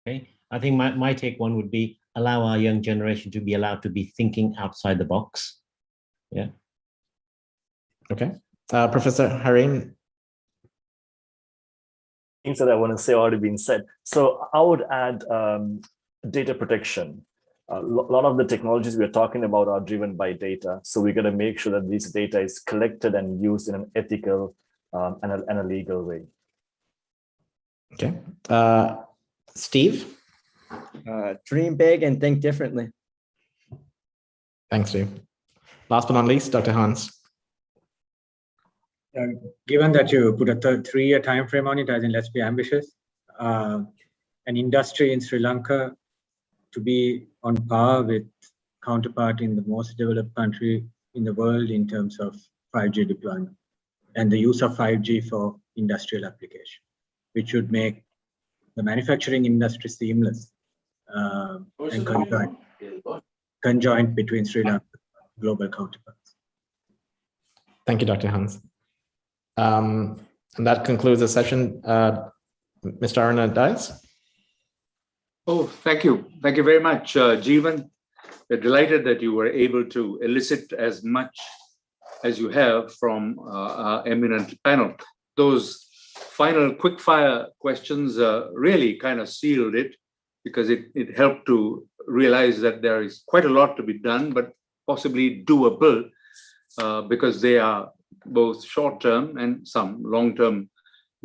I: Okay, I think my take one would be allow our young generation to be allowed to be thinking outside the box. Yeah.
Q: Okay, Professor Harim.
J: Things that I want to say already been said. So I would add data protection. A lot of the technologies we're talking about are driven by data. So we're going to make sure that this data is collected and used in an ethical and a legal way.
Q: Okay. Steve?
M: Dream big and think differently.
Q: Thanks, Steve. Last but not least, Dr. Hans.
O: Given that you put a 3-year time frame on it, I think let's be ambitious. An industry in Sri Lanka to be on par with counterpart in the most developed country in the world in terms of 5G deployment and the use of 5G for industrial application, which would make the manufacturing industry seamless and conjoint between Sri Lanka and global counterparts.
Q: Thank you, Dr. Hans. And that concludes the session. Mr. Aruna Dias.
B: Oh, thank you. Thank you very much, Jeevan. We're delighted that you were able to elicit as much as you have from our eminent panel. Those final quick-fire questions really kind of sealed it, because it helped to realize that there is quite a lot to be done, but possibly doable, because they are both short-term and some long-term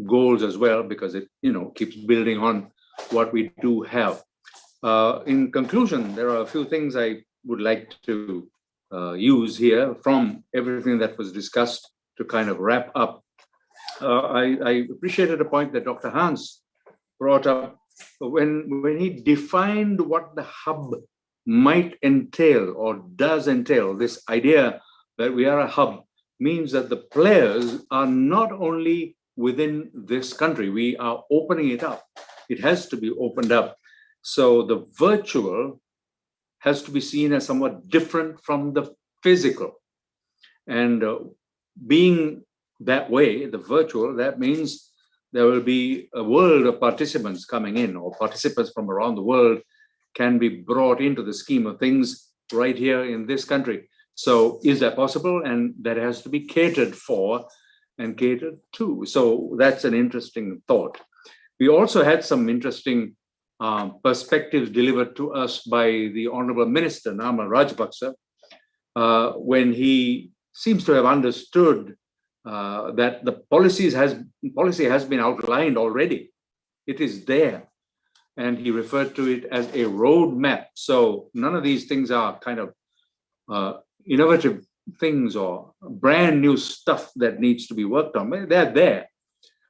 B: goals as well, because it keeps building on what we do have. In conclusion, there are a few things I would like to use here from everything that was discussed to kind of wrap up. I appreciated a point that Dr. Hans brought up when he defined what the hub might entail or does entail. This idea that we are a hub means that the players are not only within this country, we are opening it up. It has to be opened up. So the virtual has to be seen as somewhat different from the physical. And being that way, the virtual, that means there will be a world of participants coming in, or participants from around the world can be brought into the scheme of things right here in this country. So is that possible? And that has to be catered for and catered to. So that's an interesting thought. We also had some interesting perspectives delivered to us by the Honourable Minister, Rajapaksa, when he seems to have understood that the policy has been outlined already. It is there. And he referred to it as a roadmap. So none of these things are kind of innovative things or brand new stuff that needs to be worked on. They're there.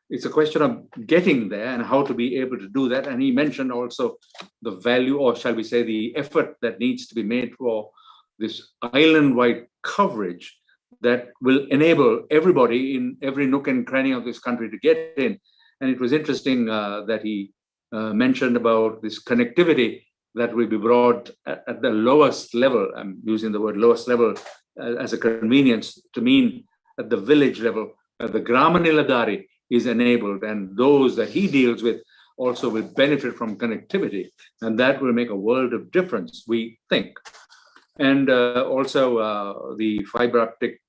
B: It's a question of getting there and how to be able to do that. And he mentioned also the value, or shall we say, the effort that needs to be made for this island-wide coverage that will enable everybody in every nook and cranny of this country to get in. And it was interesting that he mentioned about this connectivity that will be brought at the lowest level. I'm using the word lowest level as a convenience to mean at the village level, the Gramaniladari is enabled, and those that he deals with also will benefit from connectivity, and that will make a world of difference, we think. And also the fiber optic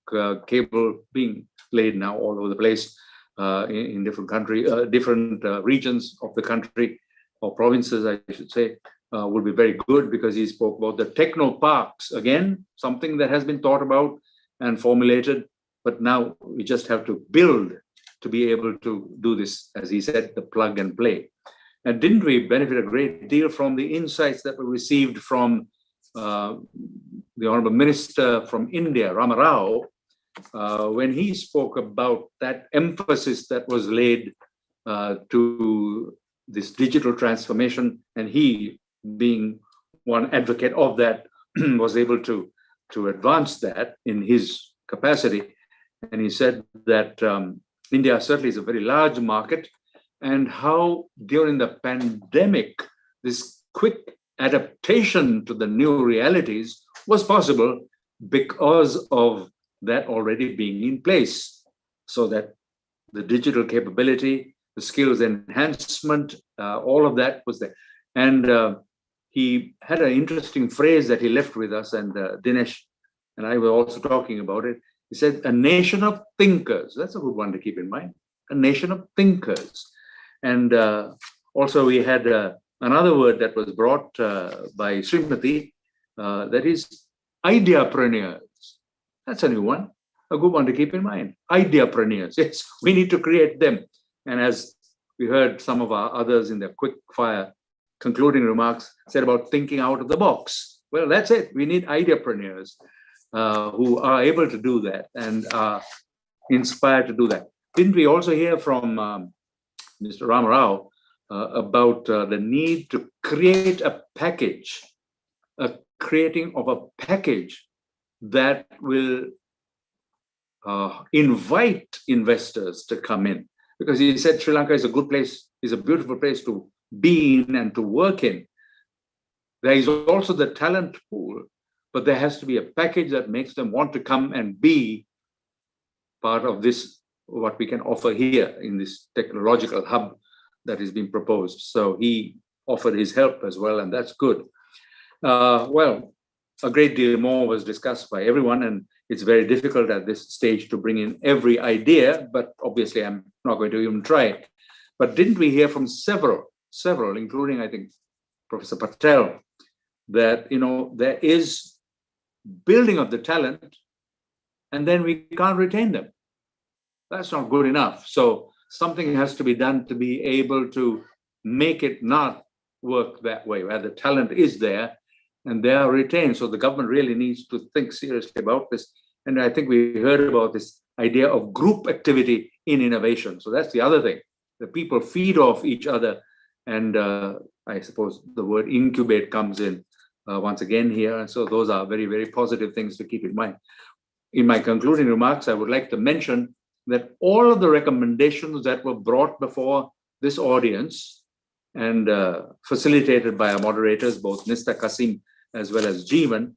B: cable being laid now all over the place in different regions of the country, or provinces, I should say, would be very good, because he spoke about the techno parks. Again, something that has been thought about and formulated, but now we just have to build to be able to do this, as he said, the plug and play. And didn't we benefit a great deal from the insights that we received from the Honourable Minister from India, Ramarao, when he spoke about that emphasis that was laid to this digital transformation, and he, being one advocate of that, was able to advance that in his capacity. And he said that India certainly is a very large market, and how during the pandemic, this quick adaptation to the new realities was possible because of that already being in place, so that the digital capability, the skills enhancement, all of that was there. And he had an interesting phrase that he left with us, and Dinesh and I were also talking about it. He said, a nation of thinkers. That's a good one to keep in mind. A nation of thinkers. And also we had another word that was brought by Srimati, that is ideapreneurs. That's a new one, a good one to keep in mind. Ideapreneurs. Yes, we need to create them. And as we heard some of our others in their quick fire concluding remarks said about thinking out of the box. Well, that's it. We need ideapreneurs who are able to do that and are inspired to do that. Didn't we also hear from Mr. Ramarao about the need to create a package, a creating of a package that will invite investors to come in? Because he said Sri Lanka is a good place, is a beautiful place to be in and to work in. There is also the talent pool, but there has to be a package that makes them want to come and be part of this, what we can offer here in this technological hub that is being proposed. So he offered his help as well, and that's good. Well, a great deal more was discussed by everyone, and it's very difficult at this stage to bring in every idea, but obviously I'm not going to even try. But didn't we hear from several, including, I think, Professor Patel, that, you know, there is building of the talent, and then we can't retain them. That's not good enough. So something has to be done to be able to make it not work that way, where the talent is there and they are retained. So the government really needs to think seriously about this. And I think we heard about this idea of group activity in innovation. So that's the other thing. The people feed off each other. And I suppose the word incubate comes in once again here. And so those are very, very positive things to keep in mind. In my concluding remarks, I would like to mention that all of the recommendations that were brought before this audience and facilitated by our moderators, both Mr. Kasim as well as Jeevan,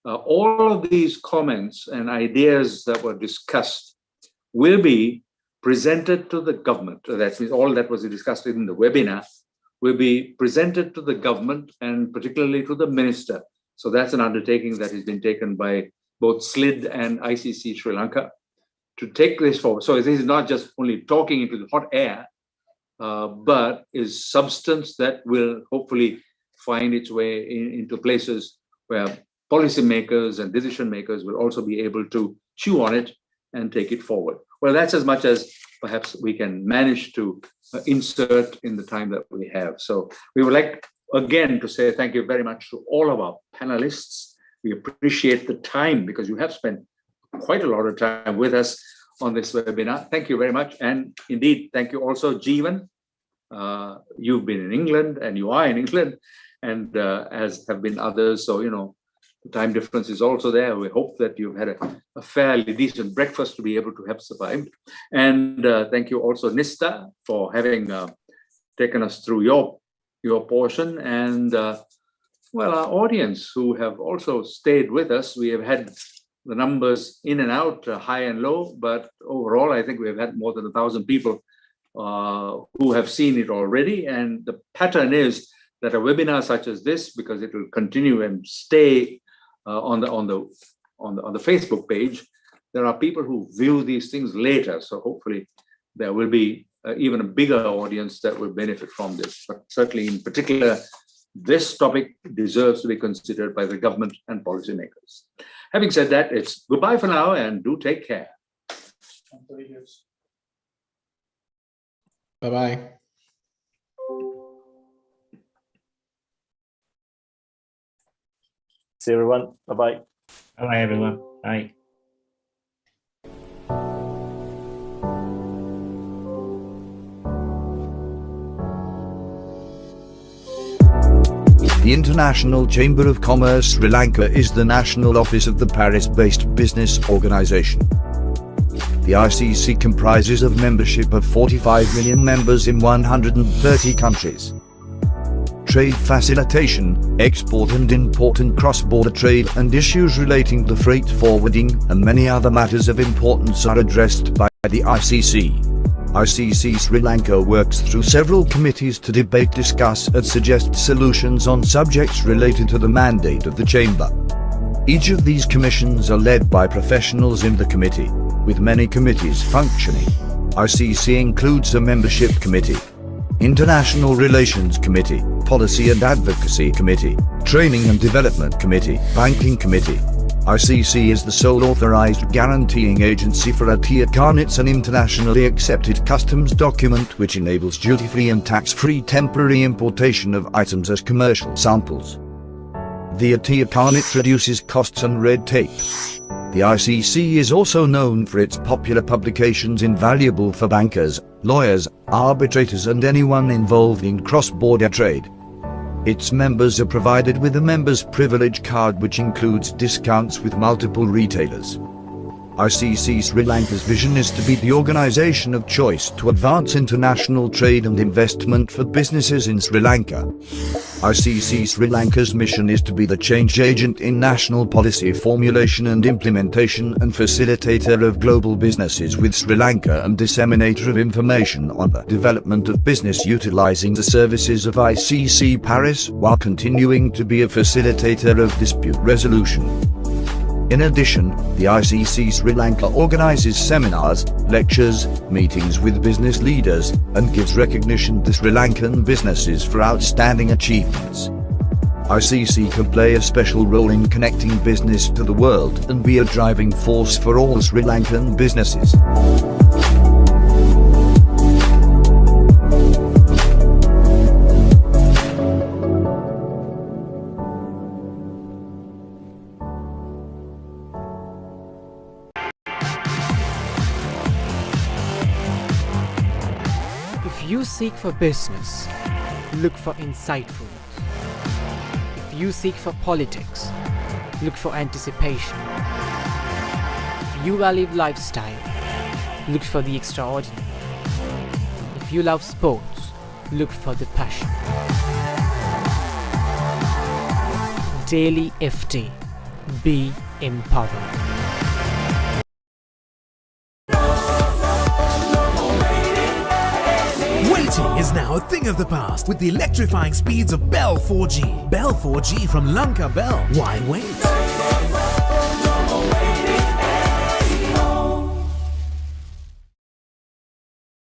B: all of these comments and ideas that were discussed will be presented to the government. That means all that was discussed in the webinar will be presented to the government and particularly to the minister. So that's an undertaking that has been taken by both SLID and ICC Sri Lanka to take this forward. So this is not just only talking into the hot air, but is substance that will hopefully find its way into places where policymakers and decision makers will also be able to chew on it and take it forward. Well, that's as much as perhaps we can manage to insert in the time that we have. So we would like again to say thank you very much to all of our panelists. We appreciate the time because you have spent quite a lot of time with us on this webinar. Thank you very much. And indeed, thank you also, Jeevan. You've been in England and you are in England, and as have been others. So, you know, the time difference is also there. We hope that you've had a fairly decent breakfast to be able to have survived. And thank you also, Nista, for having taken us through your portion. And well, our audience who have also stayed with us, we have had the numbers in and out, high and low, but overall, I think we've had more than 1,000 people who have seen it already. And the pattern is that a webinar such as this, because it will continue and stay on the Facebook page, there are people who view these things later. So hopefully there will be even a bigger audience that will benefit from this. But certainly in particular, this topic deserves to be considered by the government and policymakers. Having said that, it's goodbye for now and do take care.
Q: Bye-bye.
J: See everyone. Bye-bye.
I: Bye, everyone. Bye.
R: The International Chamber of Commerce Sri Lanka is the national office of the Paris-based business organization. The ICC comprises of membership of 45 million members in 130 countries. Trade facilitation, export and import and cross-border trade and issues relating to freight forwarding and many other matters of importance are addressed by the ICC. ICC Sri Lanka works through several committees to debate, discuss and suggest solutions on subjects related to the mandate of the Chamber. Each of these commissions are led by professionals in the committee, with many committees functioning. ICC includes a membership committee, International Relations Committee, Policy and Advocacy Committee, Training and Development Committee, Banking Committee. ICC is the sole authorized guaranteeing agency for ATIA CAN. It's an internationally accepted customs document which enables duty-free and tax-free temporary importation of items as commercial samples. The ATIA CAN reduces costs and red tape. The ICC is also known for its popular publications invaluable for bankers, lawyers, arbitrators and anyone involved in cross-border trade. Its members are provided with a member's privilege card which includes discounts with multiple retailers. ICC Sri Lanka's vision is to be the organization of choice to advance international trade and investment for businesses in Sri Lanka. ICC Sri Lanka's mission is to be the change agent in national policy formulation and implementation and facilitator of global businesses with Sri Lanka and disseminator of information on the development of business utilizing the services of ICC Paris while continuing to be a facilitator of dispute resolution. In addition, the ICC Sri Lanka organizes seminars, lectures, meetings with business leaders, and gives recognition to Sri Lankan businesses for outstanding achievements. ICC can play a special role in connecting business to the world and be a driving force for all Sri Lankan businesses.
S: If you seek for business, look for insightfulness. If you seek for politics, look for anticipation. If you value lifestyle, look for the extraordinary. If you love sports, look for the passion. Daily FT. Be empowered.
T: Waiting is now a thing of the past with the electrifying speeds of Bell 4G. Bell 4G from Lanka Bell. Why wait?